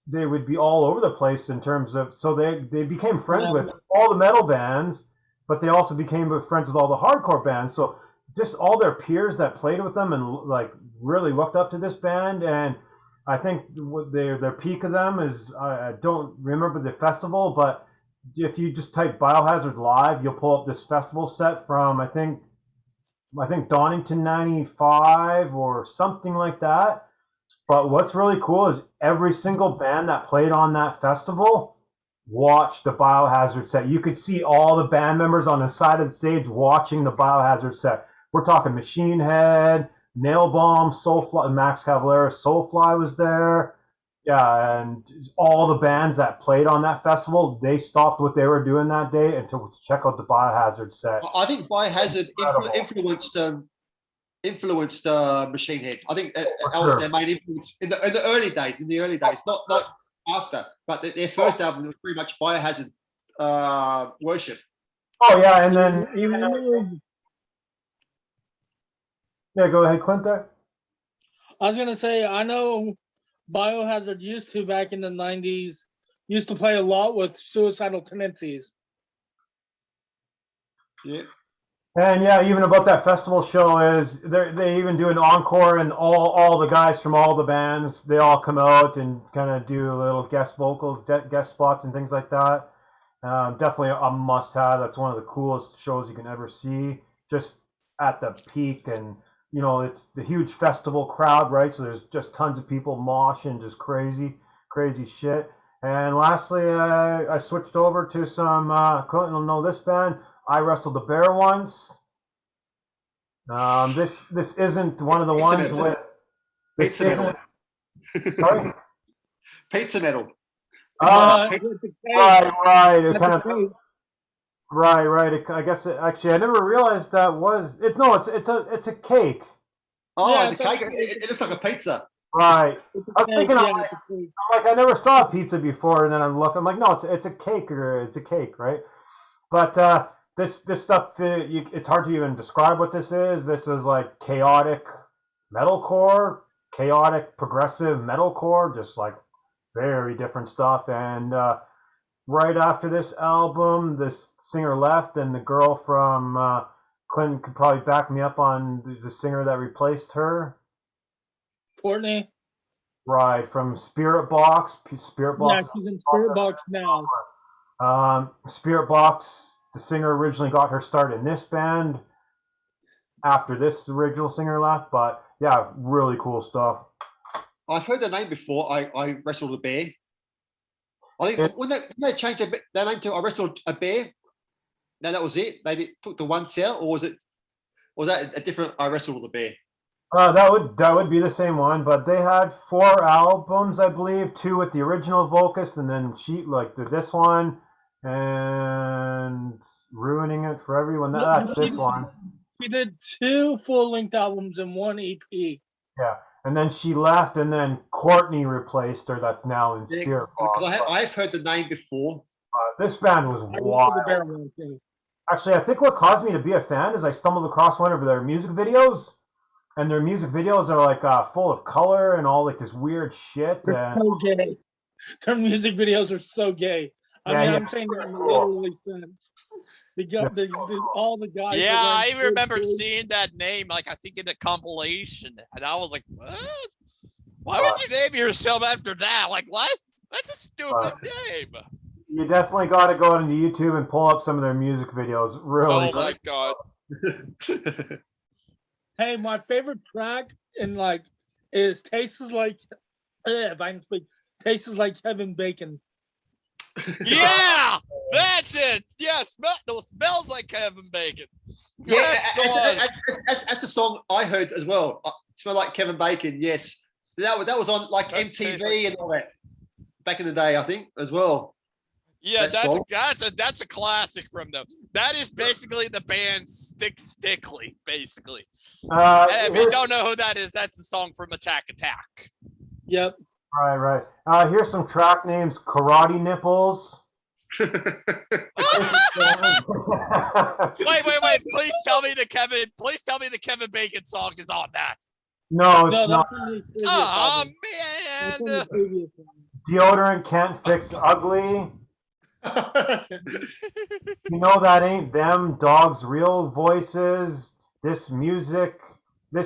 Speaker 2: they would be all over the place in terms of. So they became friends with all the metal bands, but they also became friends with all the hardcore bands. So just all their peers that played with them and like really looked up to this band. And I think their peak of them is, I don't remember the festival, but if you just type Biohazard Live, you'll pull up this festival set from I think Donington 95 or something like that. But what's really cool is every single band that played on that festival watched the Biohazard set. You could see all the band members on the side of the stage watching the Biohazard set. We're talking Machine Head, Nailbomb, Soulfly, Max Cavalera, Soulfly was there. Yeah, and all the bands that played on that festival, they stopped what they were doing that day and to check out the Biohazard set.
Speaker 3: I think Biohazard influenced Machine Head. I think that was their main influence in the early days. Not after, but their first album was pretty much Biohazard worship.
Speaker 2: Oh yeah, and then even yeah, go ahead, Clint. There.
Speaker 1: I was gonna say I know Biohazard used to back in the 90s used to play a lot with Suicidal Tendencies.
Speaker 3: Yeah.
Speaker 2: And yeah, even about that festival show is they even do an encore, and all the guys from all the bands, they all come out and kind of do little guest vocals, guest spots and things like that. Definitely a must-have. That's one of the coolest shows you can ever see, just at the peak. And it's the huge festival crowd, right? So there's just tons of people moshing, just crazy shit. And lastly, I switched over to some, Clinton will know this band, I Wrestled the Bear Once. This isn't one of the ones with
Speaker 3: Pizza Metal.
Speaker 2: Sorry?
Speaker 3: Pizza Metal.
Speaker 2: Right. It kind of right. I guess actually I never realized that was it's a cake.
Speaker 3: Oh, yeah, it's a cake. It looks like a pizza.
Speaker 2: Right. I was thinking, I never saw a pizza before, and then I'm like, no, it's a cake, or it's a cake, right? But this stuff, it's hard to even describe what this is. This is like chaotic metalcore, chaotic progressive metalcore, just like very different stuff. And right after this album, this singer left, and the girl from Clinton could probably back me up on the singer that replaced her.
Speaker 1: Courtney.
Speaker 2: Right, from Spirit Box.
Speaker 1: Yeah, she's in Spirit Box now.
Speaker 2: Spirit Box, the singer originally got her start in this band after this original singer left, but yeah, really cool stuff.
Speaker 3: I've heard the name before. I wrestled a bear. I think when they changed their name to I wrestled a bear. Now that was it. They took the one cell, or was that a different I wrestled a bear?
Speaker 2: That would be the same one, but they had 4 albums, I believe, 2 with the original vocalist, and then this one, and ruining it for everyone. That's this one.
Speaker 1: She did 2 full-length albums and 1 EP.
Speaker 2: Yeah, and then she left, and then Courtney replaced her. That's now in Spirit Box.
Speaker 3: I've heard the name before.
Speaker 2: This band was wild. Actually, I think what caused me to be a fan is I stumbled across one of their music videos. And their music videos are like full of color and all like this weird shit.
Speaker 1: They're so gay. Their music videos are so gay. I'm saying that in literally sense. All the guys.
Speaker 4: Yeah, I remember seeing that name, like I think in the compilation, and I was like, "What? Why would you name yourself after that? Like, what? That's a stupid name."
Speaker 2: You definitely got to go into YouTube and pull up some of their music videos. Really.
Speaker 4: Oh my god.
Speaker 1: Hey, my favorite track is Tastes Like if I can speak, Tastes Like Kevin Bacon.
Speaker 4: Yeah, that's it. Yeah, smells like Kevin Bacon.
Speaker 3: Yeah, that's the song I heard as well. Smell Like Kevin Bacon. Yes, that was on like MTV and all that back in the day, I think, as well.
Speaker 4: Yeah, that's a classic from them. That is basically the band Stickly, basically. If you don't know who that is, that's the song from Attack Attack.
Speaker 1: Yep.
Speaker 2: Right. Here's some track names: Karate Nipples.
Speaker 4: Wait. Please tell me the Kevin Bacon song is on that.
Speaker 2: No, it's not.
Speaker 4: Oh man.
Speaker 2: Deodorant Can't Fix Ugly. You know that ain't them dogs' real voices. This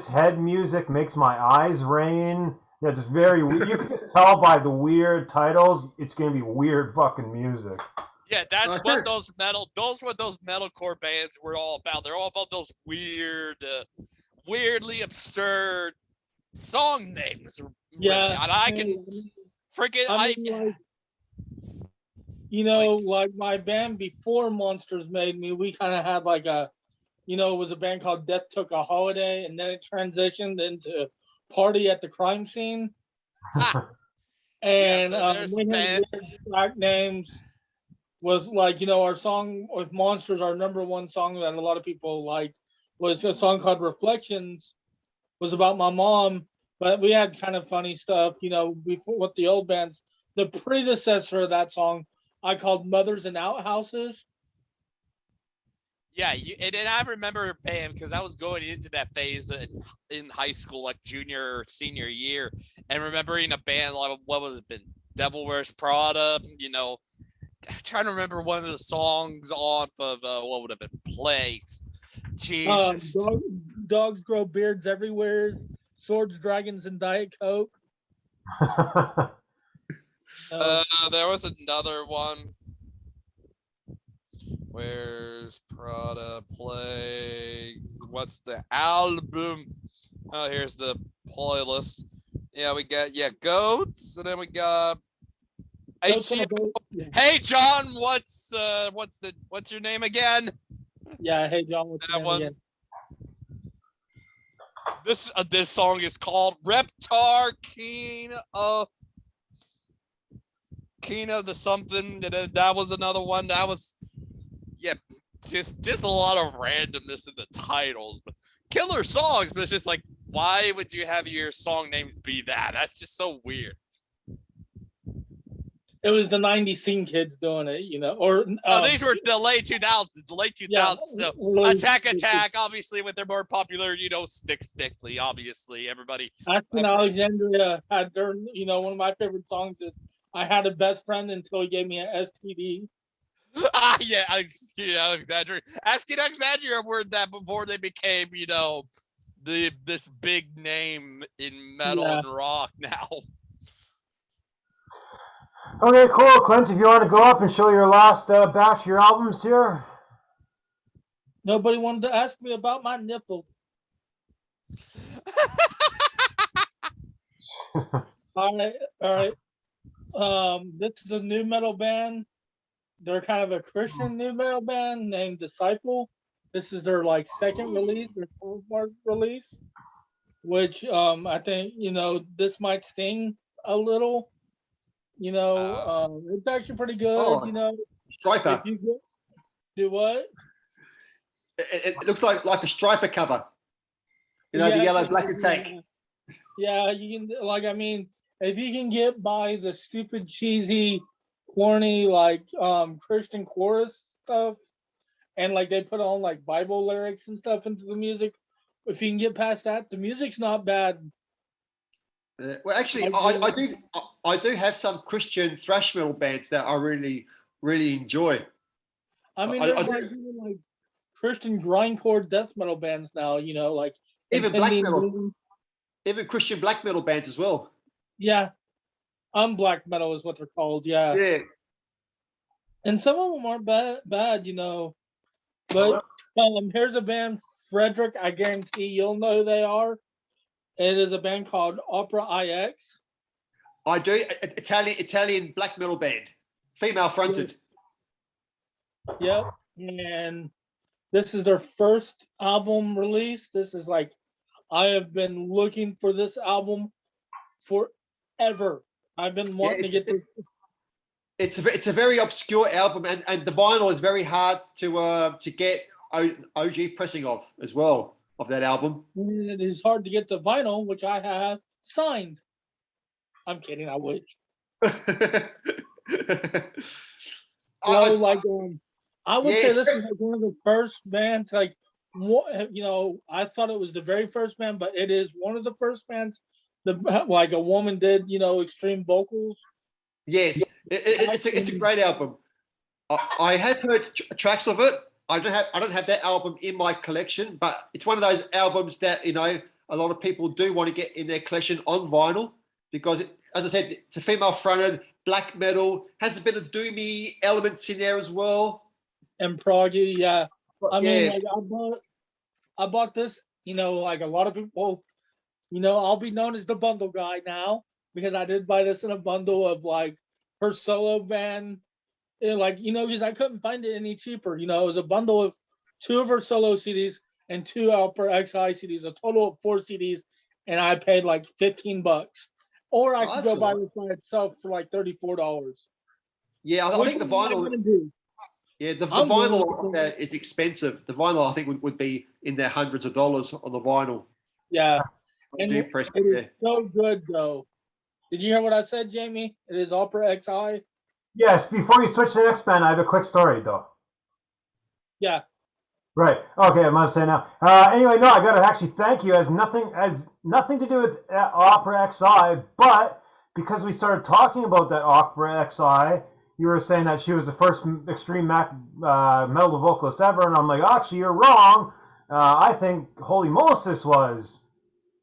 Speaker 2: head music makes my eyes rain. Yeah, just very. You can just tell by the weird titles, it's gonna be weird fucking music.
Speaker 4: Yeah, that's what those metalcore bands were all about. They're all about those weirdly absurd song names.
Speaker 1: Yeah,
Speaker 4: and I can freaking
Speaker 1: like my band before Monsters Made Me, we kind of had like it was a band called Death Took a Holiday, and then it transitioned into Party at the Crime Scene. And we had track names was like, our song with Monsters, our number one song that a lot of people liked was a song called Reflections, was about my mom, but we had kind of funny stuff, before with the old bands. The predecessor of that song, I called Mothers and Outhouses.
Speaker 4: Yeah, and then I remember a band because I was going into that phase in high school, like junior or senior year, and remembering a band like what was it been, Devil Wears Prada. I'm trying to remember one of the songs off of what would have been Plagues. Jesus.
Speaker 1: Dogs grow beards everywhere. Swords, dragons, and Diet Coke.
Speaker 4: There was another one. Where's Prada Plagues? What's the album? Oh, here's the playlist. Yeah, we got Goats, and then we got Hey John, what's your name again?
Speaker 1: Yeah, Hey John, what's your name again?
Speaker 4: This song is called Reptar Kina the something. That was another one. That was just a lot of randomness in the titles, but killer songs. But it's just like, why would you have your song names be that? That's just so weird.
Speaker 1: It was the 90s scene kids doing it,
Speaker 4: these were the late 2000s.
Speaker 1: Yeah,
Speaker 4: so Attack, obviously, with their more popular, Stickly, obviously, everybody.
Speaker 1: Aspen Alexandria had their, one of my favorite songs is I Had a Best Friend Until He Gave Me an STD.
Speaker 4: Alexandria. Asking Alexandria were that before they became, this big name in metal and rock now.
Speaker 2: Okay, cool. Clint, if you want to go up and show your last batch of your albums here.
Speaker 1: Nobody wanted to ask me about my nipple. All right, all right. This is a new metal band. They're kind of a Christian new metal band named Disciple. This is their like second release, their fourth release, which I think this might sting a little. It's actually pretty good.
Speaker 3: Oh, Striper.
Speaker 1: If you do what?
Speaker 3: It looks like a Striper cover. The yellow, black and tank.
Speaker 1: Yeah, you can if you can get by the stupid, cheesy, corny, Christian chorus stuff, and they put on Bible lyrics and stuff into the music. If you can get past that, the music's not bad.
Speaker 3: Well, actually, I do have some Christian thrash metal bands that I really enjoy.
Speaker 1: I mean, there's even Christian grindcore death metal bands now.
Speaker 3: Even black metal, even Christian black metal bands as well.
Speaker 1: Yeah, black metal is what they're called. Yeah.
Speaker 3: Yeah.
Speaker 1: And some of them aren't bad. But here's a band, Frederick. I guarantee you'll know who they are. It is a band called Opera IX.
Speaker 3: I do. Italian black metal band, female fronted.
Speaker 1: Yep. And this is their first album release. This is I have been looking for this album forever. I've been wanting to get this.
Speaker 3: It's a very obscure album, and the vinyl is very hard to get OG pressing of as well of that album.
Speaker 1: It is hard to get the vinyl, which I have signed. I'm kidding. I wish. I would say this is one of the first bands. I thought it was the very first band, but it is one of the first bands. A woman did, extreme vocals.
Speaker 3: Yes, it's a great album. I have heard tracks of it. I don't have that album in my collection, but it's one of those albums that a lot of people do want to get in their collection on vinyl because, as I said, it's a female fronted black metal, has a bit of doomy elements in there as well.
Speaker 1: And proggy, yeah. I bought this. A lot of people. I'll be known as the bundle guy now because I did buy this in a bundle of her solo band. Because I couldn't find it any cheaper. It was a bundle of 2 of her solo CDs and 2 Opera XI CDs, a total of 4 CDs, and I paid $15. Or I could go buy this by itself for $34.
Speaker 3: Yeah, I think the vinyl. Yeah, the vinyl of that is expensive. The vinyl I think would be in their hundreds of dollars on the vinyl.
Speaker 1: Yeah, and it is so good though. Did you hear what I said, Jamie? It is Opera XI.
Speaker 2: Yes, before you switch to the next band, I have a quick story, though.
Speaker 1: Yeah.
Speaker 2: Right. Okay, I must say now. Anyway, no, I got to actually thank you. It has nothing to do with Opera XI, but because we started talking about that Opera XI, you were saying that she was the first extreme metal vocalist ever, and I'm like, actually, you're wrong. I think Holy Moses was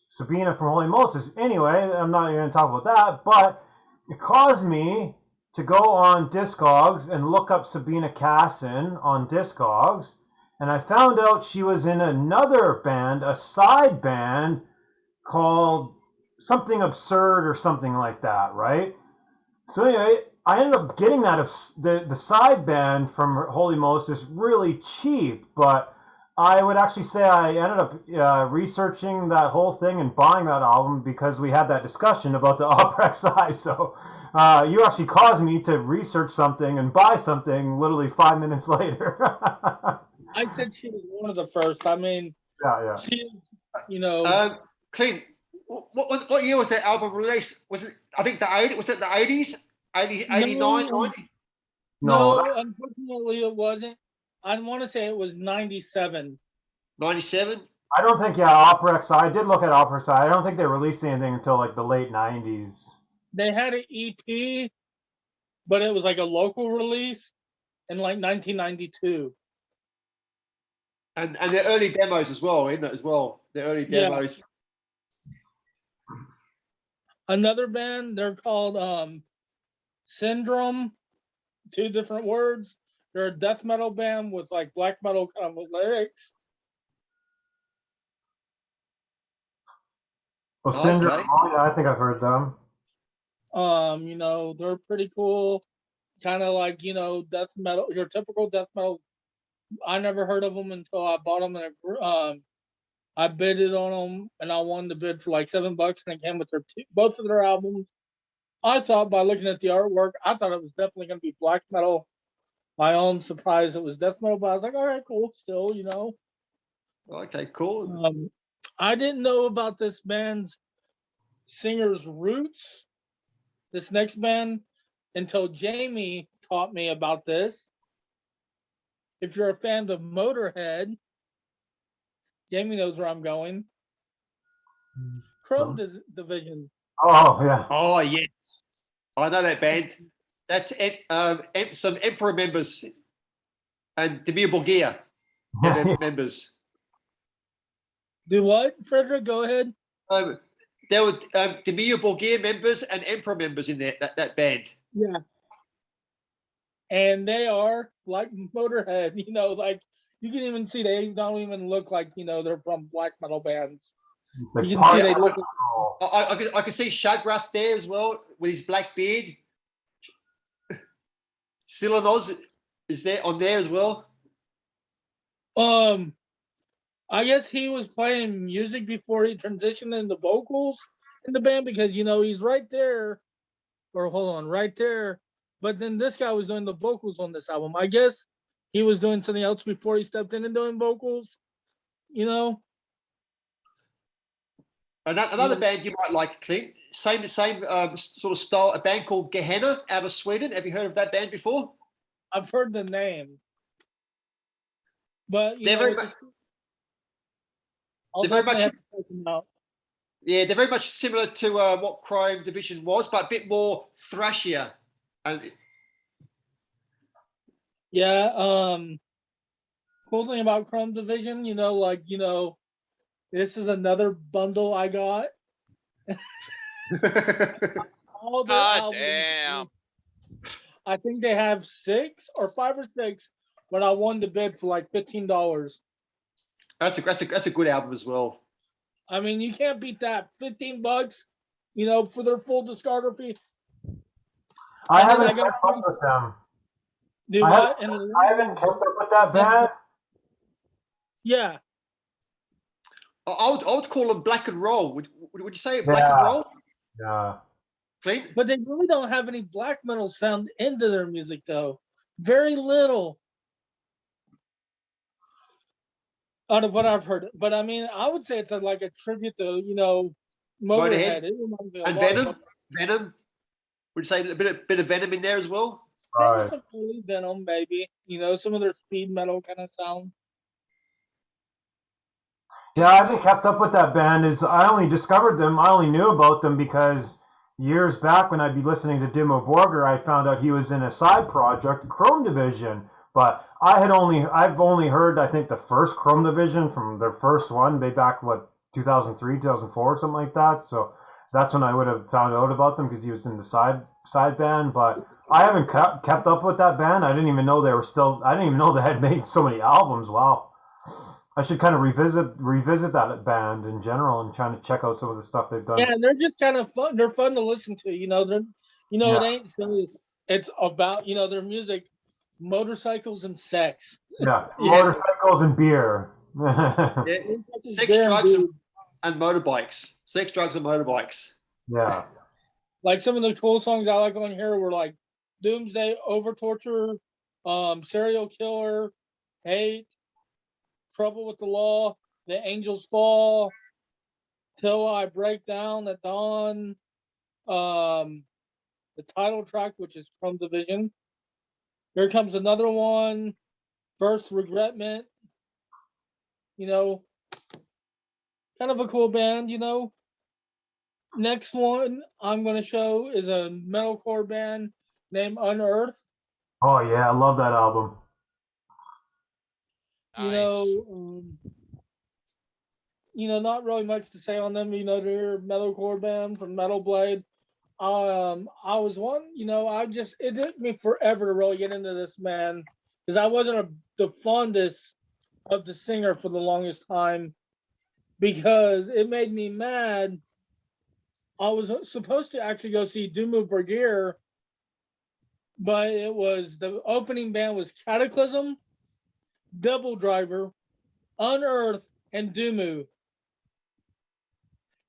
Speaker 2: Sabina from Holy Moses. Anyway, I'm not going to talk about that, but it caused me to go on Discogs and look up Sabina Cassin on Discogs, and I found out she was in another band, a side band called Something Absurd or something like that, right? So anyway, I ended up getting the side band from Holy Moses really cheap, but I would actually say I ended up researching that whole thing and buying that album because we had that discussion about the Opera XI. So you actually caused me to research something and buy something literally 5 minutes later.
Speaker 1: I said she was one of the first. I mean,
Speaker 2: yeah.
Speaker 1: She,
Speaker 3: Clint, what year was that album released? Was it? I think the 80s. Was it the 80s? 80, 89, 90?
Speaker 1: No, unfortunately, it wasn't. I want to say it was 97.
Speaker 3: 97?
Speaker 2: I don't think, Opera XI. I did look at Opera XI. I don't think they released anything until the late 90s.
Speaker 1: They had an EP, but it was a local release in 1992.
Speaker 3: And the early demos as well, isn't it? As well, the early demos.
Speaker 1: Yeah. Another band, they're called Syndrome. 2 different words. They're a death metal band with black metal kind of lyrics.
Speaker 2: Well, Syndrome. Okay. Oh, yeah, I think I've heard them.
Speaker 1: You know, they're pretty cool. Kind of like, you know, death metal, your typical death metal. I never heard of them until I bought them I bidded on them and I won the bid for like $7 and it came with both of their albums. I thought by looking at the artwork, I thought it was definitely going to be black metal. My own surprise, it was death metal, but I was like, all right, cool, still, you know.
Speaker 3: Okay, cool.
Speaker 1: I didn't know about this band's singer's roots, this next band, until Jamie taught me about this. If you're a fan of Motorhead, Jamie knows where I'm going. Chrome Division.
Speaker 2: Oh yeah.
Speaker 3: Oh yes, I know that band. That's some Emperor members and Demir Borgia members.
Speaker 1: Do what, Frederick? Go ahead.
Speaker 3: There were Demir Borgia members and Emperor members in that band.
Speaker 1: Yeah. And they are like Motorhead, you know, like you can even see they don't even look like, you know, they're from black metal bands.
Speaker 2: Like
Speaker 1: You can see they look
Speaker 3: I could see Shagrath there as well with his black beard. Silanos is there on there as well.
Speaker 1: I guess he was playing music before he transitioned into vocals in the band because, you know, he's right there, or hold on, right there. But then this guy was doing the vocals on this album. I guess he was doing something else before he stepped in and doing vocals, you know?
Speaker 3: Another band you might like, Clint, same sort of style, a band called Gehenna out of Sweden. Have you heard of that band before?
Speaker 1: I've heard the name. But,
Speaker 3: they're very much yeah, they're very much similar to what Crime Division was, but a bit more thrashier.
Speaker 1: Yeah, cool thing about Chrome Division, you know, like, you know, this is another bundle I got. All their albums,
Speaker 4: damn.
Speaker 1: I think they have 5 or 6, but I won the bid for like $15.
Speaker 3: That's a good album as well.
Speaker 1: I mean, you can't beat that. $15, you know, for their full discography.
Speaker 2: I haven't kept up with them. I haven't kept up with that band.
Speaker 1: Yeah.
Speaker 3: I would call them black and roll. Would you say black and roll?
Speaker 2: Yeah.
Speaker 3: Clint?
Speaker 1: But they really don't have any black metal sound into their music, though. Very little. Out of what I've heard. But I mean, I would say it's like a tribute to, you know, Motorhead.
Speaker 3: And Venom? Venom? Would you say a bit of Venom in there as well?
Speaker 2: Right.
Speaker 1: Some early Venom, maybe. You know, some of their speed metal kind of sound.
Speaker 2: Yeah, I haven't kept up with that band. I only discovered them. I only knew about them because years back when I'd be listening to Dimmu Borgir, I found out he was in a side project, Chrome Division. But I've only heard, I think, the first Chrome Division from their first one, way back, 2003, 2004, something like that. So that's when I would have found out about them because he was in the side band. But I haven't kept up with that band. I didn't even know I didn't even know they had made so many albums. Wow. I should kind of revisit that band in general and trying to check out some of the stuff they've done.
Speaker 1: Yeah, they're just kind of fun. They're fun to listen to. You know, It ain't silly. It's about, you know, their music, motorcycles and sex.
Speaker 2: Yeah, motorcycles and beer.
Speaker 3: Yeah. Sex, drugs, and motorbikes. Sex, drugs, and motorbikes.
Speaker 2: Yeah.
Speaker 1: Like some of the cool songs I like on here were like Doomsday, Over Torture, Serial Killer, Hate, Trouble with the Law, The Angels Fall, Till I Break Down at Dawn, the title track, which is Chrome Division. Here comes another one, First Regretment. You know, kind of a cool band, you know. Next one I'm going to show is a metalcore band named Unearth.
Speaker 2: Oh, yeah, I love that album.
Speaker 4: Nice.
Speaker 1: You know, not really much to say on them. You know, they're a metalcore band from Metal Blade. I was one, you know, it took me forever to really get into this, man, because I wasn't the fondest of the singer for the longest time because it made me mad. I was supposed to actually go see Dumu Bergir, but it was the opening band was Cataclysm, Devil Driver, Unearth, and Dumu.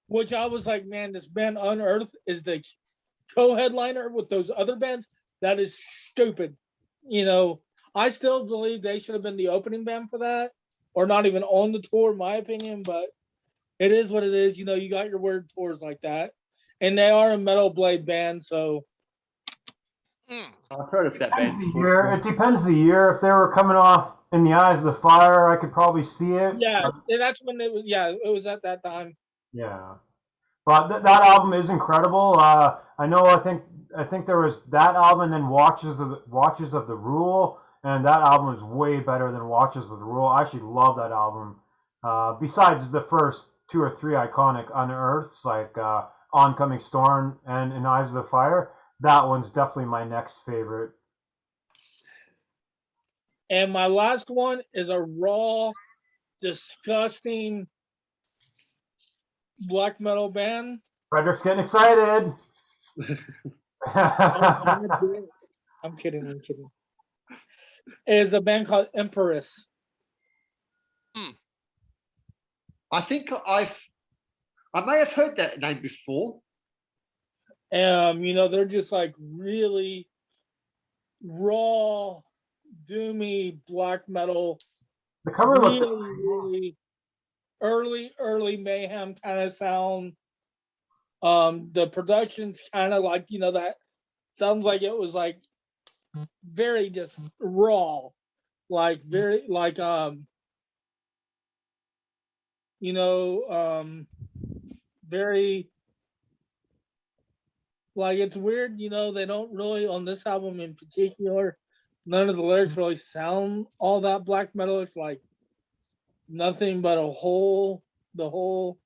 Speaker 1: Which I was like, man, this band Unearth is the co-headliner with those other bands. That is stupid. You know, I still believe they should have been the opening band for that, or not even on the tour, in my opinion. But it is what it is. You know, you got your weird tours like that, and they are a Metal Blade band, so.
Speaker 3: I've heard of that band
Speaker 2: before. It depends the year. If they were coming off In the Eyes of the Fire, I could probably see it.
Speaker 1: Yeah, that's when it was. Yeah, it was at that time.
Speaker 2: Yeah, but that album is incredible. I know. I think there was that album, and then Watches of the Rule, and that album is way better than Watches of the Rule. I actually love that album. Besides the first 2 or 3 iconic Unearths, like Oncoming Storm and In Eyes of the Fire, that one's definitely my next favorite.
Speaker 1: And my last one is a raw, disgusting black metal band.
Speaker 2: Frederick's getting excited.
Speaker 1: I'm kidding. It's a band called Empress.
Speaker 3: I think I may have heard that name before.
Speaker 1: You know, they're just like really raw, doomy black metal.
Speaker 2: The cover looks
Speaker 1: really early Mayhem kind of sound. The production's kind of like, you know, that sounds like it was like very just raw, like very like you know, very like it's weird, you know, they don't really on this album in particular, none of the lyrics really sound all that black metal. It's like nothing but the whole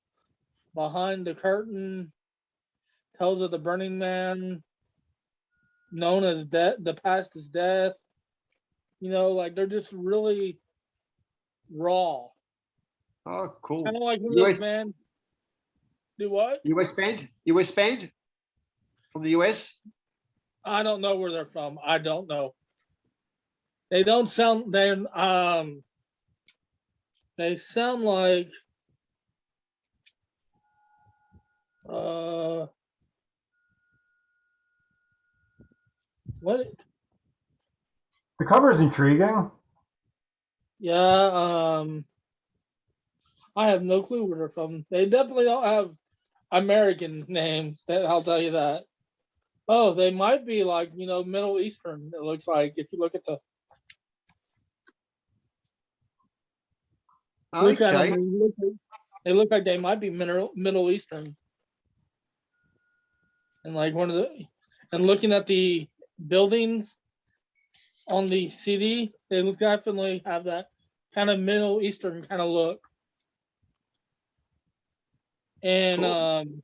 Speaker 1: behind the curtain tells of the Burning Man, known as death. The past is death. You know, like they're just really raw.
Speaker 3: Oh, cool.
Speaker 1: Kind of like US band. Do what?
Speaker 3: US band from the US.
Speaker 1: I don't know where they're from. I don't know. They don't sound. They sound like. What?
Speaker 2: The cover is intriguing.
Speaker 1: Yeah, I have no clue where they're from. They definitely don't have American names. I'll tell you that. Oh, they might be like, you know, Middle Eastern. It looks like if you look at the.
Speaker 3: Okay.
Speaker 1: Look at them, they look like they might be Middle Eastern. And like and looking at the buildings on the CD, they definitely have that kind of Middle Eastern kind of look. And
Speaker 3: cool.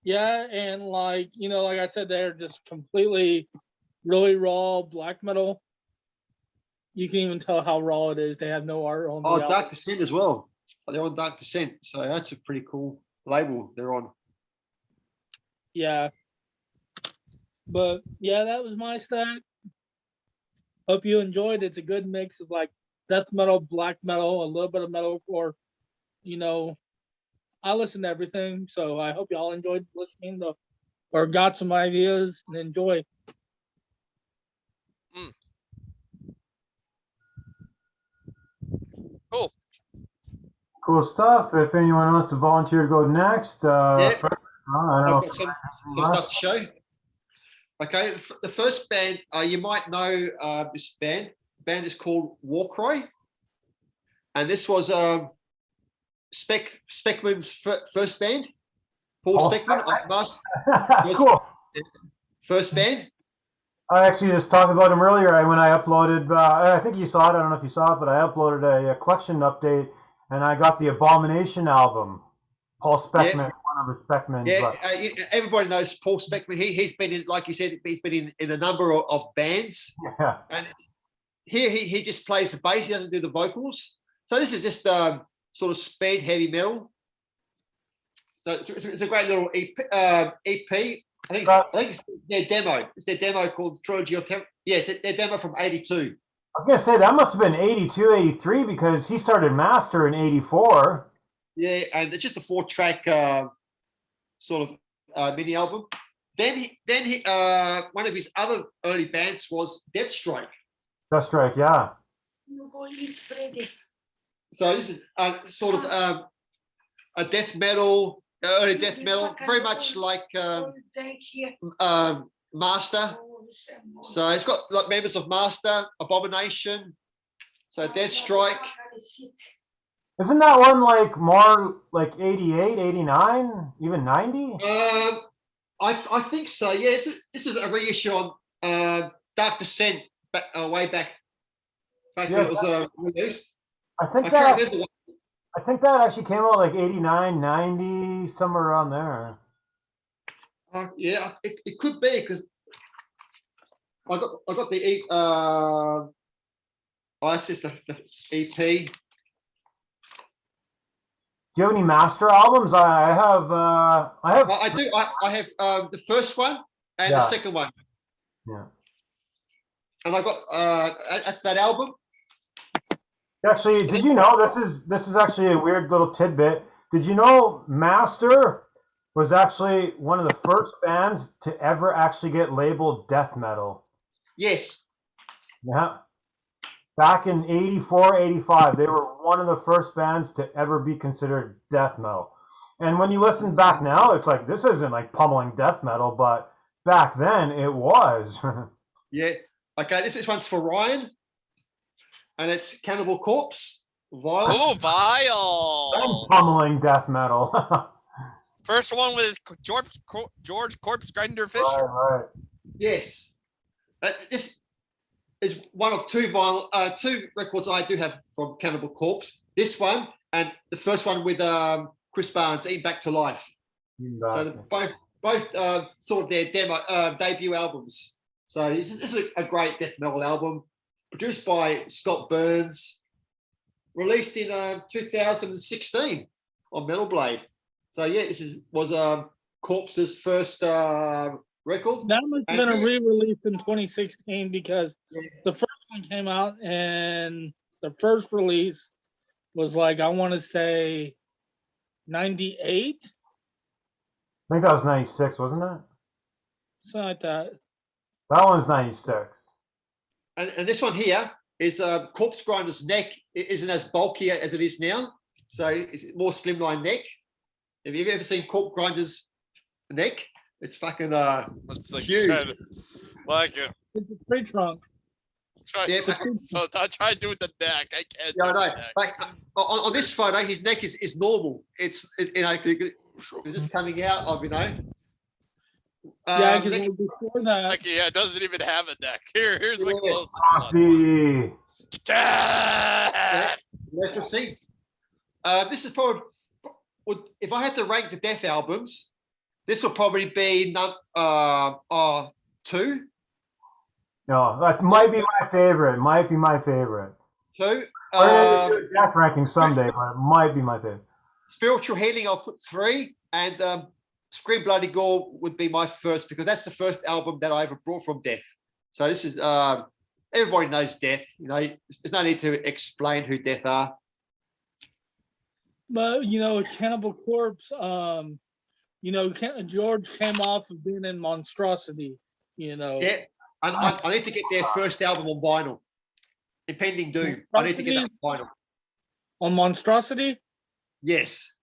Speaker 1: Yeah, and like, you know, like I said, they're just completely really raw black metal. You can even tell how raw it is. They have no art on the album.
Speaker 3: Dark Descent as well. They're on Dark Descent, so that's a pretty cool label they're on.
Speaker 1: Yeah. But yeah, that was my stack. Hope you enjoyed. It's a good mix of like death metal, black metal, a little bit of metalcore. You know, I listen to everything, so I hope y'all enjoyed listening to or got some ideas and enjoy.
Speaker 4: Cool.
Speaker 2: Cool stuff. If anyone wants to volunteer to go next,
Speaker 3: Yeah.
Speaker 2: I don't know.
Speaker 3: I've got some stuff to show. Okay, the first band, you might know this band. The band is called Warcry. And this was Speckman's first band. Paul Speckman,
Speaker 2: cool.
Speaker 3: First band.
Speaker 2: I actually just talked about him earlier when I uploaded, I think you saw it, I don't know if you saw it, but I uploaded a collection update and I got the Abomination album. Paul Speckman, one of the Speckmans.
Speaker 3: Yeah, everybody knows Paul Speckman. He's been in, like you said, he's been in a number of bands.
Speaker 2: Yeah.
Speaker 3: And here he just plays the bass, he doesn't do the vocals. So this is just sort of speed heavy metal. So it's a great little EP. EP. I think it's their demo. It's their demo called Trilogy of Terror. Yeah, it's their demo from '82.
Speaker 2: I was gonna say that must have been 82, 83 because he started Master in 84.
Speaker 3: Yeah, and it's just a 4-track sort of mini album. Then he one of his other early bands was Deathstrike.
Speaker 2: Deathstrike, yeah.
Speaker 3: So this is sort of a death metal, early death metal, very much like Master. So it's got like members of Master, Abomination, so Deathstrike.
Speaker 2: Isn't that one like more like 88, 89, even 90?
Speaker 3: I think so. Yeah, this is a reissue on Dark Descent way back when it was released.
Speaker 2: I think that actually came out like 89, 90, somewhere around there.
Speaker 3: Yeah, it could be because I got the it's just the EP.
Speaker 2: Do you have any Master albums? I have.
Speaker 3: I do. I have the first one and the second one.
Speaker 2: Yeah.
Speaker 3: And I got that's that album.
Speaker 2: Actually, did you know this is actually a weird little tidbit? Did you know Master was actually one of the first bands to ever actually get labeled death metal?
Speaker 3: Yes.
Speaker 2: Yeah. Back in 84, 85, they were one of the first bands to ever be considered death metal. And when you listen back now, it's like, this isn't like pummeling death metal, but back then it was.
Speaker 3: Yeah. Okay, this one's for Ryan. And it's Cannibal Corpse. Vile.
Speaker 4: Oh, Vile.
Speaker 2: And pummeling death metal.
Speaker 4: First one with George Corpse Grinder Fisher.
Speaker 2: Right.
Speaker 3: Yes. This is one of two records I do have from Cannibal Corpse. This one and the first one with Chris Barnes, Eat Back to Life. So both sort of their debut albums. So this is a great death metal album, produced by Scott Burns, released in 2016 on Metal Blade. So yeah, this was Corpse's first record.
Speaker 1: That must have been a re-release in 2016 because the first one came out and the first release was like, I want to say 98.
Speaker 2: I think that was 96, wasn't it?
Speaker 1: Something like that.
Speaker 2: That one's 96.
Speaker 3: And this one here is Corpse Grinder's neck. It isn't as bulky as it is now. So it's more slimline neck. Have you ever seen Corpse Grinder's neck? It's fucking huge.
Speaker 4: Like it.
Speaker 1: It's a tree trunk.
Speaker 4: So I try to do it the neck. I can't.
Speaker 3: Yeah, I know. Like on this photo, his neck is normal. It's just coming out of
Speaker 1: Yeah, because before that,
Speaker 4: like, it doesn't even have a neck. Here's my closest
Speaker 2: one.
Speaker 3: Let's see. This is probably, if I had to rank the death albums, this will probably be 2.
Speaker 2: No, that might be my favorite. Might be my favorite.
Speaker 3: 2.
Speaker 2: Death ranking someday, but it might be my favorite. Spiritual
Speaker 3: Healing, I'll put 3, and Scream Bloody Gore would be my first because that's the first album that I ever brought from Death. So this is everybody knows Death. There's no need to explain who Death are.
Speaker 1: But Cannibal Corpse. George came off of being in Monstrosity.
Speaker 3: Yeah, I need to get their first album on vinyl. Impending Doom. I need to get that on vinyl.
Speaker 1: On Monstrosity?
Speaker 3: Yes.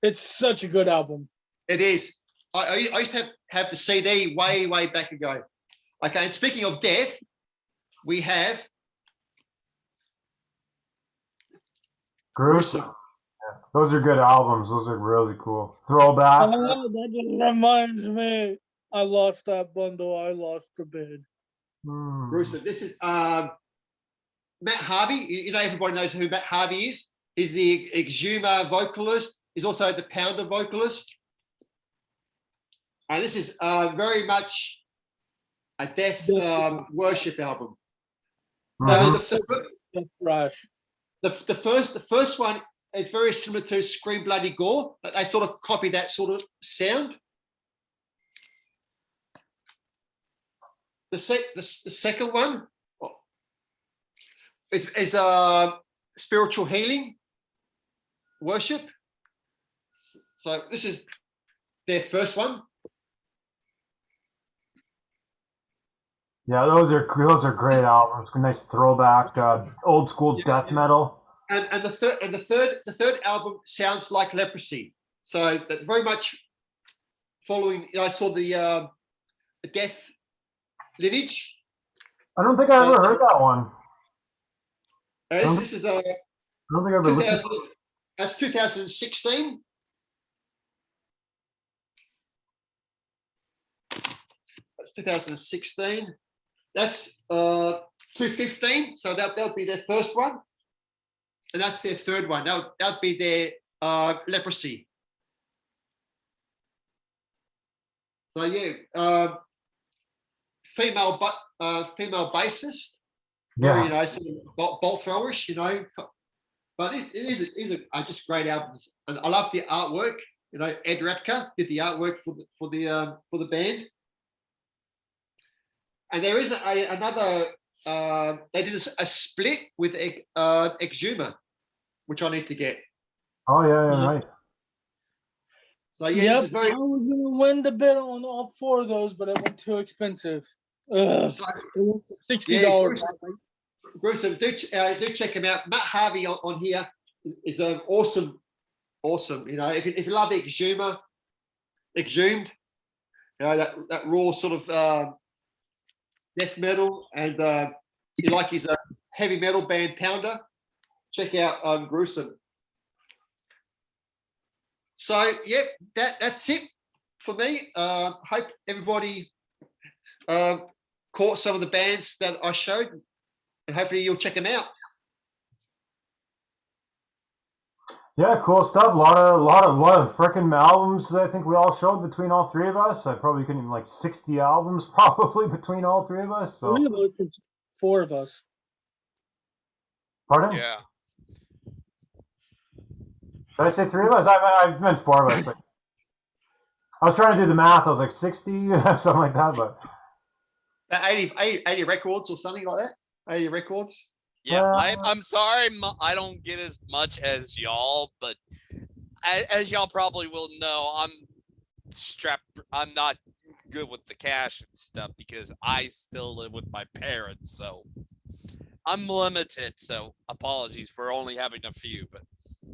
Speaker 1: It's such a good album.
Speaker 3: It is. I used to have the CD way back ago. Okay, and speaking of Death, we have
Speaker 2: Gruesome. Yeah, those are good albums. Those are really cool. Throwback.
Speaker 1: Oh, that just reminds me. I lost that bundle. I lost the bid.
Speaker 3: Gruesome. This is Matt Harvey. Everybody knows who Matt Harvey is. He's the Exhumer vocalist. He's also the Pounder vocalist. And this is very much a death worship album.
Speaker 1: Thrash.
Speaker 3: The first one It's very similar to Scream Bloody Gore. But they sort of copy that sort of sound. The second one is spiritual healing worship. So this is their first one.
Speaker 2: Yeah, those are great albums. Nice throwback, old school death metal.
Speaker 3: And the third album sounds like Leprosy. So that very much following. I saw the Death lineage.
Speaker 2: I don't think I ever heard that one.
Speaker 3: This is
Speaker 2: I don't think I ever listened.
Speaker 3: That's 2016. That's 2016. That's 215. So that'll be their first one, and that's their third one. That'll be their Leprosy. So yeah, female bassist.
Speaker 2: Yeah.
Speaker 3: You know, sort of bolt throwerish, you know. But it is just great albums, and I love the artwork. You know, Ed Repka did the artwork for the band. And there is another. They did a split with Exuma, which I need to get.
Speaker 2: Oh yeah, right.
Speaker 3: So yeah,
Speaker 1: Yep,
Speaker 3: this is very.
Speaker 1: I was gonna win the bid on all 4 of those, but it went too expensive. Ugh,
Speaker 3: So,
Speaker 1: $60.
Speaker 3: Gruesome. Do check him out. Matt Harvey on here is awesome. You know, if you love Exhumed, you know, that raw sort of death metal, and you like his heavy metal band Pounder, check out Gruesome. So yep, that's it for me. Hope everybody caught some of the bands that I showed, and hopefully you'll check them out.
Speaker 2: Yeah, cool stuff. A lot of freaking albums that I think we all showed between all 3 of us. I probably couldn't even, like 60 albums probably between all 3 of us. So
Speaker 1: 3 of us, 4 of us.
Speaker 2: Pardon?
Speaker 4: Yeah.
Speaker 2: Did I say 3 of us? I meant 4 of us. But I was trying to do the math. I was like 60, something like that. But
Speaker 3: 80 records or something like that. 80 records.
Speaker 4: Yeah, I'm sorry I don't get as much as y'all, but as y'all probably will know, I'm not good with the cash and stuff because I still live with my parents, so I'm limited. So apologies for only having a few, but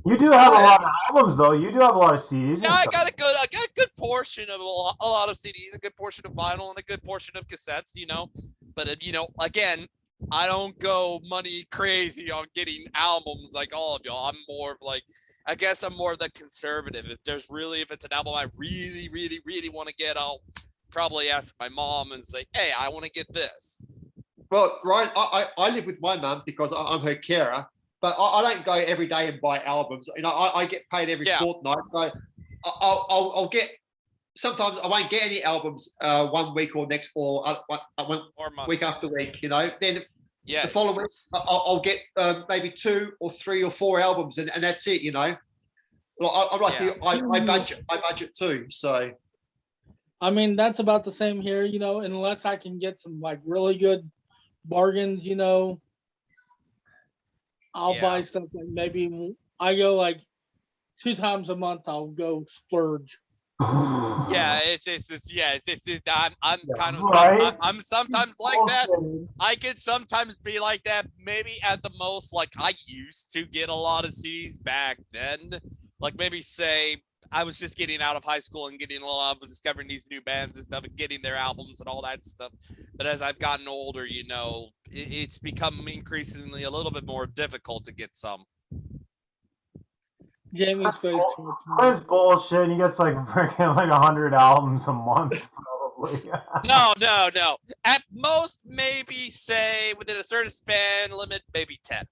Speaker 2: you do have a lot of albums, though. You do have a lot of CDs.
Speaker 4: yeah, I got a good portion of a lot of CDs, a good portion of vinyl, and a good portion of cassettes. You know, but you know, again, I don't go money crazy on getting albums like all of y'all. I'm more of like, I guess I'm more of the conservative. If it's an album I really, really, really want to get, I'll probably ask my mom and say, hey, I want to get this.
Speaker 3: Well, Ryan, I live with my mum because I'm her carer, but I don't go every day and buy albums. You know, I get paid every fortnight, so I'll get. Sometimes I won't get any albums 1 week or next or week after week. You know, then the following week I'll get maybe 2 or 3 or 4 albums, and that's it. You know, I'm like I budget too. So,
Speaker 1: I mean, that's about the same here. You know, unless I can get some like really good bargains, you know, I'll buy stuff. Like maybe I go like 2 times a month. I'll go splurge.
Speaker 4: Yeah, I'm kind of
Speaker 2: right?
Speaker 4: I'm sometimes like that. I could sometimes be like that. Maybe at the most, like I used to get a lot of CDs back then. Like maybe say I was just getting out of high school and getting a lot of discovering these new bands and stuff and getting their albums and all that stuff. But as I've gotten older, you know, it's become increasingly a little bit more difficult to get some.
Speaker 1: Jamie's face.
Speaker 2: Clint's bullshit. He gets like freaking like 100 albums a month, probably.
Speaker 4: No. At most, maybe say within a certain span limit, maybe 10.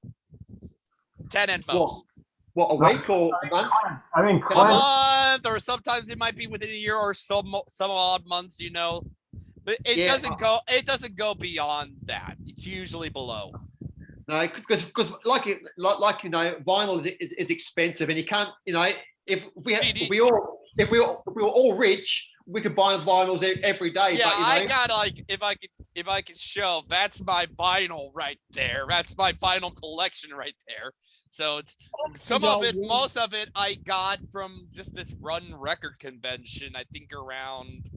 Speaker 4: 10 at most.
Speaker 3: What, a week or a month?
Speaker 2: I mean,
Speaker 4: a month, or sometimes it might be within a year or some odd months, you know. But it doesn't go beyond that. It's usually below.
Speaker 3: No, because like you know, vinyl is expensive, and you can't, you know, if we were all rich, we could buy vinyls every day.
Speaker 4: Yeah,
Speaker 3: but, you know,
Speaker 4: I got like if I could show, that's my vinyl right there. That's my vinyl collection right there. So it's most of it I got from just this Run record convention. I think around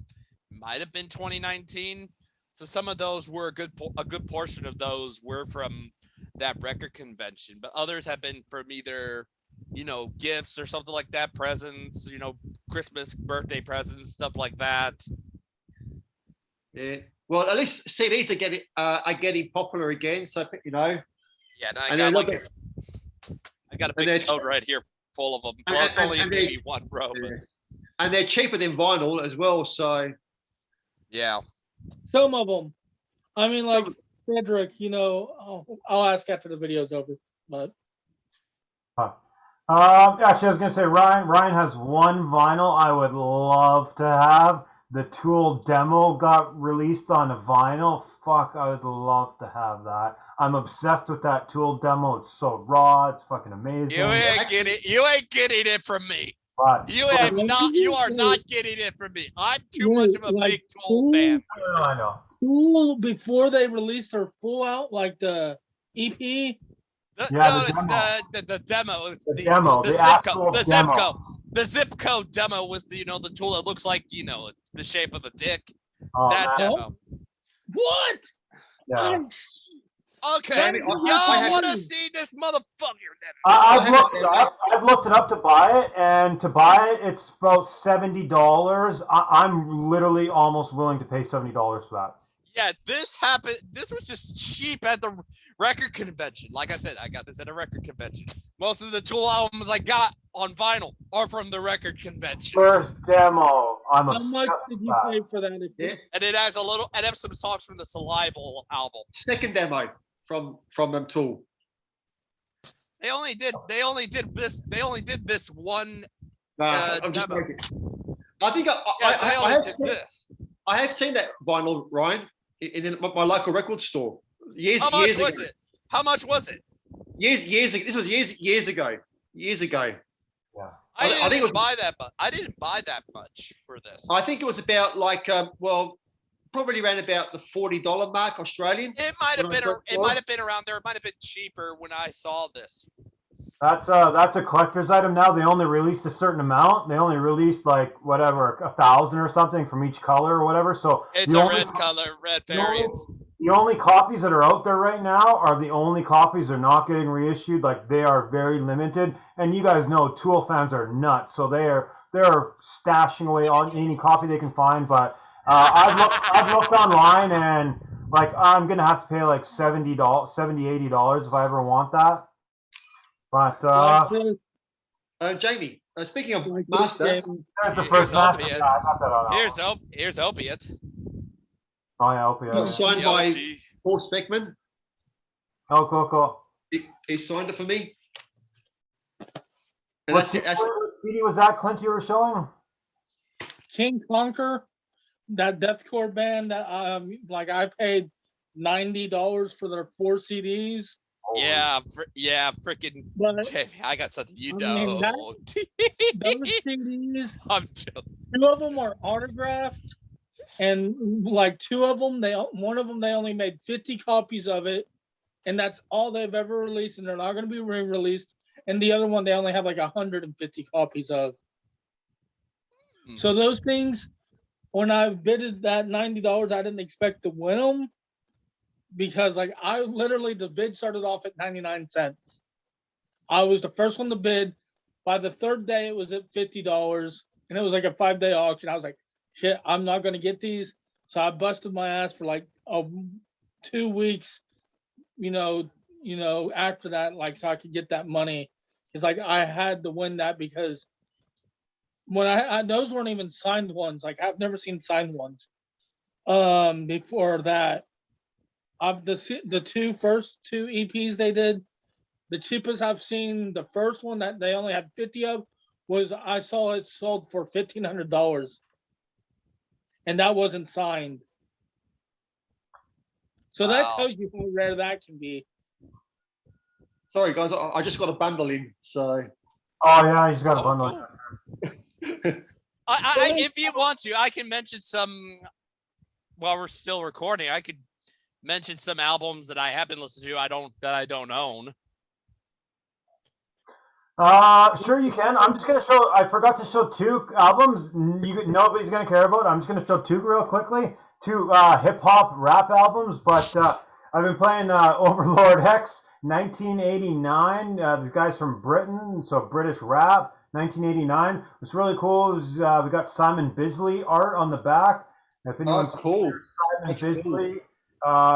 Speaker 4: might have been 2019. So some of those were a good portion of those were from that record convention, but others have been from either, you know, gifts or something like that, presents, you know, Christmas, birthday presents, stuff like that.
Speaker 3: Yeah. Well, at least CDs are getting popular again. So, you know.
Speaker 4: Yeah, and I got a big tote right here full of them. Well, it's only maybe one row, but.
Speaker 3: And they're cheaper than vinyl as well. So.
Speaker 4: Yeah.
Speaker 1: Some of them. I mean, like Frederick, you know, I'll ask after the video's over, but.
Speaker 2: Actually, I was gonna say Ryan has one vinyl I would love to have. The Tool demo got released on a vinyl. Fuck, I would love to have that. I'm obsessed with that Tool demo. It's so raw. It's fucking amazing.
Speaker 4: You ain't getting it from me.
Speaker 2: But,
Speaker 4: you are not getting it from me. I'm too much of a big Tool fan.
Speaker 2: I know.
Speaker 1: Tool, before they released their full out, like the EP.
Speaker 4: The demo. It's
Speaker 2: the demo.
Speaker 4: The zip code demo was the, you know, the Tool that looks like, you know, the shape of a dick.
Speaker 2: Oh,
Speaker 4: that demo.
Speaker 1: What?
Speaker 2: Yeah.
Speaker 4: Okay. Y'all want to see this motherfucker?
Speaker 2: I've looked it up to buy it, and to buy it, it's about $70. I'm literally almost willing to pay $70 for that.
Speaker 4: Yeah, this happened. This was just cheap at the record convention. Like I said, I got this at a record convention. Most of the Tool albums I got on vinyl are from the record convention.
Speaker 2: First demo.
Speaker 1: How much did you pay for that?
Speaker 3: Yeah.
Speaker 4: And it has some songs from the Saliva album.
Speaker 3: Second demo from them Tool.
Speaker 4: They only did this one.
Speaker 3: I'm just
Speaker 4: demo.
Speaker 3: joking. I think I have seen that vinyl, Ryan, in my local record store.
Speaker 4: How much was it? How much was it?
Speaker 3: Years ago. This was years ago.
Speaker 2: Yeah.
Speaker 4: I didn't buy that much for this.
Speaker 3: I think it was about like probably around about the $40 mark Australian.
Speaker 4: It might have been around there. It might have been cheaper when I saw this.
Speaker 2: That's a collector's item now. They only released a certain amount. They only released like whatever 1,000 or something from each color or whatever. So
Speaker 4: it's a red variant.
Speaker 2: The only copies that are out there right now are the only copies they're not getting reissued. Like they are very limited. And you guys know Tool fans are nuts, so they're stashing away on any copy they can find. But I've looked online, and like I'm gonna have to pay like $80 if I ever want that. But
Speaker 3: Jamie, speaking of Master,
Speaker 2: there's the first Master. I got that on.
Speaker 4: Here's Opiate.
Speaker 2: Oh yeah, Opiate.
Speaker 3: Signed by Paul Speckman.
Speaker 2: Oh, cool.
Speaker 3: He signed it for me. And
Speaker 2: what CD was that, Clint, you were showing?
Speaker 1: King Conquer, that deathcore band that I paid $90 for their 4 CDs.
Speaker 4: Yeah, freaking. Okay, I got something you know.
Speaker 1: Those CDs,
Speaker 4: I'm joking.
Speaker 1: 2 of them are autographed, and like 2 of them, one of them they only made 50 copies of it, and that's all they've ever released, and they're not going to be re-released. And the other one they only have like 150 copies of. So those things, when I bidded that $90, I didn't expect to win them. Because like the bid started off at 99 cents. I was the first one to bid. By the 3rd day, it was at $50, and it was like a 5-day auction. I was like, shit, I'm not gonna get these. So I busted my ass for like 2 weeks, you know, after that, like so I could get that money. It's like I had to win that because when those weren't even signed ones. Like I've never seen signed ones. Before that. Of the first two EPs they did, the cheapest I've seen, the first one that they only had 50 of, was I saw it sold for $1,500, and that wasn't signed. So that tells you how rare that can be.
Speaker 3: Sorry, guys. I just got a bundle in. So.
Speaker 2: Oh yeah, he's got a
Speaker 4: Oh,
Speaker 2: bundle.
Speaker 4: cool. If you want to, I can mention some while we're still recording. I could mention some albums that I have been listening to. That I don't own.
Speaker 2: Sure you can. I'm just gonna show. I forgot to show 2 albums. Nobody's gonna care about. I'm just gonna show 2 real quickly. 2 hip hop rap albums. But I've been playing Overlord X 1989. These guys from Britain, so British rap. 1989. It's really cool. It was, we got Simon Bisley art on the back. If anyone's
Speaker 3: cool.
Speaker 2: Simon Bisley.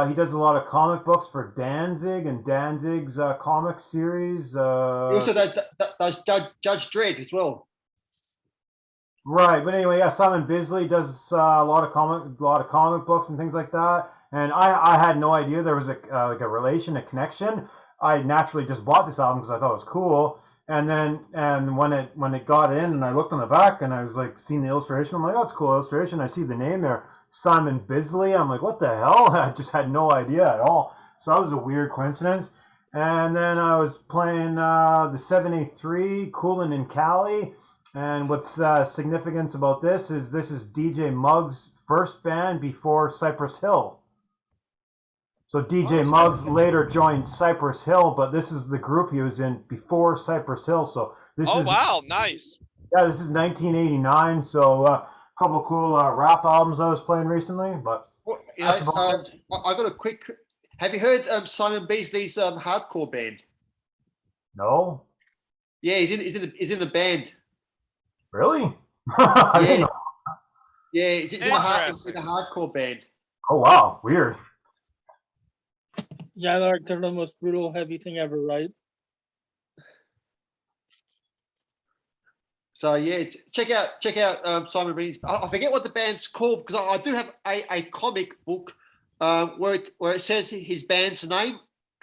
Speaker 2: He does a lot of comic books for Danzig and Danzig's comic series.
Speaker 3: Also, does Judge Dredd as well.
Speaker 2: Right, but anyway, yeah, Simon Bisley does a lot of comic books and things like that. And I had no idea there was a relation, a connection. I naturally just bought this album because I thought it was cool. And when it got in and I looked on the back and I was like seeing the illustration, I'm like, oh, it's a cool illustration. I see the name there, Simon Bisley. I'm like, what the hell? I just had no idea at all. So that was a weird coincidence. And then I was playing the 783 Coolin' in Cali. And what's significant about this is DJ Muggs' first band before Cypress Hill. So DJ Muggs later joined Cypress Hill, but this is the group he was in before Cypress Hill. So this is
Speaker 4: wow, nice.
Speaker 2: Yeah, this is 1989. So a couple of cool rap albums I was playing recently. But
Speaker 3: I got a quick. Have you heard Simon Beasley's hardcore band?
Speaker 2: No.
Speaker 3: Yeah, he's in the band.
Speaker 2: Really? I didn't know.
Speaker 3: Yeah, he's in a hardcore band.
Speaker 2: Oh wow, weird.
Speaker 1: Yeah, they're the most brutal, heavy thing ever, right?
Speaker 3: So yeah, check out Simon Beasley. I forget what the band's called because I do have a comic book where it says his band's name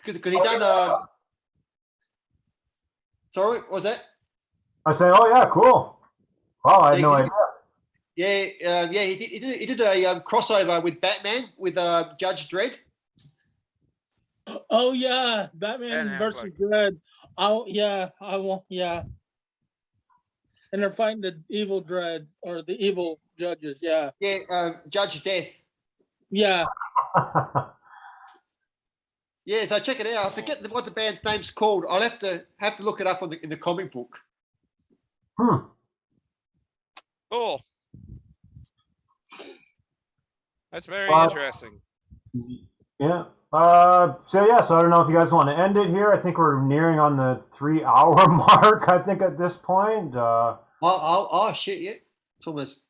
Speaker 3: because he done. Sorry, what was that?
Speaker 2: I say, oh yeah, cool. Wow, I had no idea.
Speaker 3: Yeah, he did a crossover with Batman with Judge Dredd.
Speaker 1: Oh yeah, Batman versus Dredd. Oh yeah, yeah. And they're fighting the evil Dredd or the evil judges. Yeah.
Speaker 3: Yeah, Judge Death.
Speaker 1: Yeah.
Speaker 3: Yeah, so check it out. I forget what the band's name's called. I'll have to look it up in the comic book.
Speaker 4: Cool. That's very interesting.
Speaker 2: Yeah. So I don't know if you guys want to end it here. I think we're nearing on the 3-hour mark. I think at this point.
Speaker 3: Oh shit! Yeah, it's almost.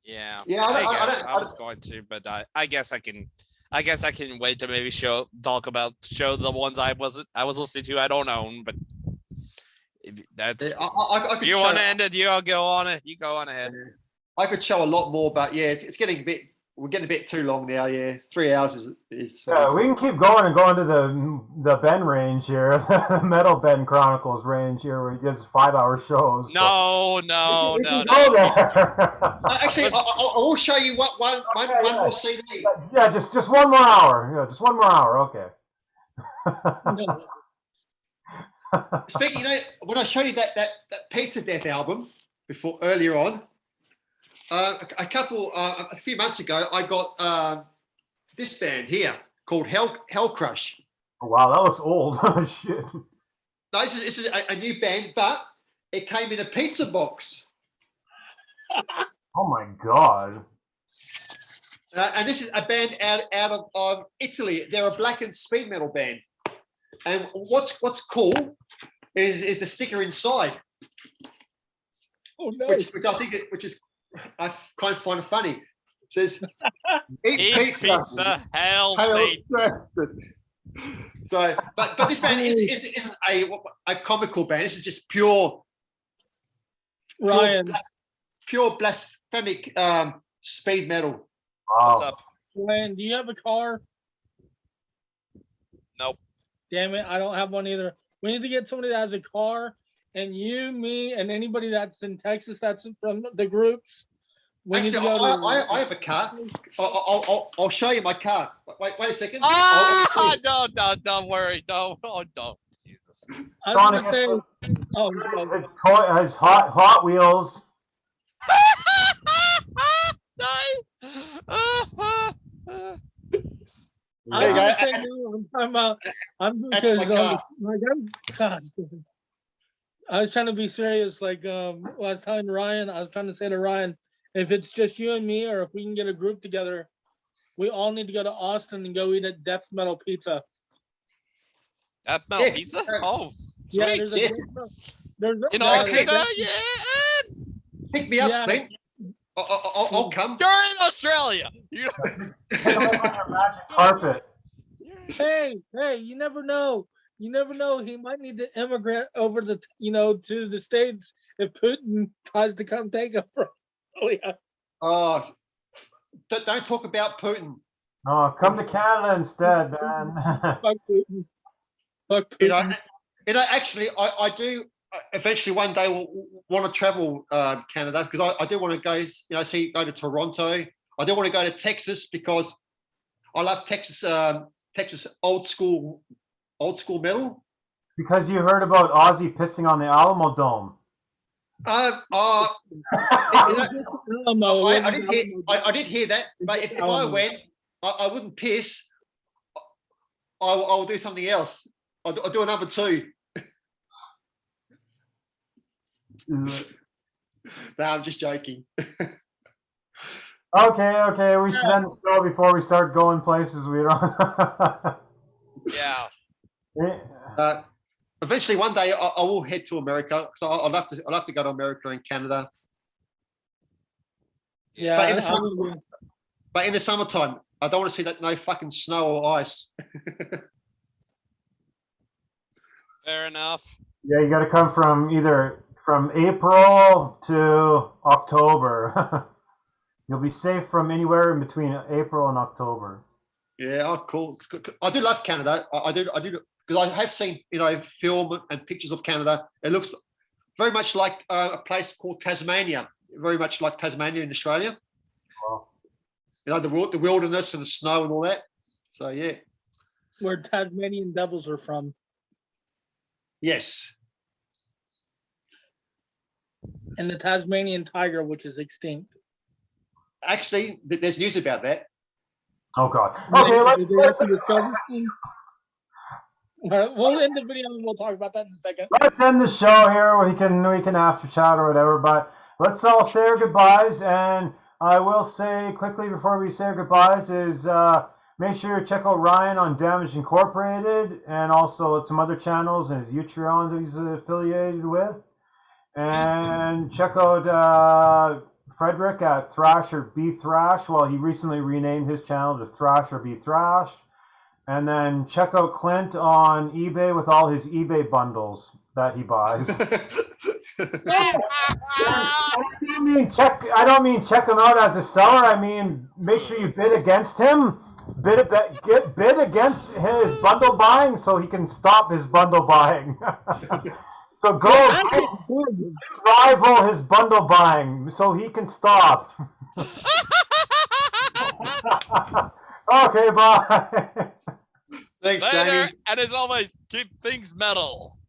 Speaker 4: Yeah.
Speaker 3: Yeah.
Speaker 4: I was going to, but I guess I can wait to maybe show the ones I was listening to. I don't own, but that's. If you want to end it, you go on it. You go on ahead.
Speaker 3: I could show a lot more, but yeah, it's getting a bit. We're getting a bit too long now. Yeah, 3 hours is.
Speaker 2: Yeah, we can keep going and go into the Ben range here, the Metal Ben Chronicles range here, where he does 5-hour shows.
Speaker 4: No.
Speaker 3: Actually, I will show you one more CD.
Speaker 2: Yeah, just 1 more hour. Yeah, just 1 more hour. Okay.
Speaker 3: Speaking, when I showed you that Pizza Death album earlier on. A few months ago, I got this band here called Hell Crush.
Speaker 2: Oh, wow, that looks old. Shit.
Speaker 3: No, this is a new band, but it came in a pizza box.
Speaker 2: Oh my god!
Speaker 3: And this is a band out of Italy. They're a blackened speed metal band. And what's cool is the sticker inside.
Speaker 1: Oh no!
Speaker 3: Which I think I kind of find it funny. It says, "Eat pizza,
Speaker 4: hell Satan."
Speaker 3: So, but this band isn't a comical band. This is just pure blasphemic speed metal.
Speaker 2: Wow.
Speaker 4: What's up,
Speaker 1: Ryan? Do you have a car?
Speaker 4: Nope.
Speaker 1: Damn it, I don't have one either. We need to get somebody that has a car. And you, me, and anybody that's in Texas that's from the groups.
Speaker 3: Actually, I have a car. I'll show you my car. Wait a second.
Speaker 4: No, don't worry. Don't. Jesus.
Speaker 1: I was gonna say, oh, no.
Speaker 2: His Hot Wheels.
Speaker 1: I
Speaker 3: There you
Speaker 1: was
Speaker 3: go.
Speaker 1: gonna say no. I'm talking about. I'm
Speaker 3: That's
Speaker 1: because
Speaker 3: my car.
Speaker 1: God, I was trying to be serious. Like I was telling Ryan, I was trying to say to Ryan, if it's just you and me, or if we can get a group together, we all need to go to Austin and go eat at Death Metal Pizza.
Speaker 4: Death Metal
Speaker 3: Yeah.
Speaker 4: Pizza? Oh,
Speaker 1: Yeah,
Speaker 4: sweet.
Speaker 1: there's a
Speaker 3: Yeah.
Speaker 1: there's
Speaker 4: In
Speaker 1: a-
Speaker 4: Austin,
Speaker 1: there's-
Speaker 4: yeah.
Speaker 3: Pick me up,
Speaker 1: Yeah.
Speaker 3: Clint. I'll come.
Speaker 4: You're in Australia. You
Speaker 2: Magic carpet.
Speaker 1: Hey, you never know. You never know. He might need to immigrate over to the States if Putin tries to come take him from Australia.
Speaker 3: Oh, don't talk about Putin.
Speaker 2: Oh, come to Canada instead, man.
Speaker 1: Fuck Putin. Fuck Putin.
Speaker 3: Actually, I do eventually one day want to travel Canada because I do want to go, go to Toronto. I do want to go to Texas because I love Texas, Texas old school metal.
Speaker 2: Because you heard about Ozzy pissing on the Alamo Dome.
Speaker 3: I did hear that, but if I went, I wouldn't piss. I will do something else. I'll do a number 2. No, I'm just joking.
Speaker 2: Okay. We should end the show before we start going places we don't.
Speaker 4: Yeah.
Speaker 3: Eventually, one day, I will head to America. So I'll have to go to America and Canada.
Speaker 1: Yeah.
Speaker 3: But in the summertime, I don't want to see that no fucking snow or ice.
Speaker 4: Fair enough.
Speaker 2: Yeah, you got to come from April to October. You'll be safe from anywhere in between April and October.
Speaker 3: Yeah, oh, cool. I do love Canada. I do because I have seen film and pictures of Canada. It looks very much like a place called Tasmania. Very much like Tasmania in Australia.
Speaker 2: Wow.
Speaker 3: The wilderness and the snow and all that. So yeah.
Speaker 1: Where Tasmanian devils are from.
Speaker 3: Yes.
Speaker 1: And the Tasmanian tiger, which is extinct.
Speaker 3: Actually, there's news about that.
Speaker 2: Oh God. Okay, let's
Speaker 1: we'll end the video and we'll talk about that in a second.
Speaker 2: Let's end the show here. We can after chat or whatever, but let's all say our goodbyes. And I will say quickly before we say our goodbyes is make sure you check out Ryan on Damage Incorporated and also at some other channels and his Utreons that he's affiliated with. And check out Frederick at Thrash or Be Thrash. Well, he recently renamed his channel to Thrash or Be Thrash. And then check out Clint on eBay with all his eBay bundles that he buys. I don't mean check him out as a seller. I mean make sure you bid against him. Bid against his bundle buying so he can stop his bundle buying. So go rival his bundle buying so he can stop. Okay, bye.
Speaker 3: Thanks,
Speaker 4: Later,
Speaker 3: Jamie.
Speaker 4: and as always, keep things metal.